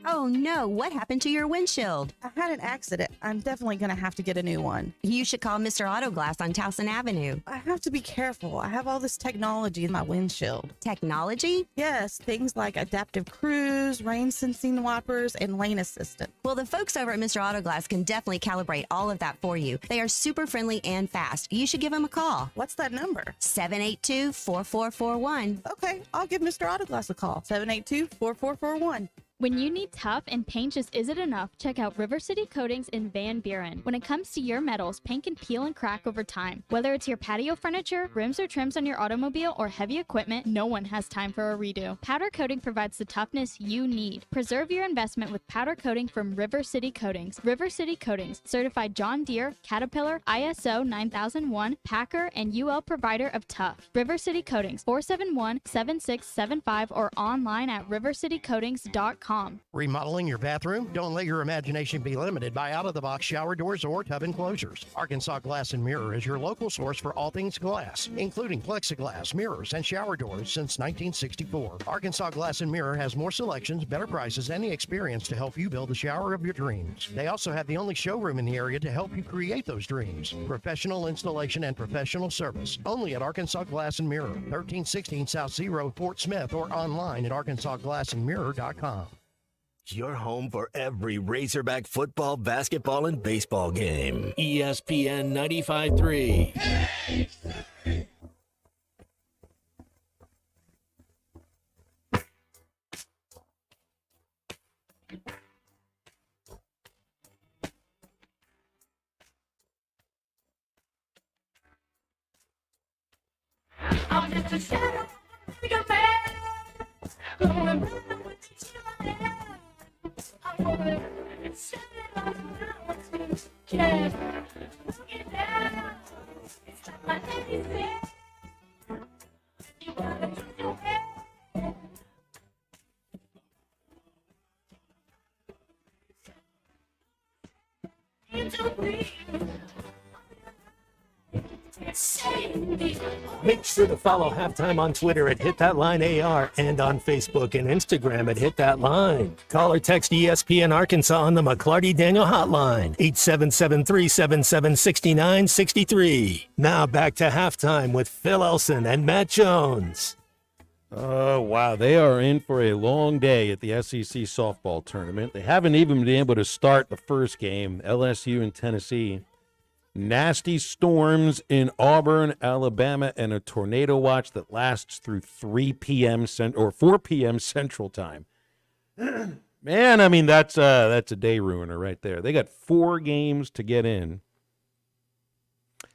Oh no, what happened to your windshield? I had an accident. I'm definitely going to have to get a new one. You should call Mr. Auto Glass on Towson Avenue. I have to be careful. I have all this technology in my windshield. Technology? Yes, things like adaptive cruise, rain sensing wipers, and lane assistant. Well, the folks over at Mr. Auto Glass can definitely calibrate all of that for you. They are super friendly and fast. You should give them a call. What's that number? 782-4441. Okay, I'll give Mr. Auto Glass a call. 782-4441. When you need tough and paint just isn't enough, check out River City Coatings in Van Buren. When it comes to your metals, paint can peel and crack over time. Whether it's your patio furniture, rims or trims on your automobile, or heavy equipment, no one has time for a redo. Powder coating provides the toughness you need. Preserve your investment with powder coating from River City Coatings. River City Coatings, certified John Deere, Caterpillar, ISO 9001, Packer, and UL provider of tough. River City Coatings, 471-7675 or online at rivercitycoatings.com. Remodeling your bathroom? Don't let your imagination be limited by out-of-the-box shower doors or tub enclosures. Arkansas Glass and Mirror is your local source for all things glass, including plexiglass, mirrors, and shower doors since 1964. Arkansas Glass and Mirror has more selections, better prices, and the experience to help you build the shower of your dreams. They also have the only showroom in the area to help you create those dreams. Professional installation and professional service. Only at Arkansas Glass and Mirror, 1316 South Z Road, Fort Smith, or online at arkansasglassandmirror.com. Your home for every Razorback football, basketball, and baseball game. ESPN 95.3. I'm just a shadow, like a man. Going back to what you I'm gonna set it up now to just look it down. It's like my daddy said. You gotta use your head. Into me. Make sure to follow Halftime on Twitter at HitThatLineAR and on Facebook and Instagram at HitThatLine. Call or text ESPN Arkansas on the McClarty Daniel Hotline, 877-377-6963. Now back to Halftime with Phil Elson and Matt Jones. Oh, wow. They are in for a long day at the SEC softball tournament. They haven't even been able to start the first game, LSU and Tennessee. Nasty storms in Auburn, Alabama, and a tornado watch that lasts through 4 p.m. Central Time. Man, I mean, that's a day ruiner right there. They got 4 games to get in.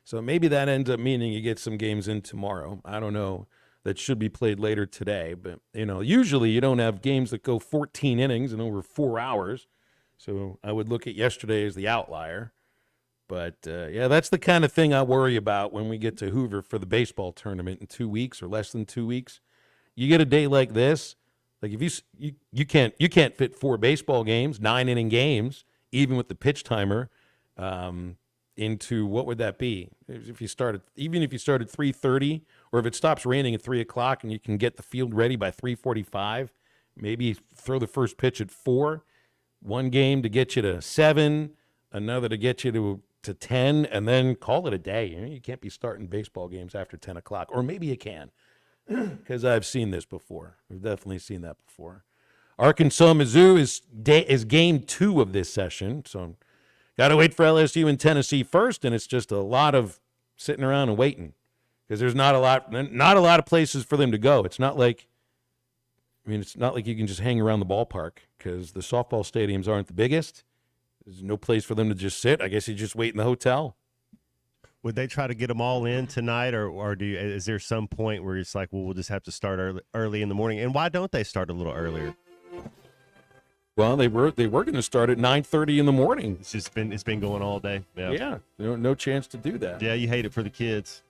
So maybe that ends up meaning you get some games in tomorrow. I don't know. That should be played later today. But, usually you don't have games that go 14 innings in over 4 hours. So I would look at yesterday as the outlier. But, yeah, that's the kind of thing I worry about when we get to Hoover for the baseball tournament in 2 weeks or less than 2 weeks. You get a day like this, like if you can't fit 4 baseball games, 9-inning games, even with the pitch timer, into what would that be? If you started 3:30, or if it stops raining at 3:00 and you can get the field ready by 3:45, maybe throw the first pitch at 4, 1 game to get you to 7, another to get you to 10, and then call it a day. You can't be starting baseball games after 10 o'clock, or maybe you can, because I've seen this before. I've definitely seen that before. Arkansas-Mizzou is game 2 of this session, so got to wait for LSU and Tennessee first, and it's just a lot of sitting around and waiting because there's not a lot of places for them to go. It's not like you can just hang around the ballpark because the softball stadiums aren't the biggest. There's no place for them to just sit. I guess you just wait in the hotel. Would they try to get them all in tonight, or is there some point where it's like, well, we'll just have to start early in the morning? And why don't they start a little earlier? Well, they were going to start at 9:30 in the morning. It's been going all day. Yeah, no chance to do that. Yeah, you hate it for the kids.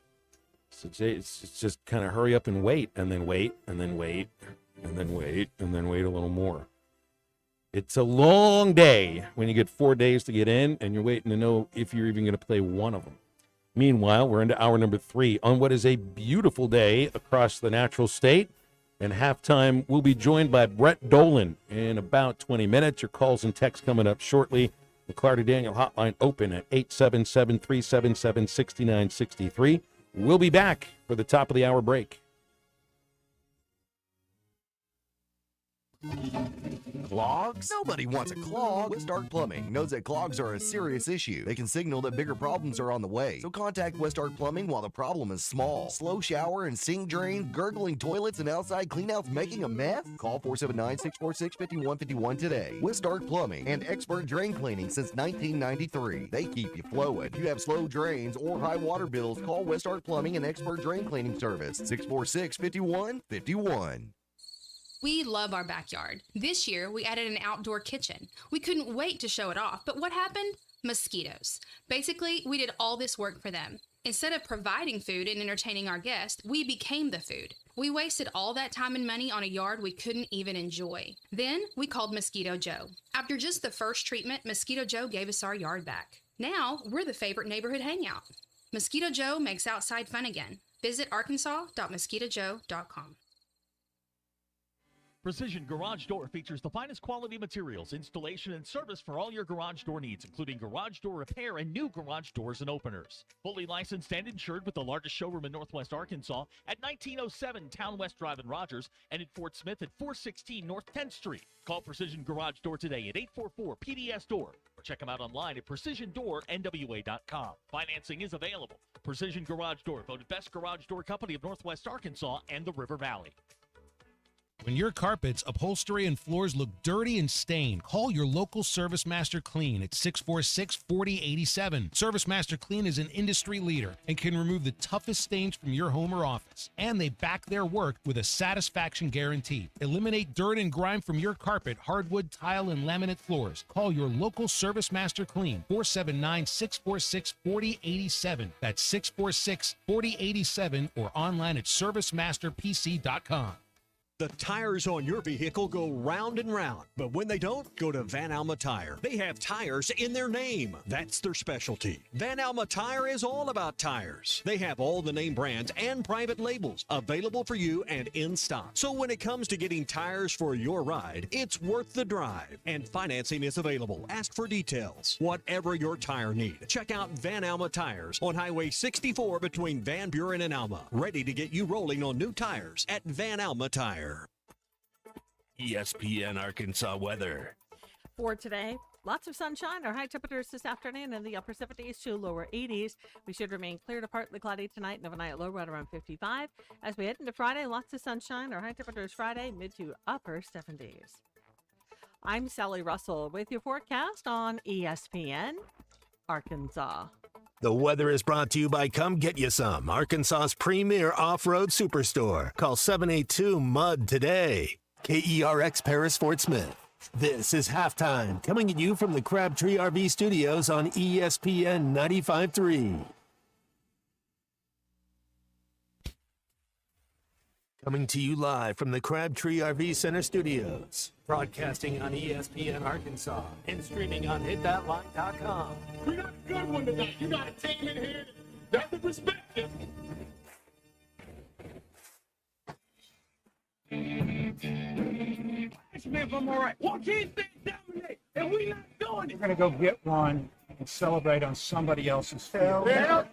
So it's just kind of hurry up and wait, and then wait, and then wait, and then wait, and then wait a little more. It's a long day when you get 4 days to get in, and you're waiting to know if you're even going to play one of them. Meanwhile, we're into hour number 3 on what is a beautiful day across the natural state. And halftime, we'll be joined by Brett Dolan in about 20 minutes. Your calls and texts coming up shortly. The Clardy Daniel hotline open at 877-377-6963. We'll be back for the top of the hour break. Clogs? Nobody wants a clog. Westark Plumbing knows that clogs are a serious issue. They can signal that bigger problems are on the way. So contact Westark Plumbing while the problem is small. Slow shower and sink drains, gurgling toilets, and outside cleanouts making a mess? Call 479-646-5151 today. Westark Plumbing and expert drain cleaning since 1993. They keep you flowing. If you have slow drains or high water bills, call Westark Plumbing and expert drain cleaning service. 646-5151. We love our backyard. This year, we added an outdoor kitchen. We couldn't wait to show it off, but what happened? Mosquitoes. Basically, we did all this work for them. Instead of providing food and entertaining our guests, we became the food. We wasted all that time and money on a yard we couldn't even enjoy. Then, we called Mosquito Joe. After just the first treatment, Mosquito Joe gave us our yard back. Now, we're the favorite neighborhood hangout. Mosquito Joe makes outside fun again. Visit arkansas.mosquitojoe.com. Precision Garage Door features the finest quality materials, installation, and service for all your garage door needs, including garage door repair and new garage doors and openers. Fully licensed and insured with the largest showroom in Northwest Arkansas at 1907 Town West Drive in Rogers and at Fort Smith at 416 North 10th Street. Call Precision Garage Door today at 844-PDS-DOOR or check them out online at precisiondoornwa.com. Financing is available. Precision Garage Door, voted best garage door company of Northwest Arkansas and the River Valley. When your carpets, upholstery, and floors look dirty and stained, call your local Service Master Clean at 646-4087. Service Master Clean is an industry leader and can remove the toughest stains from your home or office. And they back their work with a satisfaction guarantee. Eliminate dirt and grime from your carpet, hardwood, tile, and laminate floors. Call your local Service Master Clean, 479-646-4087. That's 646-4087 or online at servicemasterpc.com. The tires on your vehicle go round and round, but when they don't, go to Van Alma Tire. They have tires in their name. That's their specialty. Van Alma Tire is all about tires. They have all the name brands and private labels available for you and in stock. So when it comes to getting tires for your ride, it's worth the drive. And financing is available. Ask for details. Whatever your tire need, check out Van Alma Tires on Highway 64 between Van Buren and Alma. Ready to get you rolling on new tires at Van Alma Tire. ESPN Arkansas weather. For today, lots of sunshine. Our high temperatures this afternoon in the upper 70s to lower 80s. We should remain clear to partly cloudy tonight and overnight low right around 55. As we head into Friday, lots of sunshine. Our high temperatures Friday, mid to upper 70s. I'm Sally Russell with your forecast on ESPN Arkansas. The weather is brought to you by Come Get You Some, Arkansas's premier off-road superstore. Call 782-MUD today. KERX Paris Fort Smith. This is Halftime, coming at you from the Crabtree RV Studios on ESPN 95.3. Coming to you live from the Crabtree RV Center Studios. Broadcasting on ESPN Arkansas and streaming on hitthatline.com. We got a good one tonight. You got a team in here that doesn't respect you. Ask me if I'm all right. Why can't they dominate? And we not doing it. We're going to go get one and celebrate on somebody else's field. Yeah.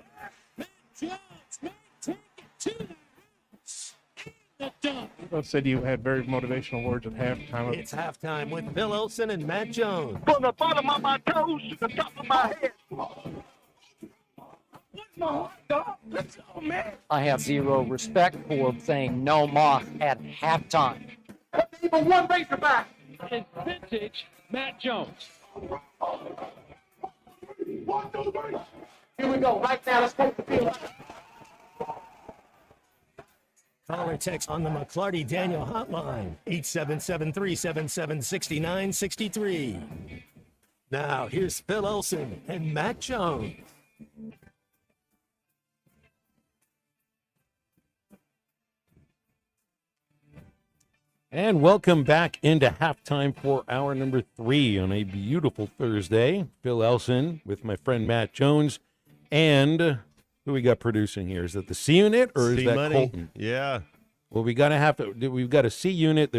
People said you had very motivational words at halftime. It's halftime with Bill Olson and Matt Jones. From the bottom of my toes to the top of my head. What's my hot dog? Let's go, man. I have zero respect for saying no moth at halftime. Even one Razorback. It's vintage Matt Jones. 1, 2, 3. Here we go. Right now, let's take the field. Call or text on the McClarty Daniel hotline, 877-377-6963. Now, here's Phil Olson and Matt Jones. And welcome back into halftime for hour number 3 on a beautiful Thursday. Phil Elson with my friend Matt Jones. And who we got producing here? Is it the C unit or is that C-Money. Colton? Yeah. Well, we've got a C unit.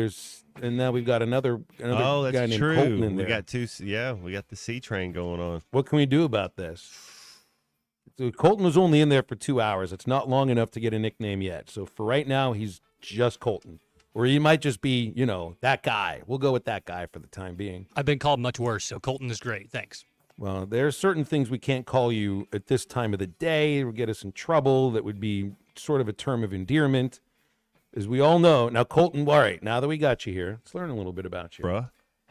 And now we've got another Oh, guy that's named true. Colton in We there. got two. Yeah, we got the C train going on. What can we do about this? So Colton was only in there for 2 hours. It's not long enough to get a nickname yet. So for right now, he's just Colton. Or he might just be, that guy. We'll go with that guy for the time being. I've been called much worse, so Colton is great. Thanks. Well, there are certain things we can't call you at this time of the day. It would get us in trouble. That would be sort of a term of endearment. As we all know. Now, Colton, all right, now that we got you here, let's learn a little bit about you.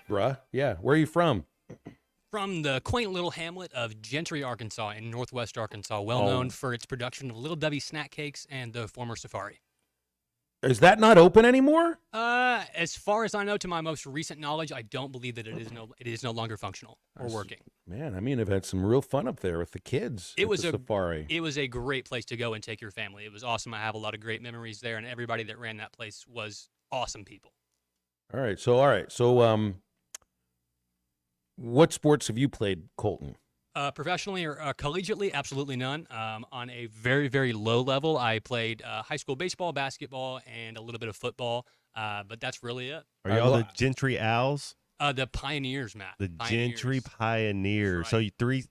Bruh? Yeah. Where are you from? From the quaint little hamlet of Gentry, Arkansas, in northwest Arkansas, well known for its production of Little Debbie snack cakes and the former Safari. Is that not open anymore? As far as I know, to my most recent knowledge, I don't believe that it is no longer functional or working. Man, I mean, I've had some real fun up there with the kids. It was a Safari. It was a great place to go and take your family. It was awesome. I have a lot of great memories there, and everybody that ran that place was awesome people. All right. So, what sports have you played, Colton? Professionally or collegiately, absolutely none. On a very, very low level, I played high school baseball, basketball, and a little bit of football, but that's really it. Are y'all the Gentry Owls? The Pioneers, Matt. The Pioneers. Gentry Pioneers. So you three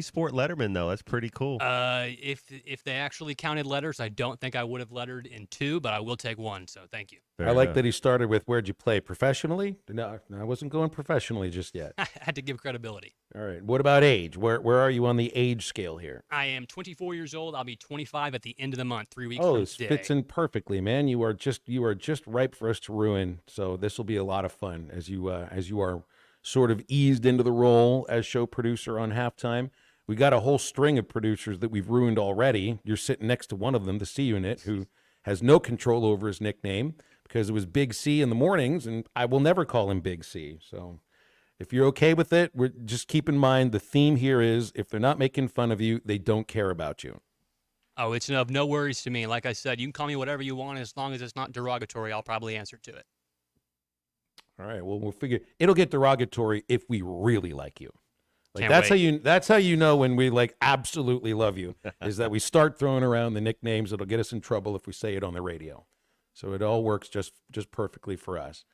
sport letterman though. That's pretty cool. If they actually counted letters, I don't think I would have lettered in 2, but I will take 1. So thank you. I like that he started with where'd you play professionally? No, I wasn't going professionally just yet. I had to give credibility. All right. What about age? Where are you on the age scale here? I am 24 years old. I'll be 25 at the end of the month, 3 weeks Oh, from this today. fits in perfectly, man. You are just ripe for us to ruin. So this will be a lot of fun as you are sort of eased into the role as show producer on halftime. We got a whole string of producers that we've ruined already. You're sitting next to one of them, the C Unit, who has no control over his nickname because it was Big C in the mornings, and I will never call him Big C. So if you're okay with it, just keep in mind the theme here is if they're not making fun of you, they don't care about you. Oh, it's of no worries to me. Like I said, you can call me whatever you want as long as it's not derogatory. I'll probably answer to it. All right. Well, we'll figure it'll get derogatory if we really like you. Like Can't that's how you know when we like absolutely love you is that we start throwing around the nicknames that'll get us in trouble if we say it on the radio. So it all works just perfectly for us.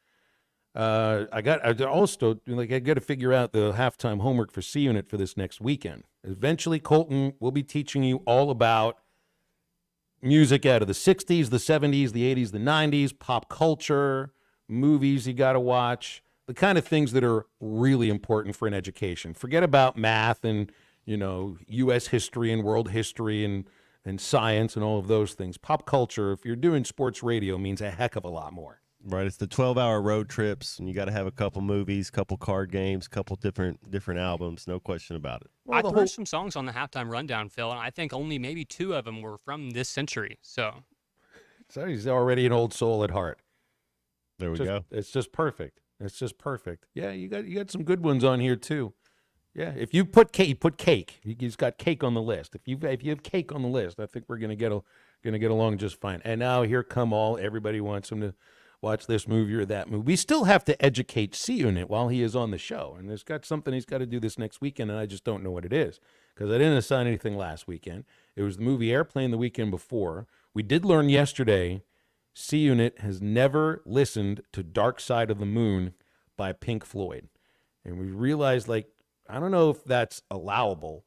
I got to figure out the halftime homework for C Unit for this next weekend. Eventually, Colton will be teaching you all about music out of the 60s, the 70s, the 80s, the 90s, pop culture, movies you got to watch, the kind of things that are really important for an education. Forget about math and, U.S. history and world history and science and all of those things. Pop culture, if you're doing sports radio, means a heck of a lot more. Right, it's the 12-hour road trips, and you got to have a couple movies, couple card games, couple different albums. No question about it. I threw some songs on the halftime rundown, Phil, and I think only maybe 2 of them were from this century. So he's already an old soul at heart. There we go. It's just perfect. It's just perfect. Yeah, you got some good ones on here too. Yeah, if you put cake. He's got cake on the list. If you have cake on the list, I think we're gonna get along just fine. And now here come everybody wants him to watch this movie or that movie. We still have to educate C-Unit while he is on the show, and there's got something he's got to do this next weekend, and I just don't know what it is because I didn't assign anything last weekend. It was the movie Airplane the weekend before. We did learn yesterday C-Unit has never listened to Dark Side of the Moon by Pink Floyd, and we realized, like, I don't know if that's allowable.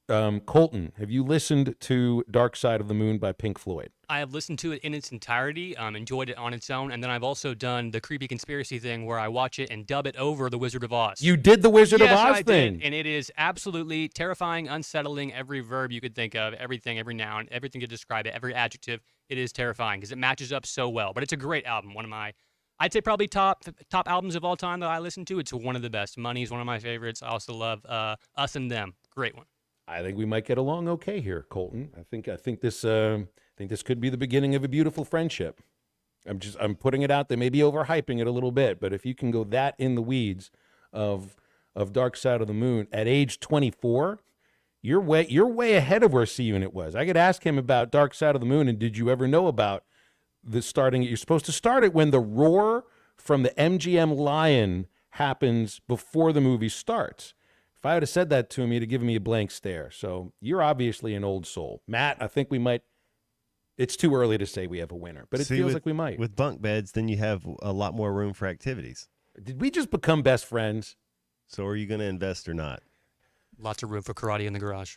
Colton, have you listened to Dark Side of the Moon by Pink Floyd? I have listened to it in its entirety, enjoyed it on its own, and then I've also done the creepy conspiracy thing where I watch it and dub it over The Wizard of Oz. You did the Wizard of Oz I thing? did, and it is absolutely terrifying, unsettling. Every verb you could think of, everything, every noun, everything to describe it, every adjective, it is terrifying because it matches up so well. But it's a great album. One of my, I'd say probably top albums of all time that I listen to. It's one of the best. Money's one of my favorites. I also love Us and Them. Great one. I think we might get along okay here, Colton. I think this could be the beginning of a beautiful friendship. I'm putting it out there, maybe overhyping it a little bit, but if you can go that in the weeds of Dark Side of the Moon at age 24, you're way ahead of where C-Unit was. I could ask him about Dark Side of the Moon, and did you ever know about the starting? You're supposed to start it when the roar from the MGM Lion happens before the movie starts. If I would have said that to him, he'd have given me a blank stare. So you're obviously an old soul. Matt, I think we might. It's too early to say we have a winner, but it feels like we might. With bunk beds, then you have a lot more room for activities. Did we just become best friends? So are you going to invest or not? Lots of room for karate in the garage.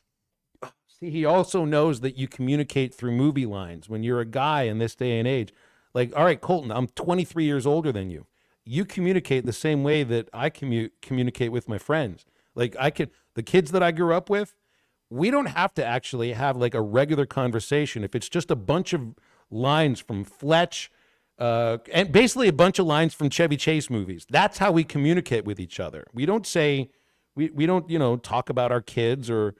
See, he also knows that you communicate through movie lines when you're a guy in this day and age. Like, all right, Colton, I'm 23 years older than you. You communicate the same way that I communicate with my friends. Like the kids that I grew up with, we don't have to actually have like a regular conversation. If it's just a bunch of lines from Fletch, and basically a bunch of lines from Chevy Chase movies, that's how we communicate with each other. We don't say, we don't, talk about our kids or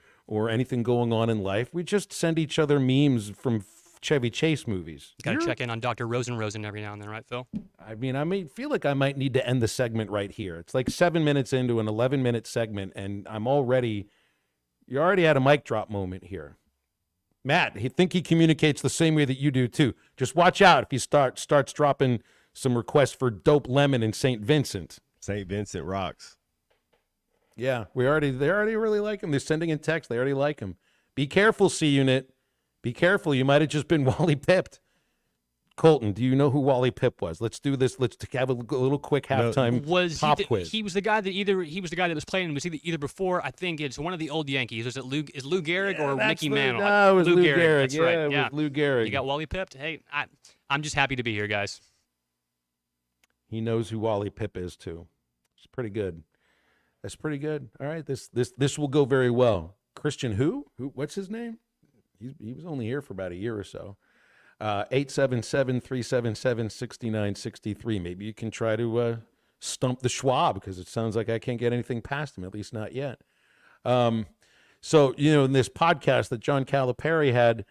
anything going on in life. We just send each other memes from Chevy Chase movies. Got to check in on Dr. Rosen every now and then, right, Phil? I mean, I may feel like I might need to end the segment right here. It's like 7 minutes into an 11-minute segment, and you already had a mic drop moment here. Matt, I think he communicates the same way that you do, too. Just watch out if he starts dropping some requests for Dope Lemon and St. Vincent. St. Vincent rocks. Yeah, they already really like him. They're sending in text. They already like him. Be careful, C-Unit. Be careful. You might have just been Wally pipped. Colton, do you know who Wally Pipp was? Let's do this. Let's have a little quick halftime pop quiz. He was the guy that was playing. Was either before? I think it's one of the old Yankees. Is Lou Gehrig or Mickey Mantle? No, it was Lou Gehrig. That's yeah, right. It was Lou Gehrig. You got Wally pipped. Hey, I'm just happy to be here, guys. He knows who Wally Pipp is too. It's pretty good. That's pretty good. All right, this will go very well. Christian who? What's his name? He was only here for about a year or so. 877-377-6963. Maybe you can try to stump the Schwab because it sounds like I can't get anything past him, at least not yet. So, in this podcast that John Calipari had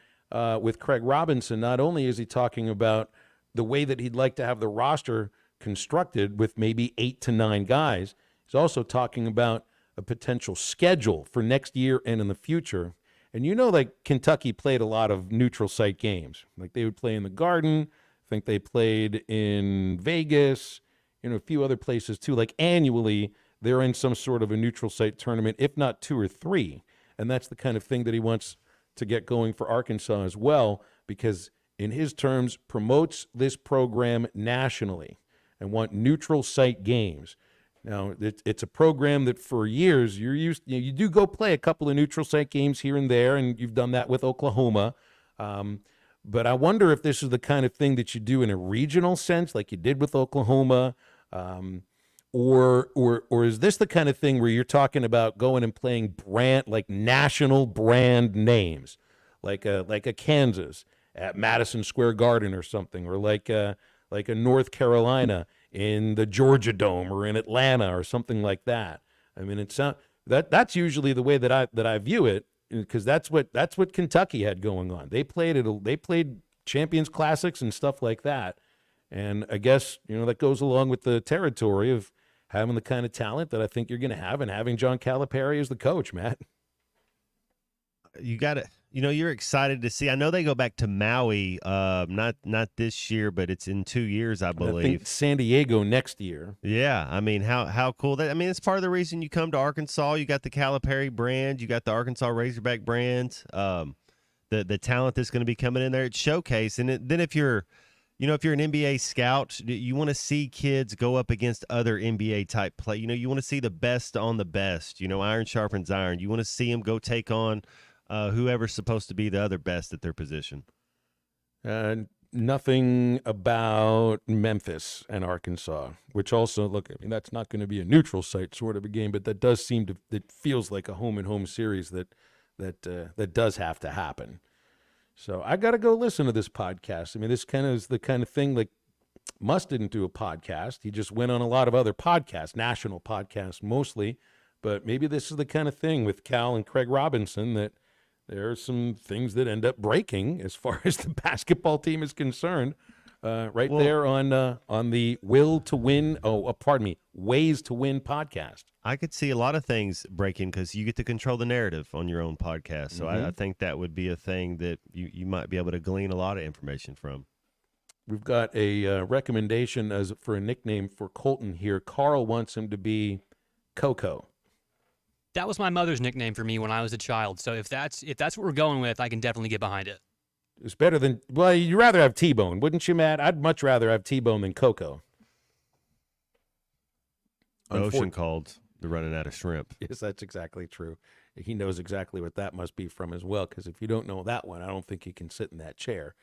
with Craig Robinson, not only is he talking about the way that he'd like to have the roster constructed with maybe 8 to 9 guys, he's also talking about a potential schedule for next year and in the future. And like Kentucky played a lot of neutral site games. Like they would play in the Garden. I think they played in Vegas, a few other places too. Like annually, they're in some sort of a neutral site tournament, if not 2 or 3. And that's the kind of thing that he wants to get going for Arkansas as well, because in his terms, promotes this program nationally and want neutral site games. Now, it's a program that for years you do go play a couple of neutral site games here and there, and you've done that with Oklahoma. But I wonder if this is the kind of thing that you do in a regional sense, like you did with Oklahoma, or is this the kind of thing where you're talking about going and playing national brand names, like a Kansas at Madison Square Garden or something, or like a like a North Carolina in the Georgia Dome or in Atlanta or something like that. I mean, that's usually the way that I view it, because that's what Kentucky had going on. They played Champions Classics and stuff like that. And I guess, that goes along with the territory of having the kind of talent that I think you're going to have and having John Calipari as the coach, Matt. You got it. You're excited to see. I know they go back to Maui, not this year, but it's in 2 years, I believe. I think San Diego next year. Yeah, I mean, how cool that. I mean, it's part of the reason you come to Arkansas. You got the Calipari brand, you got the Arkansas Razorback brand, the talent that's going to be coming in there. It's showcase, and then if you're an NBA scout, you want to see kids go up against other NBA type play. You want to see the best on the best. Iron sharpens iron. You want to see them go take on whoever's supposed to be the other best at their position. Nothing about Memphis and Arkansas, which also, look, I mean, that's not going to be a neutral site sort of a game, but that does it feels like a home-and-home series that does have to happen. So I got to go listen to this podcast. I mean, this kind of is the kind of thing, like, Musk didn't do a podcast. He just went on a lot of other podcasts, national podcasts mostly, but maybe this is the kind of thing with Cal and Craig Robinson that there are some things that end up breaking as far as the basketball team is concerned. There on the Ways to Win podcast. I could see a lot of things breaking because you get to control the narrative on your own podcast. So I think that would be a thing that you might be able to glean a lot of information from. We've got a recommendation for a nickname for Colton here. Carl wants him to be Coco. That was my mother's nickname for me when I was a child. So if that's what we're going with, I can definitely get behind it. It's better than, well, you'd rather have T-Bone, wouldn't you, Matt? I'd much rather have T-Bone than Coco. The ocean called the running out of shrimp. Yes, that's exactly true. He knows exactly what that must be from as well, because if you don't know that one, I don't think you can sit in that chair.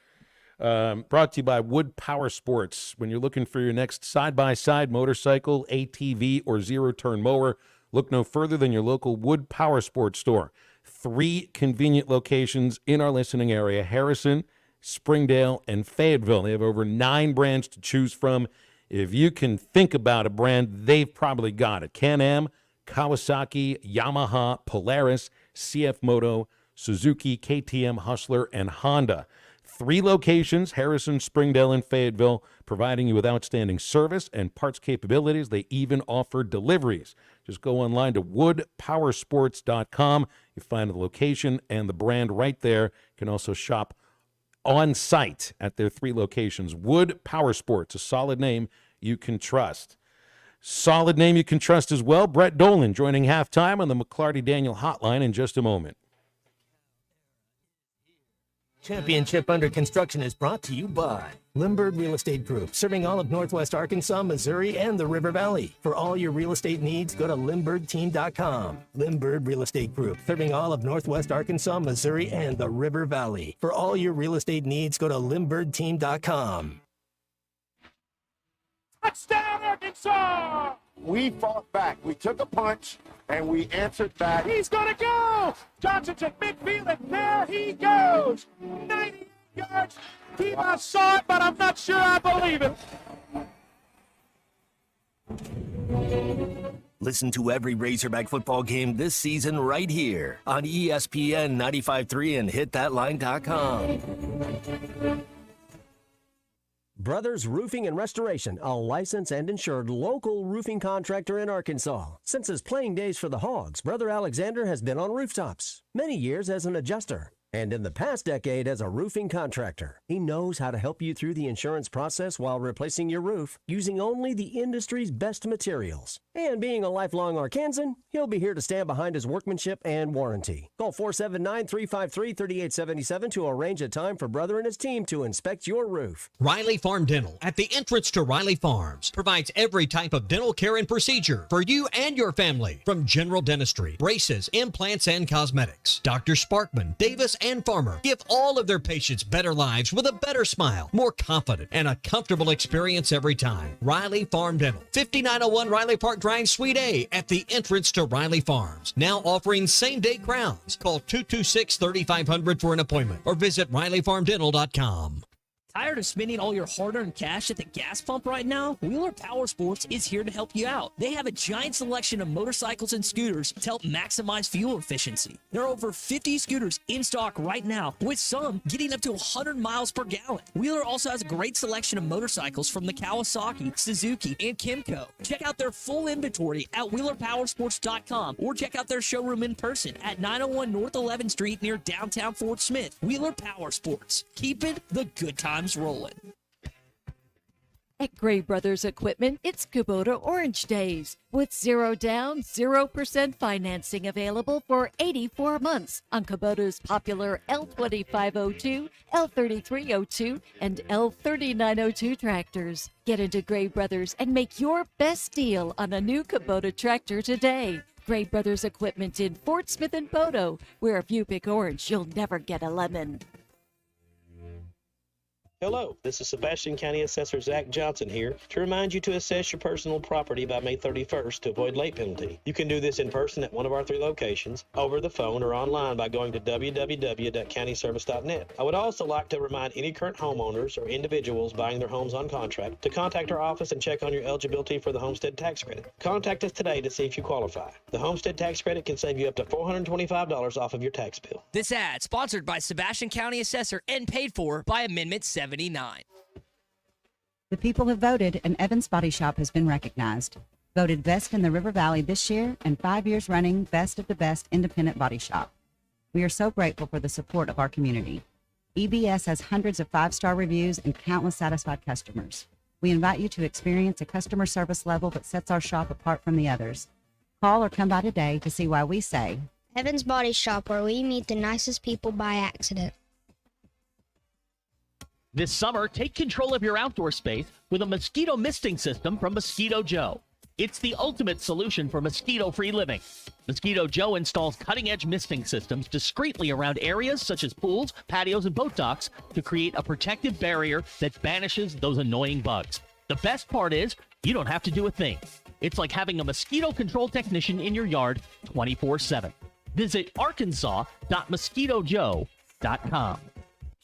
Brought to you by Wood Power Sports. When you're looking for your next side-by-side motorcycle, ATV, or zero-turn mower, look no further than your local Wood Power Sports store. 3 convenient locations in our listening area: Harrison, Springdale, and Fayetteville. They have over 9 brands to choose from. If you can think about a brand, they've probably got it. Can-Am, Kawasaki, Yamaha, Polaris, CF Moto, Suzuki, KTM, Hustler, and Honda. 3 locations: Harrison, Springdale, and Fayetteville, providing you with outstanding service and parts capabilities. They even offer deliveries. Just go online to woodpowersports.com. You find the location and the brand right there. You can also shop on site at their 3 locations. Wood Power Sports, a solid name you can trust. Solid name you can trust as well. Brett Dolan joining halftime on the McClarty Daniel Hotline in just a moment. Championship Under Construction is brought to you by Limbird Real Estate Group, serving all of Northwest Arkansas, Missouri, and the River Valley. For all your real estate needs, go to LimbirdTeam.com. Limbird Real Estate Group, serving all of Northwest Arkansas, Missouri, and the River Valley. For all your real estate needs, go to LimbirdTeam.com. Touchdown, Arkansas! We fought back. We took a punch, and we answered back. He's going to go! Johnson's at midfield, and there he goes! 90 yards. I saw it, but I'm not sure I believe it. Listen to every Razorback football game this season right here on ESPN 95.3 and hitthatline.com. Brothers Roofing and Restoration, a licensed and insured local roofing contractor in Arkansas. Since his playing days for the Hogs, Brother Alexander has been on rooftops, many years as an adjuster, and in the past decade as a roofing contractor. He knows how to help you through the insurance process while replacing your roof using only the industry's best materials. And being a lifelong Arkansan, he'll be here to stand behind his workmanship and warranty. Call 479-353-3877 to arrange a time for Brother and his team to inspect your roof. Riley Farm Dental, at the entrance to Riley Farms, provides every type of dental care and procedure for you and your family. From general dentistry, braces, implants, and cosmetics. Dr. Sparkman, Davis, and Farmer give all of their patients better lives with a better smile, more confident, and a comfortable experience every time. Riley Farm Dental, 5901 Riley Park Drive, Suite A, at the entrance to Riley Farms. Now offering same-day crowns. Call 226-3500 for an appointment or visit RileyFarmDental.com. Tired of spending all your hard-earned cash at the gas pump right now? Wheeler Power Sports is here to help you out. They have a giant selection of motorcycles and scooters to help maximize fuel efficiency. There are over 50 scooters in stock right now, with some getting up to 100 miles per gallon. Wheeler also has a great selection of motorcycles from the Kawasaki, Suzuki, and Kymco. Check out their full inventory at WheelerPowersports.com or check out their showroom in person at 901 North 11th Street near downtown Fort Smith. Wheeler Power Sports. Keeping the good times rolling. At Gray Brothers Equipment, it's Kubota Orange Days with 0 down, 0% financing available for 84 months on Kubota's popular L2502, L3302, and L3902 tractors. Get into Gray Brothers and make your best deal on a new Kubota tractor today. Gray Brothers Equipment in Fort Smith and Bodo, where if you pick orange, you'll never get a lemon. Hello, this is Sebastian County Assessor Zach Johnson here to remind you to assess your personal property by May 31st to avoid late penalty. You can do this in person at one of our 3 locations, over the phone, or online by going to www.countyservice.net. I would also like to remind any current homeowners or individuals buying their homes on contract to contact our office and check on your eligibility for the Homestead Tax Credit. Contact us today to see if you qualify. The Homestead Tax Credit can save you up to $425 off of your tax bill. This ad sponsored by Sebastian County Assessor and paid for by Amendment 79. The people have voted, and Evans Body Shop has been recognized. Voted best in the River Valley this year and 5 years running best of the best independent body shop. We are so grateful for the support of our community. EBS has hundreds of 5-star reviews and countless satisfied customers. We invite you to experience a customer service level that sets our shop apart from the others. Call or come by today to see why we say Evans Body Shop, where we meet the nicest people by accident. This summer, take control of your outdoor space with a mosquito misting system from Mosquito Joe. It's the ultimate solution for mosquito-free living. Mosquito Joe installs cutting-edge misting systems discreetly around areas such as pools, patios, and boat docks to create a protective barrier that banishes those annoying bugs. The best part is, you don't have to do a thing. It's like having a mosquito control technician in your yard 24/7. Visit arkansas.mosquitojoe.com.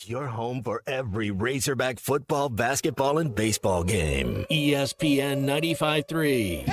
Your home for every Razorback football, basketball, and baseball game. ESPN 95.3.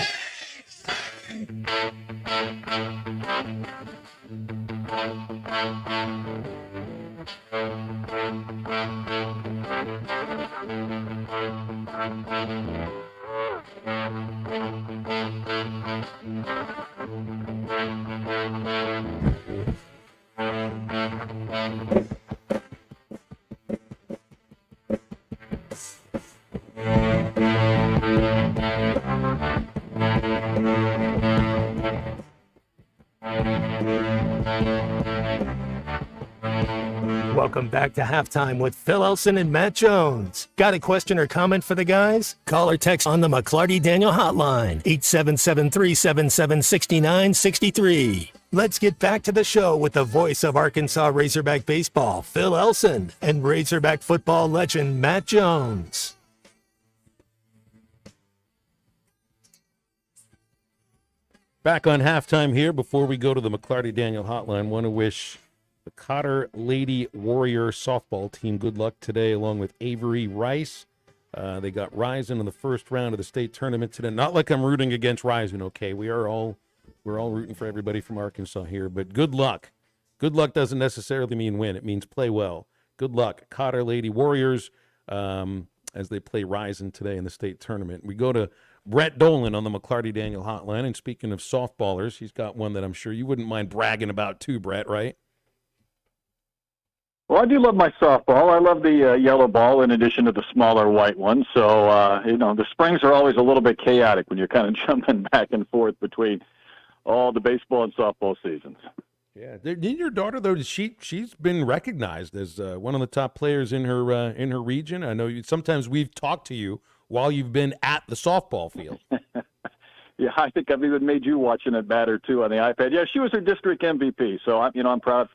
Welcome back to Halftime with Phil Elson and Matt Jones. Got a question or comment for the guys? Call or text on the McClarty Daniel hotline, 877-377-6963. Let's get back to the show with the voice of Arkansas Razorback baseball, Phil Elson, and Razorback football legend Matt Jones. Back on Halftime here. Before we go to the McClarty Daniel hotline, want to wish the Cotter Lady Warrior softball team good luck today, along with Avery Rice. They got Ryzen in the first round of the state tournament today. Not like I'm rooting against Ryzen, okay? We're all rooting for everybody from Arkansas here, but good luck. Good luck doesn't necessarily mean win. It means play well. Good luck, Cotter Lady Warriors, as they play Ryzen today in the state tournament. We go to Brett Dolan on the McClarty Daniel hotline, and speaking of softballers, he's got one that I'm sure you wouldn't mind bragging about too, Brett, right? Well, I do love my softball. I love the yellow ball in addition to the smaller white one. So, the springs are always a little bit chaotic when you're kind of jumping back and forth between all the baseball and softball seasons. Yeah. Didn't your daughter, though, she's been recognized as one of the top players in her region? I know sometimes we've talked to you while you've been at the softball field. Yeah, I think I've even made you watching it batter, too, on the iPad. Yeah, she was her district MVP, so I'm proud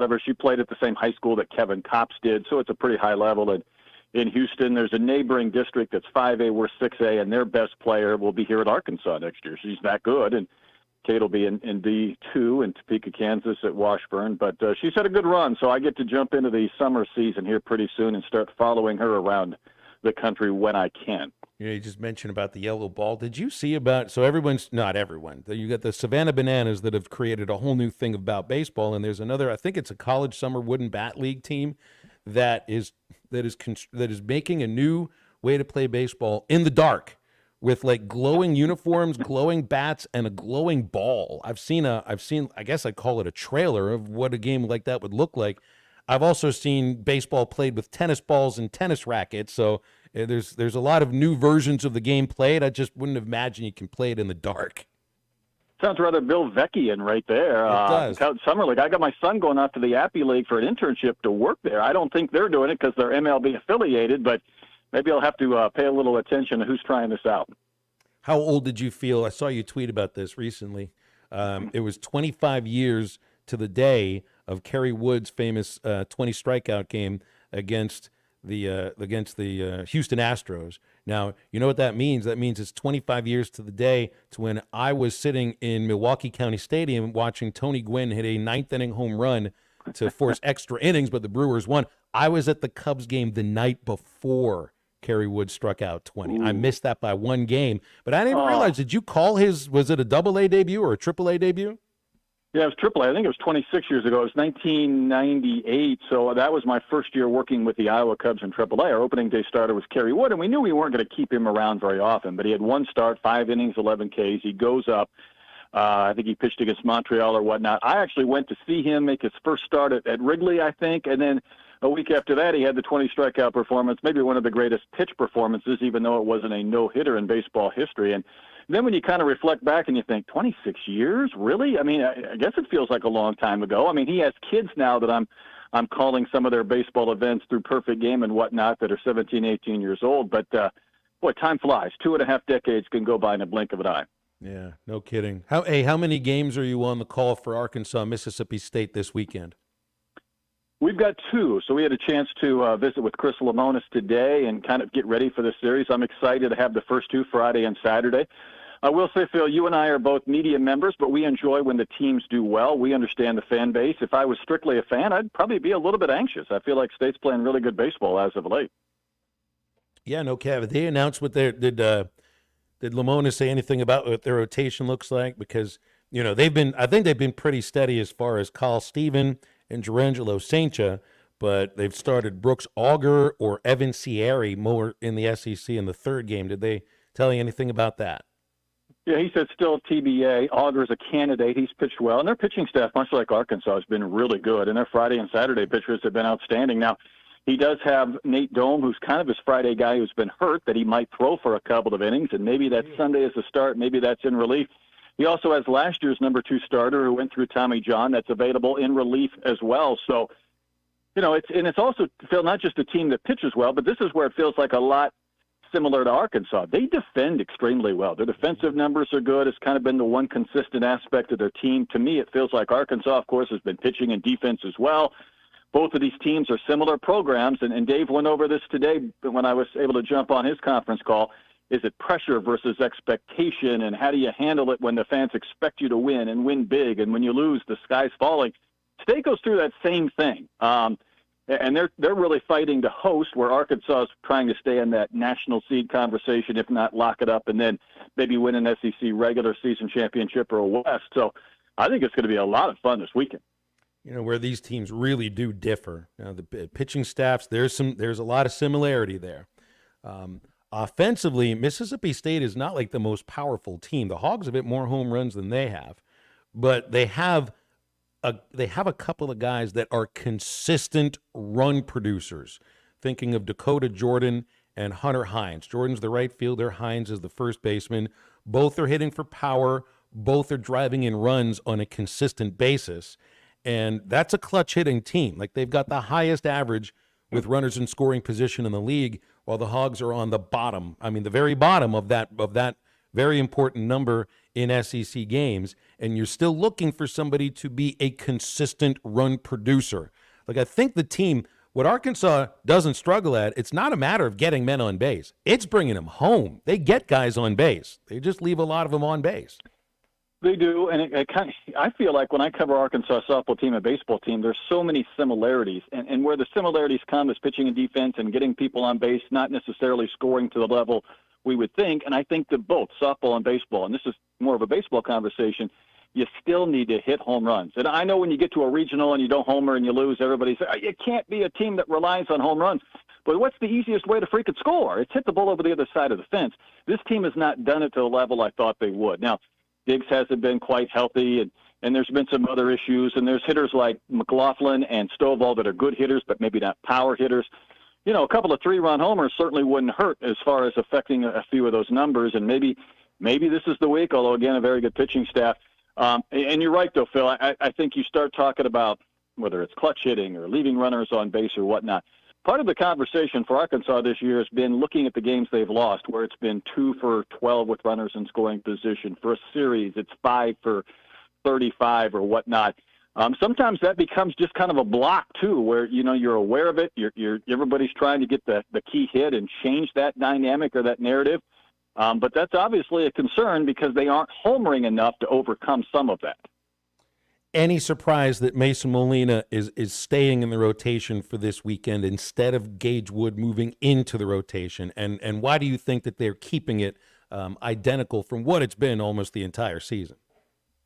of her. She played at the same high school that Kevin Copps did, so it's a pretty high level. And in Houston, there's a neighboring district that's 5A, we're 6A, and their best player will be here at Arkansas next year. She's that good, and Kate will be in D2 in Topeka, Kansas at Washburn. But she's had a good run, so I get to jump into the summer season here pretty soon and start following her around the country when I can. You know, you just mentioned about the yellow ball. Did you see about, so everyone's, not everyone, you got the Savannah Bananas that have created a whole new thing about baseball, and there's another, I think it's a college summer wooden bat league team that is making a new way to play baseball in the dark with like glowing uniforms, glowing bats, and a glowing ball. I've seen, I guess I'd call it a trailer of what a game like that would look like. I've also seen baseball played with tennis balls and tennis rackets, so there's a lot of new versions of the game played. I just wouldn't imagine you can play it in the dark. Sounds rather Bill Vecchian right there. It does. Summer League. I got my son going out to the Appy League for an internship to work there. I don't think they're doing it because they're MLB affiliated, but maybe I'll have to pay a little attention to who's trying this out. How old did you feel? I saw you tweet about this recently. It was 25 years to the day of Kerry Wood's famous 20 strikeout game against the Houston Astros. Now, you know what that means? That means it's 25 years to the day to when I was sitting in Milwaukee County Stadium watching Tony Gwynn hit a ninth-inning home run to force extra innings, but the Brewers won. I was at the Cubs game the night before Kerry Wood struck out 20. Ooh. I missed that by one game, but I didn't even realize, did you call was it a double-A debut or a triple-A debut? Yeah, it was AAA. I think it was 26 years ago. It was 1998, so that was my first year working with the Iowa Cubs in AAA. Our opening day starter was Kerry Wood, and we knew we weren't going to keep him around very often, but he had one start, 5 innings, 11 Ks. He goes up. I think he pitched against Montreal or whatnot. I actually went to see him make his first start at Wrigley, I think, and then a week after that he had the 20 strikeout performance, maybe one of the greatest pitch performances, even though it wasn't a no-hitter in baseball history. And then when you kind of reflect back and you think, 26 years? Really? I mean, I guess it feels like a long time ago. I mean, he has kids now that I'm calling some of their baseball events through Perfect Game and whatnot that are 17, 18 years old. But, boy, time flies. 2.5 decades can go by in a blink of an eye. Yeah, no kidding. How many games are you on the call for Arkansas, Mississippi State this weekend? We've got 2, so we had a chance to visit with Chris Lemonis today and kind of get ready for this series. I'm excited to have the first 2 Friday and Saturday. I will say, Phil, you and I are both media members, but we enjoy when the teams do well. We understand the fan base. If I was strictly a fan, I'd probably be a little bit anxious. I feel like State's playing really good baseball as of late. Yeah, no, Kev. They announced what did Lemonis say anything about what their rotation looks like? Because, you know, I think they've been pretty steady as far as Carl Steven and Gerangelo Saincha, but they've started Brooks Auger or Evan Cieri more in the SEC in the third game. Did they tell you anything about that? Yeah, he said still TBA. Auger's a candidate. He's pitched well. And their pitching staff, much like Arkansas, has been really good. And their Friday and Saturday pitchers have been outstanding. Now, he does have Nate Dome, who's kind of his Friday guy who's been hurt, that he might throw for a couple of innings. And maybe that Sunday is a start. Maybe that's in relief. He also has last year's number 2 starter who went through Tommy John that's available in relief as well. So, you know, it's also, Phil, not just a team that pitches well, but this is where it feels like a lot similar to Arkansas. They defend extremely well. Their defensive numbers are good. It's kind of been the one consistent aspect of their team. To me, it feels like Arkansas, of course, has been pitching and defense as well. Both of these teams are similar programs, and Dave went over this today when I was able to jump on his conference call. Is it pressure versus expectation, and how do you handle it when the fans expect you to win and win big, and when you lose, the sky's falling? State goes through that same thing. And they're really fighting to host, where Arkansas is trying to stay in that national seed conversation, if not lock it up, and then maybe win an SEC regular season championship or a West. So I think it's going to be a lot of fun this weekend. You know, where these teams really do differ. Now, the pitching staffs, there's a lot of similarity there. Offensively, Mississippi State is not like the most powerful team. The Hogs have hit more home runs than they have, but they have a couple of guys that are consistent run producers. Thinking of Dakota Jordan and Hunter Hines. Jordan's the right fielder. Hines is the first baseman. Both are hitting for power. Both are driving in runs on a consistent basis. And that's a clutch hitting team. Like, they've got the highest average with runners in scoring position in the league, while the Hogs are on the bottom. I mean, the very bottom of that very important number in SEC games, and you're still looking for somebody to be a consistent run producer. Like, I think the team, what Arkansas doesn't struggle at, it's not a matter of getting men on base. It's bringing them home. They get guys on base. They just leave a lot of them on base. They do, and I feel like when I cover Arkansas softball team and baseball team, there's so many similarities, and where the similarities come is pitching and defense and getting people on base, not necessarily scoring to the level we would think. And I think that both softball and baseball, and this is more of a baseball conversation, you still need to hit home runs. And I know when you get to a regional and you don't homer and you lose, everybody says, it can't be a team that relies on home runs. But what's the easiest way to freaking score? It's hit the ball over the other side of the fence. This team has not done it to the level I thought they would. Now, Diggs hasn't been quite healthy, and there's been some other issues, and there's hitters like McLaughlin and Stovall that are good hitters, but maybe not power hitters. You know, a couple of 3-run homers certainly wouldn't hurt as far as affecting a few of those numbers, and maybe this is the week, although, again, a very good pitching staff. And you're right, though, Phil. I think you start talking about whether it's clutch hitting or leaving runners on base or whatnot. Part of the conversation for Arkansas this year has been looking at the games they've lost, where it's been 2 for 12 with runners in scoring position. For a series, it's 5 for 35 or whatnot. Sometimes that becomes just kind of a block too, where you're aware of it. Everybody's trying to get the key hit and change that dynamic or that narrative. But that's obviously a concern because they aren't homering enough to overcome some of that. Any surprise that Mason Molina is staying in the rotation for this weekend instead of Gage Wood moving into the rotation? And why do you think that they're keeping it identical from what it's been almost the entire season?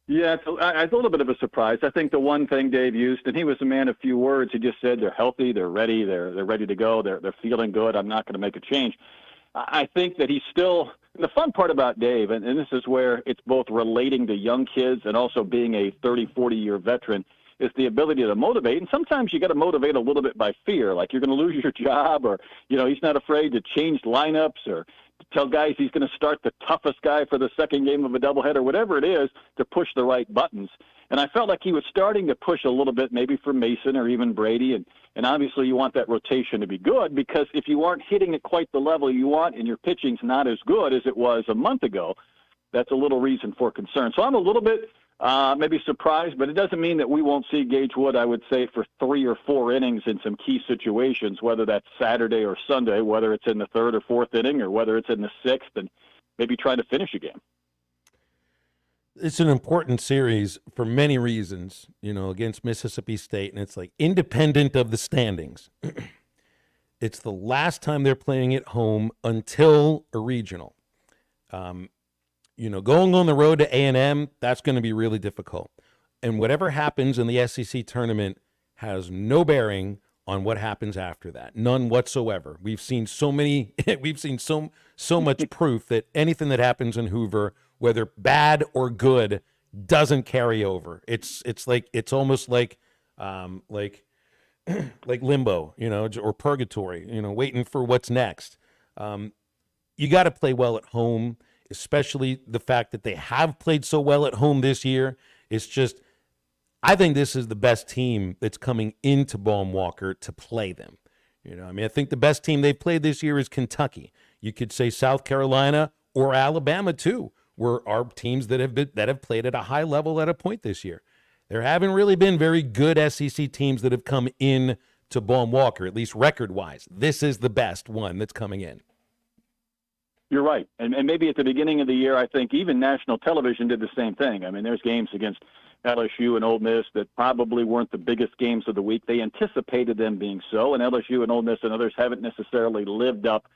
Yeah, it's a little bit of a surprise. I think the one thing Dave used, and he was a man of few words, he just said they're healthy, they're ready, they're ready to go, they're feeling good, I'm not going to make a change. I think that he's still – the fun part about Dave, and this is where it's both relating to young kids and also being a 30, 40-year veteran, is the ability to motivate. And sometimes you got to motivate a little bit by fear, like you're going to lose your job, or, he's not afraid to change lineups or tell guys he's going to start the toughest guy for the second game of a doubleheader, whatever it is, to push the right buttons. And I felt like he was starting to push a little bit, maybe for Mason or even Brady. And obviously you want that rotation to be good, because if you aren't hitting at quite the level you want and your pitching's not as good as it was a month ago, that's a little reason for concern. So I'm a little bit maybe surprised, but it doesn't mean that we won't see Gage Wood, I would say, for 3 or 4 innings in some key situations, whether that's Saturday or Sunday, whether it's in the 3rd or 4th inning or whether it's in the 6th, and maybe trying to finish a game. It's an important series for many reasons, against Mississippi State, and it's like independent of the standings. It's the last time they're playing at home until a regional. Going on the road to A&M, that's going to be really difficult. And whatever happens in the SEC tournament has no bearing on what happens after that. None whatsoever. We've seen so much proof that anything that happens in Hoover, whether bad or good, doesn't carry over. It's almost like limbo, or purgatory, waiting for what's next. You got to play well at home, especially the fact that they have played so well at home this year. It's just, I think this is the best team that's coming into Baum-Walker to play them. I think the best team they've played this year is Kentucky. You could say South Carolina or Alabama too, are teams that have played at a high level at a point this year. There haven't really been very good SEC teams that have come in to Baum-Walker, at least record-wise. This is the best one that's coming in. You're right. And maybe at the beginning of the year, I think even national television did the same thing. I mean, there's games against LSU and Ole Miss that probably weren't the biggest games of the week. They anticipated them being so, and LSU and Ole Miss and others haven't necessarily lived up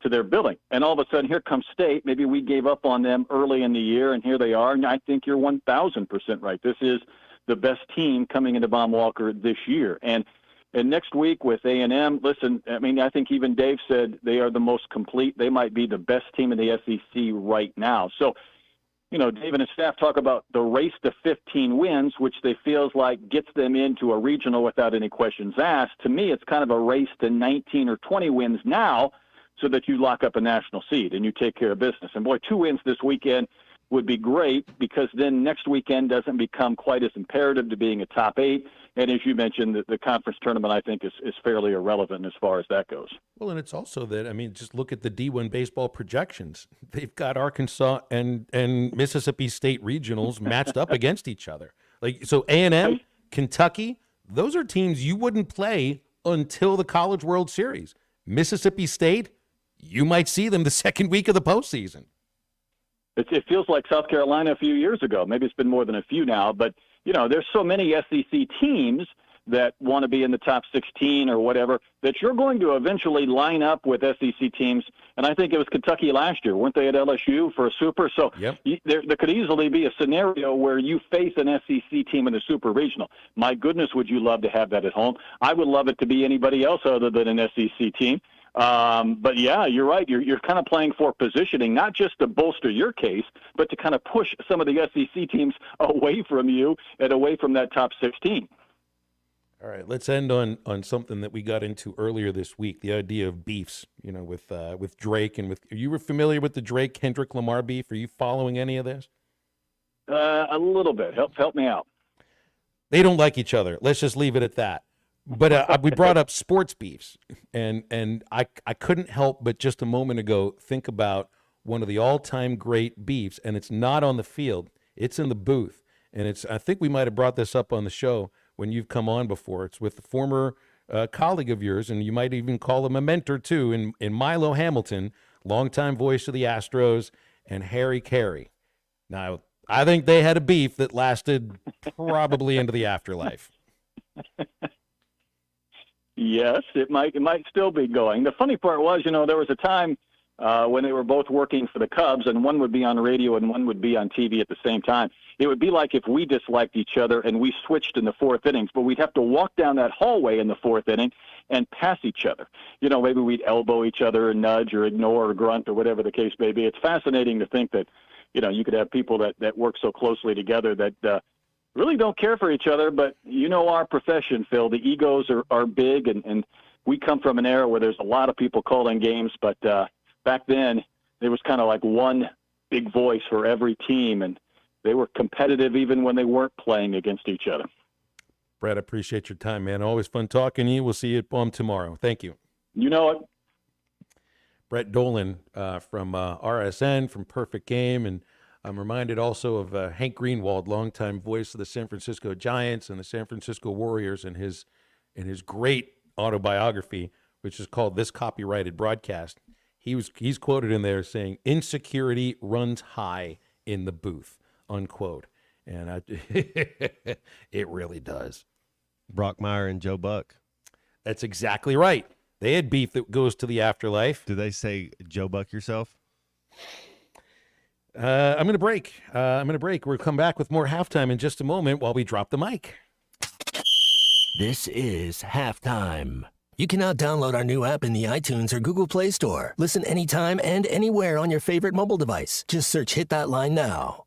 to their billing. And all of a sudden, here comes State. Maybe we gave up on them early in the year, and here they are. And I think you're 1,000% right. This is the best team coming into Baum-Walker this year. And next week with A&M, listen, I think even Dave said they are the most complete. They might be the best team in the SEC right now. So, Dave and his staff talk about the race to 15 wins, which they feels like gets them into a regional without any questions asked. To me, it's kind of a race to 19 or 20 wins now so that you lock up a national seed and you take care of business. And, boy, 2 wins this weekend would be great, because then next weekend doesn't become quite as imperative to being a top 8. And as you mentioned, the conference tournament, I think, is fairly irrelevant as far as that goes. Well, and it's also that, just look at the D1 baseball projections. They've got Arkansas and Mississippi State regionals matched up against each other. So A&M, Kentucky, those are teams you wouldn't play until the College World Series. Mississippi State, you might see them the second week of the postseason. It feels like South Carolina a few years ago. Maybe it's been more than a few now, but there's so many SEC teams that want to be in the top 16 or whatever that you're going to eventually line up with SEC teams. And I think it was Kentucky last year. Weren't they at LSU for a Super? So there could easily be a scenario where you face an SEC team in a Super Regional. My goodness, would you love to have that at home? I would love it to be anybody else other than an SEC team. But yeah, you're right. You're kind of playing for positioning, not just to bolster your case, but to kind of push some of the SEC teams away from you and away from that top 16. All right, let's end on something that we got into earlier this week, the idea of beefs, with Drake and with – you were familiar with the Drake-Kendrick Lamar beef? Are you following any of this? A little bit. Help me out. They don't like each other. Let's just leave it at that. But we brought up sports beefs, and I couldn't help but just a moment ago think about one of the all-time great beefs, and it's not on the field. It's in the booth, and I think we might have brought this up on the show when you've come on before. It's with a former colleague of yours, and you might even call him a mentor too, in Milo Hamilton, longtime voice of the Astros, and Harry Carey. Now, I think they had a beef that lasted probably into the afterlife. Yes, it might still be going. The funny part was, there was a time when they were both working for the Cubs, and one would be on radio and one would be on TV at the same time. It would be like if we disliked each other and we switched in the fourth innings, but we'd have to walk down that hallway in the fourth inning and pass each other. Maybe we'd elbow each other and nudge or ignore or grunt or whatever the case may be. It's fascinating to think that, you could have people that work so closely together that really don't care for each other. But our profession, Phil, the egos are big, and we come from an era where there's a lot of people calling games, but back then there was kind of like one big voice for every team, and they were competitive even when they weren't playing against each other. Brett, I appreciate your time, man. Always fun talking to you. We'll see you at Baum tomorrow. Thank you. You know it. Brett Dolan from RSN, from Perfect Game, and I'm reminded also of Hank Greenwald, longtime voice of the San Francisco Giants and the San Francisco Warriors, in his great autobiography, which is called This Copyrighted Broadcast. He's quoted in there saying, "Insecurity runs high in the booth," unquote. And it really does. Brockmeyer and Joe Buck. That's exactly right. They had beef that goes to the afterlife. Do they say Joe Buck yourself? I'm going to break. We'll come back with more halftime in just a moment while we drop the mic. This is Halftime. You can now download our new app in the iTunes or Google Play Store. Listen anytime and anywhere on your favorite mobile device. Just search Hit That Line now.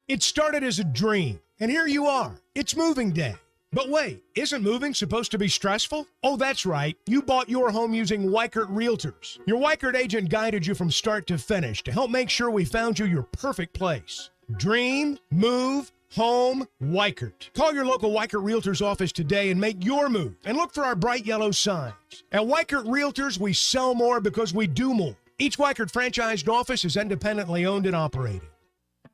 It started as a dream, and here you are. It's moving day. But wait, isn't moving supposed to be stressful? Oh, that's right. You bought your home using Weichert Realtors. Your Weichert agent guided you from start to finish to help make sure we found you your perfect place. Dream, move, home, Weichert. Call your local Weichert Realtors office today and make your move. And look for our bright yellow signs. At Weichert Realtors, we sell more because we do more. Each Weichert franchised office is independently owned and operated.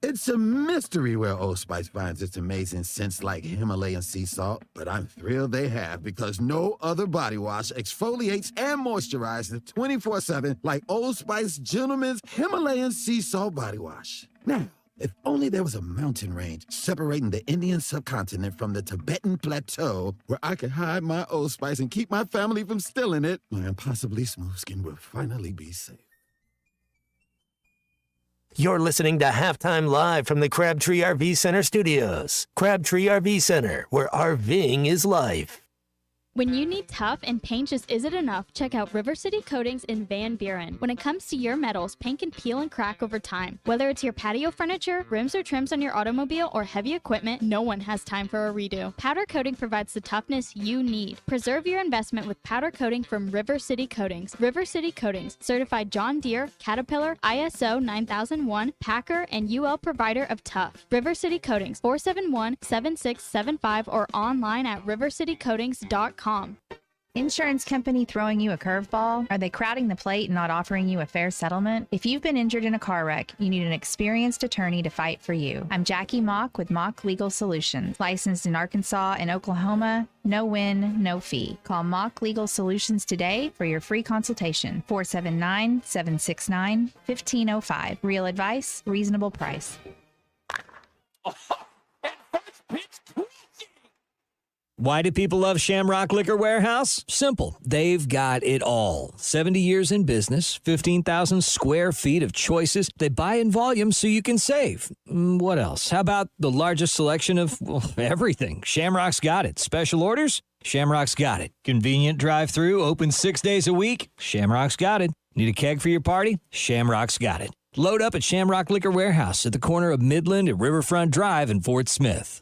It's a mystery where Old Spice finds its amazing scents like Himalayan sea salt, but I'm thrilled they have, because no other body wash exfoliates and moisturizes 24/7 like Old Spice Gentleman's Himalayan sea salt body wash. Now, if only there was a mountain range separating the Indian subcontinent from the Tibetan plateau where I could hide my Old Spice and keep my family from stealing it, my impossibly smooth skin will finally be safe. You're listening to Halftime Live from the Crabtree RV Center studios. Crabtree RV Center, where RVing is life. When you need tough and paint just isn't enough, check out River City Coatings in Van Buren. When it comes to your metals, paint can peel and crack over time. Whether it's your patio furniture, rims or trims on your automobile, or heavy equipment, no one has time for a redo. Powder coating provides the toughness you need. Preserve your investment with powder coating from River City Coatings. River City Coatings, certified John Deere, Caterpillar, ISO 9001, Packer, and UL provider of tough. River City Coatings, 471-7675, or online at rivercitycoatings.com. Insurance company throwing you a curveball? Are they crowding the plate and not offering you a fair settlement? If you've been injured in a car wreck, you need an experienced attorney to fight for you. I'm Jackie Mock with Mock Legal Solutions, licensed in Arkansas and Oklahoma. No win, no fee. Call Mock Legal Solutions today for your free consultation. 479-769-1505. Real advice, reasonable price. Why do people love Shamrock Liquor Warehouse? Simple. They've got it all. 70 years in business, 15,000 square feet of choices. They buy in volume so you can save. What else? How about the largest selection of everything? Shamrock's got it. Special orders? Shamrock's got it. Convenient drive-through, open 6 days a week? Shamrock's got it. Need a keg for your party? Shamrock's got it. Load up at Shamrock Liquor Warehouse at the corner of Midland and Riverfront Drive in Fort Smith.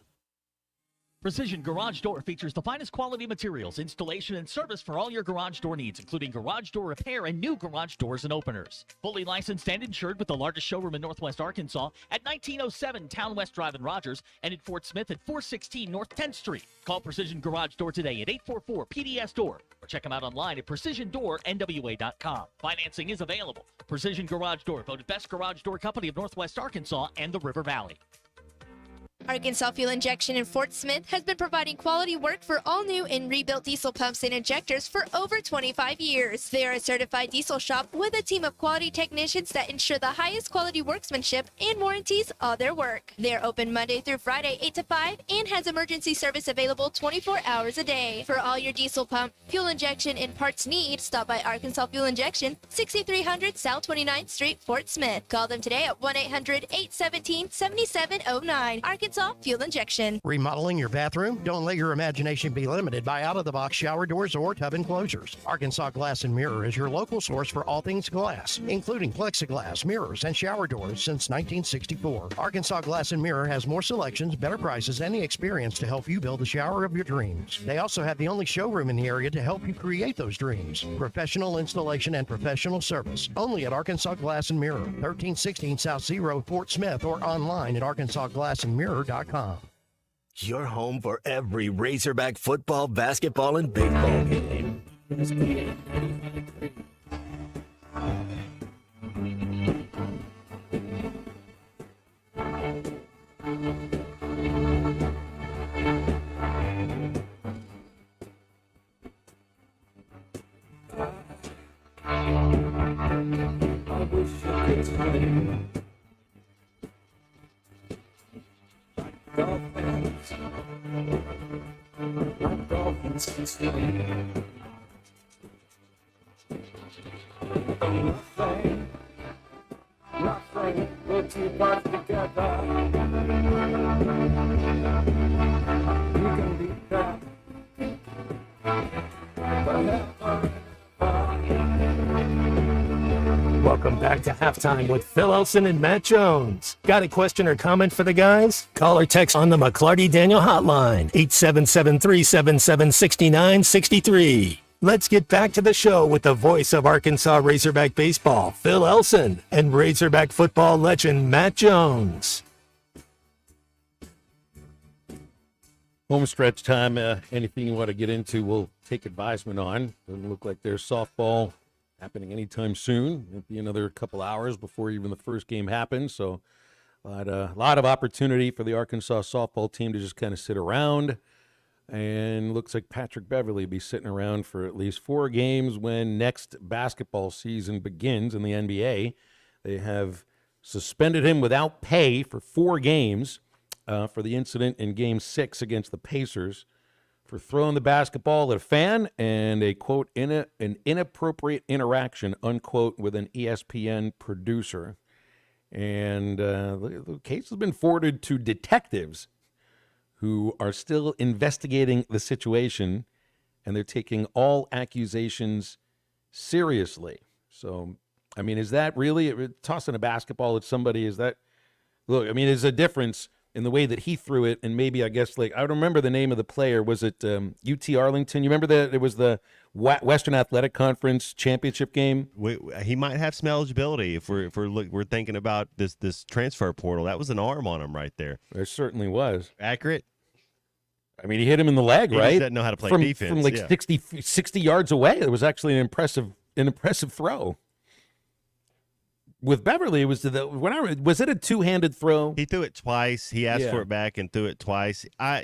Precision Garage Door features the finest quality materials, installation, and service for all your garage door needs, including garage door repair and new garage doors and openers. Fully licensed and insured with the largest showroom in Northwest Arkansas at 1907 Town West Drive in Rogers and in Fort Smith at 416 North 10th Street. Call Precision Garage Door today at 844-PDS-DOOR or check them out online at PrecisionDoorNWA.com. Financing is available. Precision Garage Door, voted best garage door company of Northwest Arkansas and the River Valley. Arkansas Fuel Injection in Fort Smith has been providing quality work for all new and rebuilt diesel pumps and injectors for over 25 years. They are a certified diesel shop with a team of quality technicians that ensure the highest quality workmanship and warranties all their work. They are open Monday through Friday 8 to 5 and has emergency service available 24 hours a day. For all your diesel pump, fuel injection, and parts needs, stop by Arkansas Fuel Injection, 6300 South 29th Street, Fort Smith. Call them today at 1-800-817-7709. Arkansas Fuel Injection. Remodeling your bathroom? Don't let your imagination be limited by out-of-the-box shower doors or tub enclosures. Arkansas Glass and Mirror is your local source for all things glass, including plexiglass, mirrors, and shower doors since 1964. Arkansas Glass and Mirror has more selections, better prices, and the experience to help you build the shower of your dreams. They also have the only showroom in the area to help you create those dreams. Professional installation and professional service. Only at Arkansas Glass and Mirror, 1316 South Zero, Fort Smith, or online at arkansasglassandmirror.com. Your home for every Razorback football, basketball, and baseball game. I wish I could time. Dolphins can swim. Nothing but two parts together. You can beat that. Welcome back to Halftime with Phil Elson and Matt Jones. Got a question or comment for the guys? Call or text on the McClarty Daniel hotline, 877-377-6963. Let's get back to the show with the voice of Arkansas Razorback baseball, Phil Elson, and Razorback football legend Matt Jones. Home stretch time. Anything you want to get into, we'll take advisement on. Doesn't look like there's softball happening anytime soon. It'll be another couple hours before even the first game happens. So a lot of opportunity for the Arkansas softball team to just kind of sit around. And looks like Patrick Beverly will be sitting around for at least 4 games when next basketball season begins in the NBA. They have suspended him without pay for 4 games for the incident in Game 6 against the Pacers for throwing the basketball at a fan and a, quote, an inappropriate interaction, unquote, with an ESPN producer. And the case has been forwarded to detectives who are still investigating the situation, and they're taking all accusations seriously. So, I mean, is that really tossing a basketball at somebody? Is that, look, I mean, there's a difference in the way that he threw it, and maybe, I guess, like, I don't remember the name of the player. Was it UT Arlington? You remember that it was the Western Athletic Conference championship game? He might have some eligibility if we're thinking about this transfer portal. That was an arm on him right there. There certainly was. Accurate. I mean, he hit him in the leg, He right? just doesn't know how to play defense, From like yeah. 60 yards away. It was actually an impressive throw. With Beverly, was it a two-handed throw? He threw it twice. He asked for it back and threw it twice. I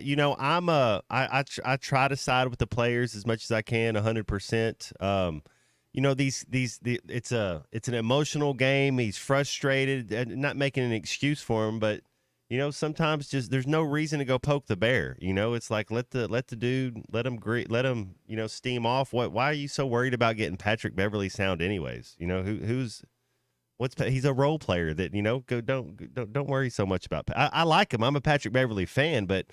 try to side with the players as much as I can, 100%. It's an emotional game. He's frustrated, and not making an excuse for him, but sometimes just there's no reason to go poke the bear. It's like let the dude let him steam off. Why are you so worried about getting Patrick Beverly sound anyways? He's a role player that don't worry so much about. I like him. I'm a Patrick Beverly fan, but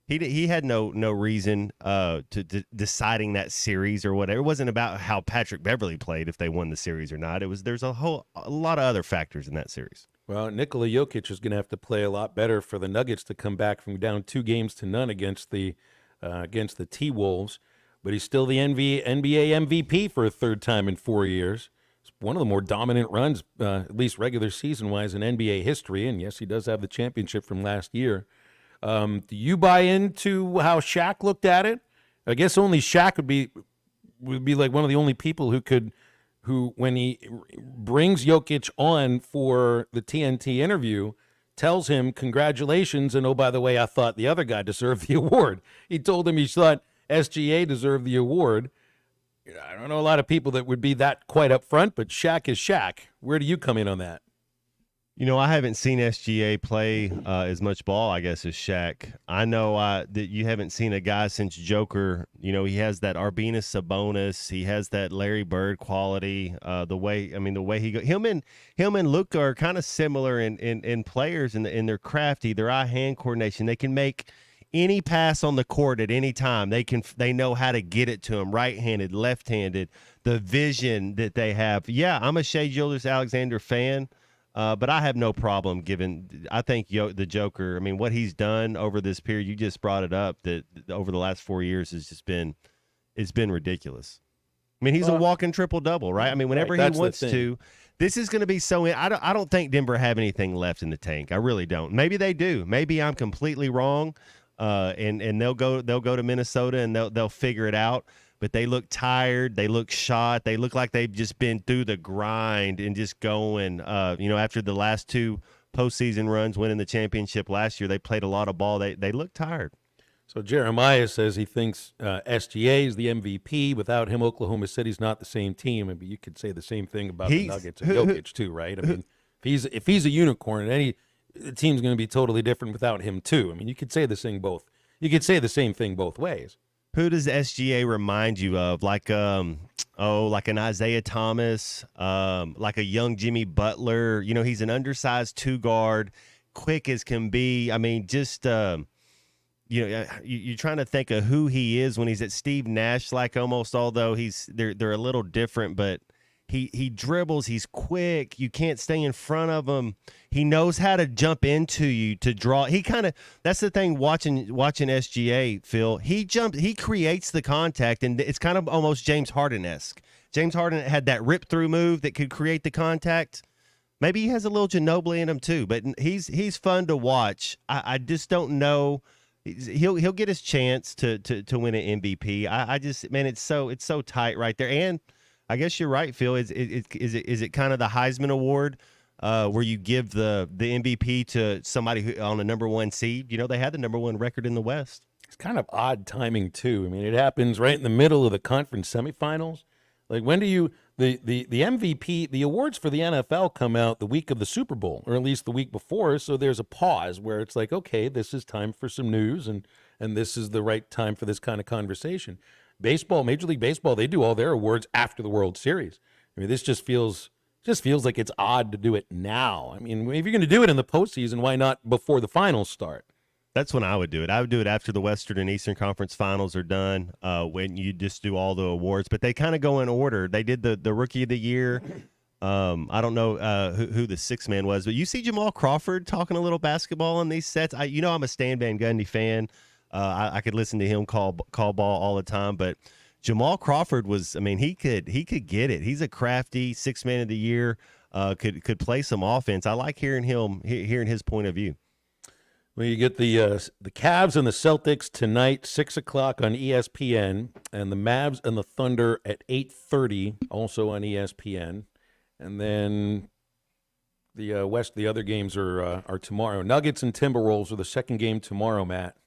he had no reason to deciding that series or whatever. It wasn't about how Patrick Beverly played if they won the series or not. There's a lot of other factors in that series. Well, Nikola Jokic is going to have to play a lot better for the Nuggets to come back from down 2-0 against the T-Wolves, but he's still the NBA MVP for a third time in 4 years. One of the more dominant runs, at least regular season-wise, in NBA history. And, yes, he does have the championship from last year. Do you buy into how Shaq looked at it? I guess only Shaq would be like one of the only people who, when he brings Jokic on for the TNT interview, tells him, congratulations, and, oh, by the way, I thought the other guy deserved the award. He told him he thought SGA deserved the award. I don't know a lot of people that would be that quite up front, but Shaq is Shaq. Where do you come in on that? I haven't seen SGA play as much ball, I guess, as Shaq. I know that you haven't seen a guy since Joker. He has that Arvidas Sabonis. He has that Larry Bird quality. The way he goes. Him and Luka are kind of similar in players in their crafty, their eye-hand coordination. They can make any pass on the court at any time. They know how to get it to him, right-handed, left-handed, the vision that they have. Yeah, I'm a Shai Gilgeous-Alexander fan, but I have no problem I think the Joker, what he's done over this period, you just brought it up, that over the last 4 years has just been, it's been ridiculous. He's a walking triple-double, right? Whenever he wants to. This is going to be so. I don't think Denver have anything left in the tank. I really don't. Maybe they do. Maybe I'm completely wrong. And they'll go to Minnesota and they'll figure it out. But they look tired. They look shot. They look like they've just been through the grind and just going. After the last two postseason runs, winning the championship last year, they played a lot of ball. They look tired. So Jeremiah says he thinks SGA is the MVP. Without him, Oklahoma City's not the same team. You could say the same thing about the Nuggets and Jokic too, right? If he's a unicorn, the team's going to be totally different without him too. You could say the same both. You could say the same thing both ways. Who does SGA remind you of? Like an Isaiah Thomas, like a young Jimmy Butler. He's an undersized 2-guard, quick as can be. You're trying to think of who he is when he's at Steve Nash, like almost. Although they're a little different, but. He dribbles. He's quick. You can't stay in front of him. He knows how to jump into you to draw. That's the thing watching SGA, Phil. He creates the contact, and it's kind of almost James Harden-esque. James Harden had that rip-through move that could create the contact. Maybe he has a little Ginobili in him too, but he's fun to watch. I just don't know. He'll get his chance to win an MVP. It's so tight right there. And I guess you're right, Phil. Is it kind of the Heisman Award where you give the MVP to somebody who on a number one seed? They had the number one record in the West. It's kind of odd timing too. It happens right in the middle of the conference semifinals. Like, when do the MVP, the awards for the NFL come out the week of the Super Bowl, or at least the week before, so there's a pause where it's like, okay, this is time for some news, and this is the right time for this kind of conversation. Baseball, Major League Baseball, they do all their awards after the World Series. This just feels like it's odd to do it now. If you're going to do it in the postseason, why not before the finals start? That's when I would do it. I would do it after the Western and Eastern Conference Finals are done, when you just do all the awards. But they kind of go in order. They did the Rookie of the Year. I don't know who the sixth man was, but you see Jamal Crawford talking a little basketball on these sets. I'm a Stan Van Gundy fan. I could listen to him call ball all the time, but Jamal Crawford was, he could get it. He's a crafty sixth man of the year, could play some offense. I like hearing his point of view. Well, you get the Cavs and the Celtics tonight, 6 o'clock on ESPN, and the Mavs and the Thunder at 8:30, also on ESPN. And then the other games are tomorrow. Nuggets and Timberwolves are the second game tomorrow, Matt.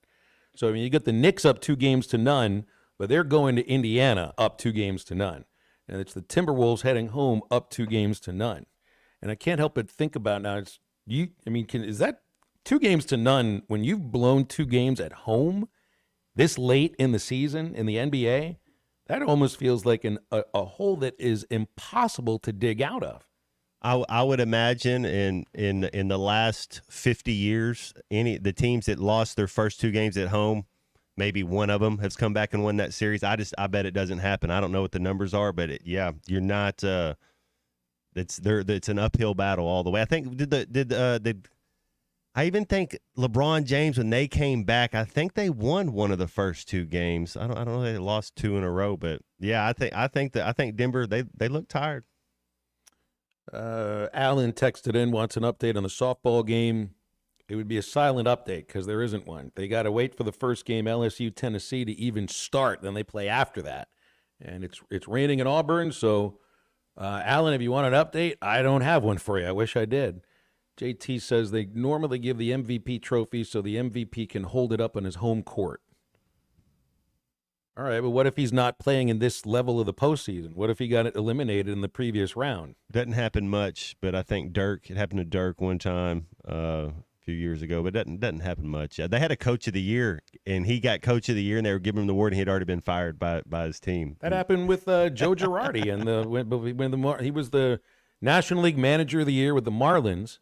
So I mean, you get the Knicks up 2-0, but they're going to Indiana up 2-0. And it's the Timberwolves heading home up 2-0. And I can't help but think about now. Is that 2-0 when you've blown 2 games at home this late in the season in the NBA? That almost feels like a hole that is impossible to dig out of. I would imagine in the last 50 years, the teams that lost their first 2 games at home, maybe one of them has come back and won that series. I bet it doesn't happen. I don't know what the numbers are, but you're not. It's an uphill battle all the way. I think I even think LeBron James, when they came back, I think they won one of the first 2 games. I don't know if they lost 2 in a row, but yeah, I think Denver they look tired. Alan texted in, wants an update on the softball game. It would be a silent update because there isn't one. They got to wait for the first game, LSU Tennessee, to even start. Then they play after that, and it's raining in Auburn. So, Alan, if you want an update, I don't have one for you. I wish I did. JT says they normally give the MVP trophy so the MVP can hold it up on his home court. All right, but what if he's not playing in this level of the postseason? What if he got eliminated in the previous round? Doesn't happen much, but I think it happened to Dirk one time a few years ago, but it doesn't happen much. They had a coach of the year, and he got coach of the year, and they were giving him the award, and he had already been fired by his team. That happened with Joe Girardi, and when he was the National League Manager of the Year with the Marlins.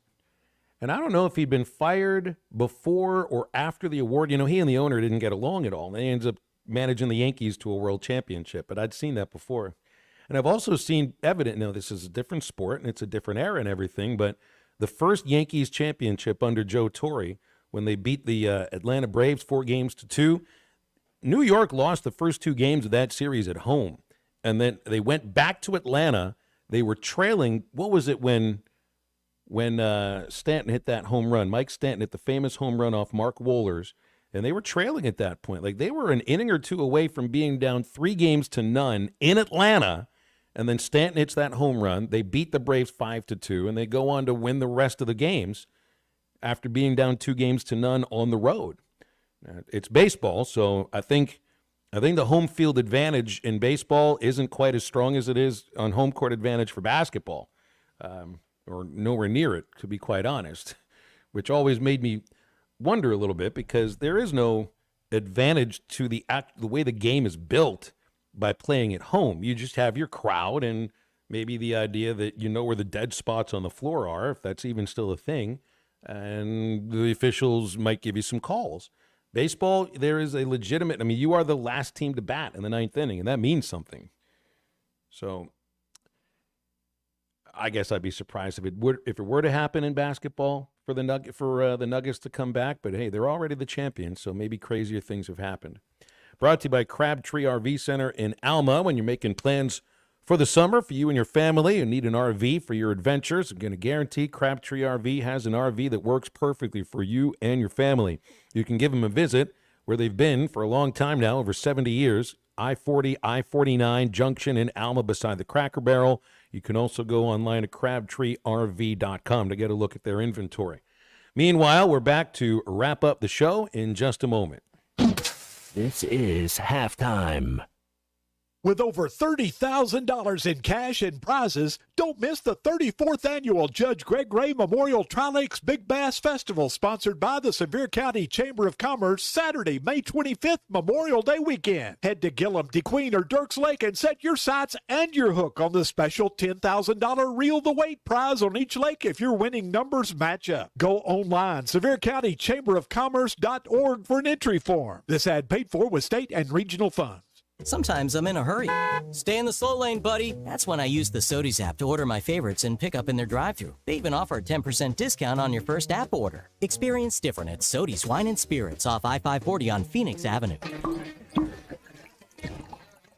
And I don't know if he'd been fired before or after the award. You know, he and the owner didn't get along at all. And he ends up managing the Yankees to a world championship. But I'd seen that before. And I've also seen this is a different sport and it's a different era and everything, but the first Yankees championship under Joe Torre, when they beat the Atlanta Braves 4-2, New York lost the first 2 games of that series at home. And then they went back to Atlanta. They were trailing. What was it when Stanton hit that home run? Mike Stanton hit the famous home run off Mark Wohlers, and they were trailing at that point. Like, they were an inning or 2 away from being down 3-0 in Atlanta, and then Stanton hits that home run. They beat the Braves 5-2, and they go on to win the rest of the games after being down 2-0 on the road. It's baseball, so I think the home field advantage in baseball isn't quite as strong as it is on home court advantage for basketball. Or nowhere near it, to be quite honest, which always made me wonder a little bit because there is no advantage to the way the game is built by playing at home. You just have your crowd and maybe the idea that you know where the dead spots on the floor are, if that's even still a thing, and the officials might give you some calls. Baseball, there is a legitimate, you are the last team to bat in the 9th inning, and that means something. So I guess I'd be surprised if it were to happen in basketball for the Nuggets to come back. But hey, they're already the champions, so maybe crazier things have happened. Brought to you by Crabtree RV Center in Alma. When you're making plans for the summer for you and your family and need an RV for your adventures, I'm going to guarantee Crabtree RV has an RV that works perfectly for you and your family. You can give them a visit where they've been for a long time now, over 70 years. I-40, I-49 junction in Alma beside the Cracker Barrel. You can also go online at crabtreerv.com to get a look at their inventory. Meanwhile, we're back to wrap up the show in just a moment. This is halftime. With over $30,000 in cash and prizes, don't miss the 34th Annual Judge Greg Ray Memorial Tri-Lakes Big Bass Festival, sponsored by the Sevier County Chamber of Commerce, Saturday, May 25th, Memorial Day weekend. Head to Gillum, DeQueen, or Dirks Lake and set your sights and your hook on the special $10,000 Reel the Weight prize on each lake if your winning numbers match up. Go online, SevierCountyChamberOfCommerce.org for an entry form. This ad paid for with state and regional funds. Sometimes I'm in a hurry. Stay in the slow lane, buddy. That's when I use the Sodies app to order my favorites and pick up in their drive-thru. They even offer a 10% discount on your first app order. Experience different at Sodies Wine and Spirits off I-540 on Phoenix Avenue.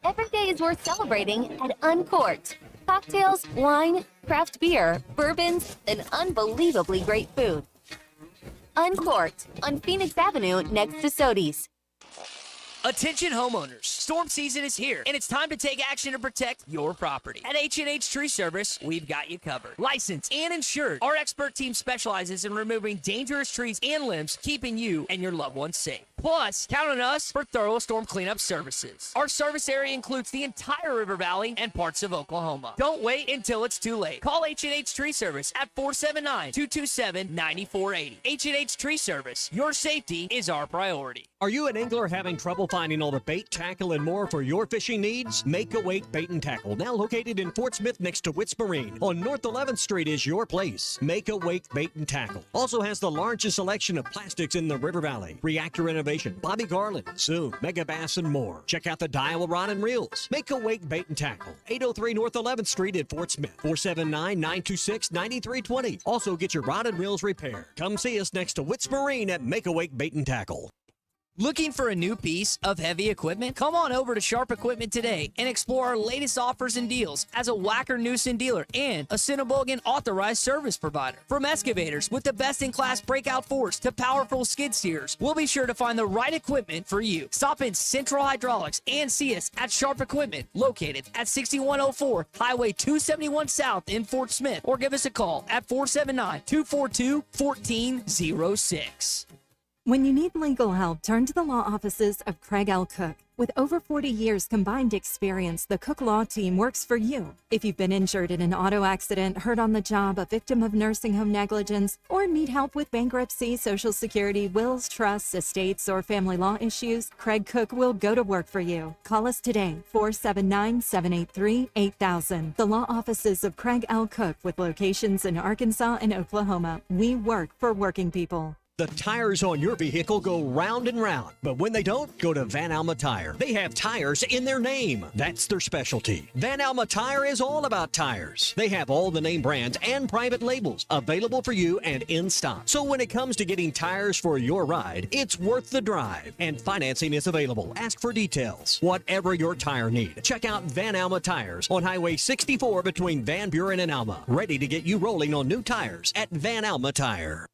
Every day is worth celebrating at Uncorked. Cocktails, wine, craft beer, bourbons, and unbelievably great food. Uncorked on Phoenix Avenue next to Sodi's. Attention homeowners, storm season is here, and it's time to take action to protect your property. At H&H Tree Service, we've got you covered. Licensed and insured, our expert team specializes in removing dangerous trees and limbs, keeping you and your loved ones safe. Plus, count on us for thorough storm cleanup services. Our service area includes the entire River Valley and parts of Oklahoma. Don't wait until it's too late. Call H&H Tree Service at 479-227-9480. H&H Tree Service, your safety is our priority. Are you an angler having trouble finding all the bait, tackle, and more for your fishing needs? Make a Wake Bait and Tackle, now located in Fort Smith next to Witts Marine on North 11th Street, is your place. Make a Wake Bait and Tackle also has the largest selection of plastics in the River Valley. Reactor Innovation, Bobby Garland, Zoom, Mega Bass, and more. Check out the Daiwa Rod and Reels. Make a Wake Bait and Tackle, 803 North 11th Street in Fort Smith, 479-926-9320. Also get your rod and reels repaired. Come see us next to Witts Marine at Make a Wake Bait and Tackle. Looking for a new piece of heavy equipment? Come on over to Sharp Equipment today and explore our latest offers and deals as a Wacker Newson dealer and a Cinnabogan authorized service provider. From excavators with the best-in-class breakout force to powerful skid steers, we'll be sure to find the right equipment for you. Stop in Central Hydraulics and see us at Sharp Equipment, located at 6104 Highway 271 South in Fort Smith, or give us a call at 479-242-1406. When you need legal help, turn to the law offices of Craig L. Cook. With over 40 years combined experience, the Cook Law Team works for you. If you've been injured in an auto accident, hurt on the job, a victim of nursing home negligence, or need help with bankruptcy, Social Security, wills, trusts, estates, or family law issues, Craig Cook will go to work for you. Call us today, 479-783-8000. The law offices of Craig L. Cook, with locations in Arkansas and Oklahoma. We work for working people. The tires on your vehicle go round and round, but when they don't, go to Van Alma Tire. They have tires in their name. That's their specialty. Van Alma Tire is all about tires. They have all the name brands and private labels available for you and in stock. So when it comes to getting tires for your ride, it's worth the drive. And financing is available. Ask for details. Whatever your tire need, check out Van Alma Tires on Highway 64 between Van Buren and Alma. Ready to get you rolling on new tires at Van Alma Tire.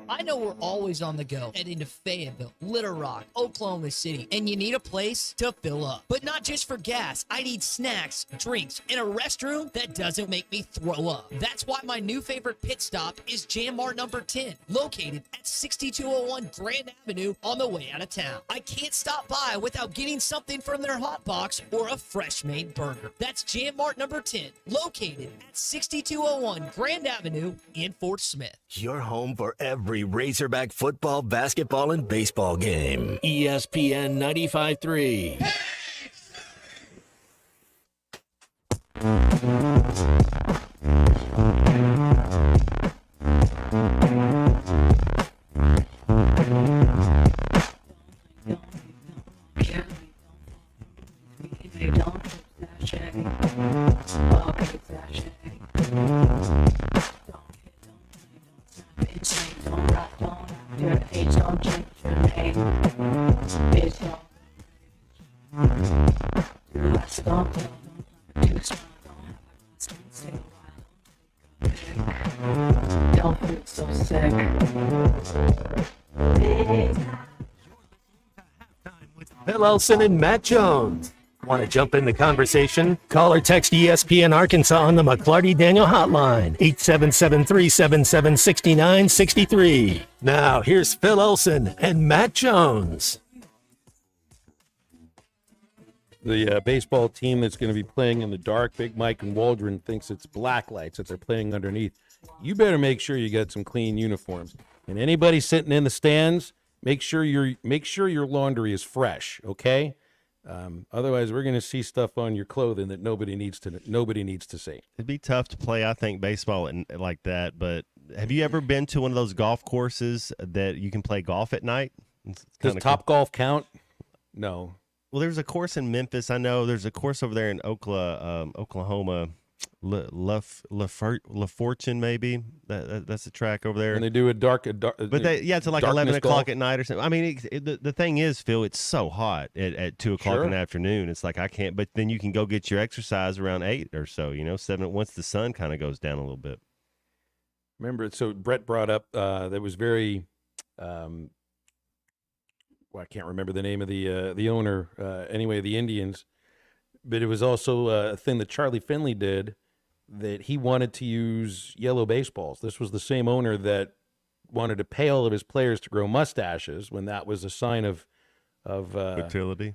I know we're always on the go, heading to Fayetteville, Little Rock, Oklahoma City, and you need a place to fill up. But not just for gas. I need snacks, drinks, and a restroom that doesn't make me throw up. That's why my new favorite pit stop is Jam Mart number 10, located at 6201 Grand Avenue on the way out of town. I can't stop by without getting something from their hot box or a fresh made burger. That's Jam Mart number 10, located at 6201 Grand Avenue in Fort Smith. Your home for every Razorback football, basketball, and baseball game. ESPN 95.3. Phil Elson and Matt Jones. Want to jump in the conversation? Call or text ESPN Arkansas on the McClarty Daniel hotline, 877-377-6963. Now, here's Phil Elson and Matt Jones. The baseball team that's going to be playing in the dark, Big Mike and Waldron thinks it's black lights that they're playing underneath. You better make sure you got some clean uniforms. And anybody sitting in the stands, make sure your laundry is fresh, okay? Otherwise, we're going to see stuff on your clothing that nobody needs to see. It'd be tough to play, I think, baseball like that. But have you ever been to one of those golf courses that you can play golf at night? Does Top Golf count? No. Well, there's a course in Memphis. I know there's a course over there in Oklahoma. La Fortune, maybe that's the track over there. And they do a dark but it's like 11 o'clock at night or something. I mean, the thing is, Phil, it's so hot at 2 o'clock in the afternoon. It's like I can't. But then you can go get your exercise around 8 or so. 7 once the sun kind of goes down a little bit. Remember, so Brett brought up that was very, well, I can't remember the name of the owner. Anyway, the Indians, but it was also a thing that Charlie Finley did, that he wanted to use yellow baseballs. This was the same owner that wanted to pay all of his players to grow mustaches when that was a sign of Fertility.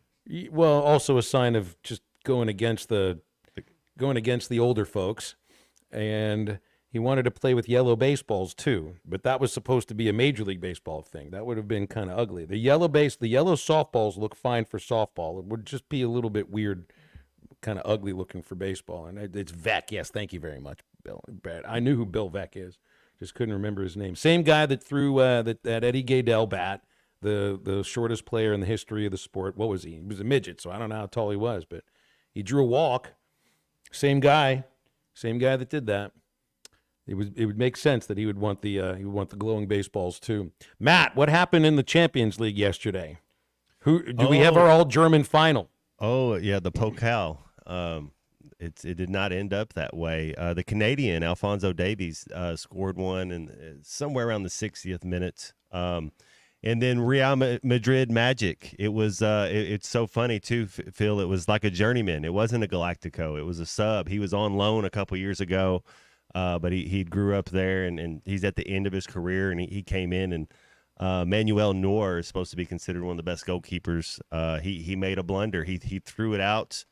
Well, also a sign of just going against the older folks, and he wanted to play with yellow baseballs too, but that was supposed to be a Major League Baseball thing. That would have been kind of ugly. The yellow softballs look fine for softball. It would just be a little bit weird, kind of ugly looking for baseball. And it's Veck. Yes, thank you very much, Bill. Brad. I knew who Bill Veck is, just couldn't remember his name. Same guy that threw that Eddie Gaedel bat, the shortest player in the history of the sport. What was he? He was a midget, so I don't know how tall he was, but he drew a walk. Same guy that did that. It would make sense that he would want the glowing baseballs too. Matt, what happened in the Champions League yesterday? We have our all German final? Oh yeah, the Pokal. It did not end up that way. The Canadian Alphonso Davies scored one and somewhere around the 60th minute. And then Real Madrid Magic. It was it's so funny too, Phil. It was like a journeyman. It wasn't a Galactico. It was a sub. He was on loan a couple years ago. But he grew up there, and he's at the end of his career, and he came in, and Manuel Neuer is supposed to be considered one of the best goalkeepers. He made a blunder. He threw it out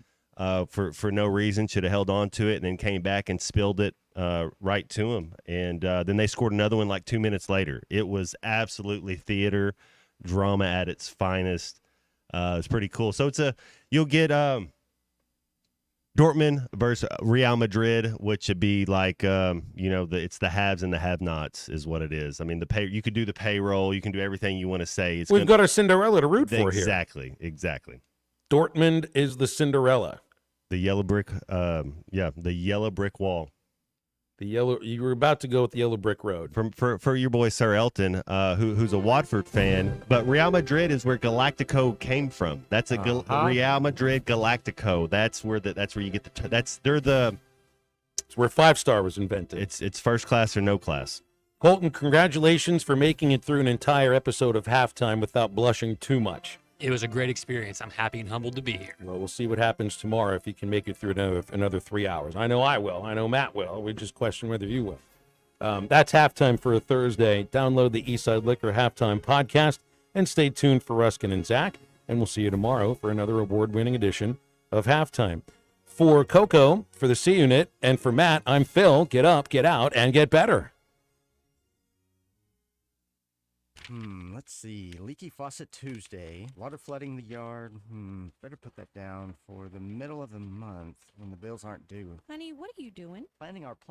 for no reason, should have held on to it, and then came back and spilled it right to him. And then they scored another one like 2 minutes later. It was absolutely theater, drama at its finest. It's pretty cool. So you'll get Dortmund versus Real Madrid, which would be like, it's the haves and the have-nots is what it is. I mean, you could do the payroll. You can do everything you want to say. We've got our Cinderella to root for here. Exactly. Dortmund is the Cinderella. The yellow brick, the yellow brick wall. You were about to go with the yellow brick road. For your boy Sir Elton, who's a Watford fan, but Real Madrid is where Galactico came from. That's Real Madrid Galactico. That's where you get it's where 5-star was invented. It's first class or no class. Colton, congratulations for making it through an entire episode of Halftime without blushing too much. It was a great experience. I'm happy and humbled to be here. Well, we'll see what happens tomorrow if you can make it through another 3 hours. I know I will. I know Matt will. We just question whether you will. That's Halftime for a Thursday. Download the Eastside Liquor Halftime podcast and stay tuned for Ruskin and Zach. And we'll see you tomorrow for another award-winning edition of Halftime. For Coco, for the C Unit, and for Matt, I'm Phil. Get up, get out, and get better. Let's see. Leaky faucet Tuesday. Water flooding the yard. Better put that down for the middle of the month when the bills aren't due. Honey, what are you doing? Planning our plumbing.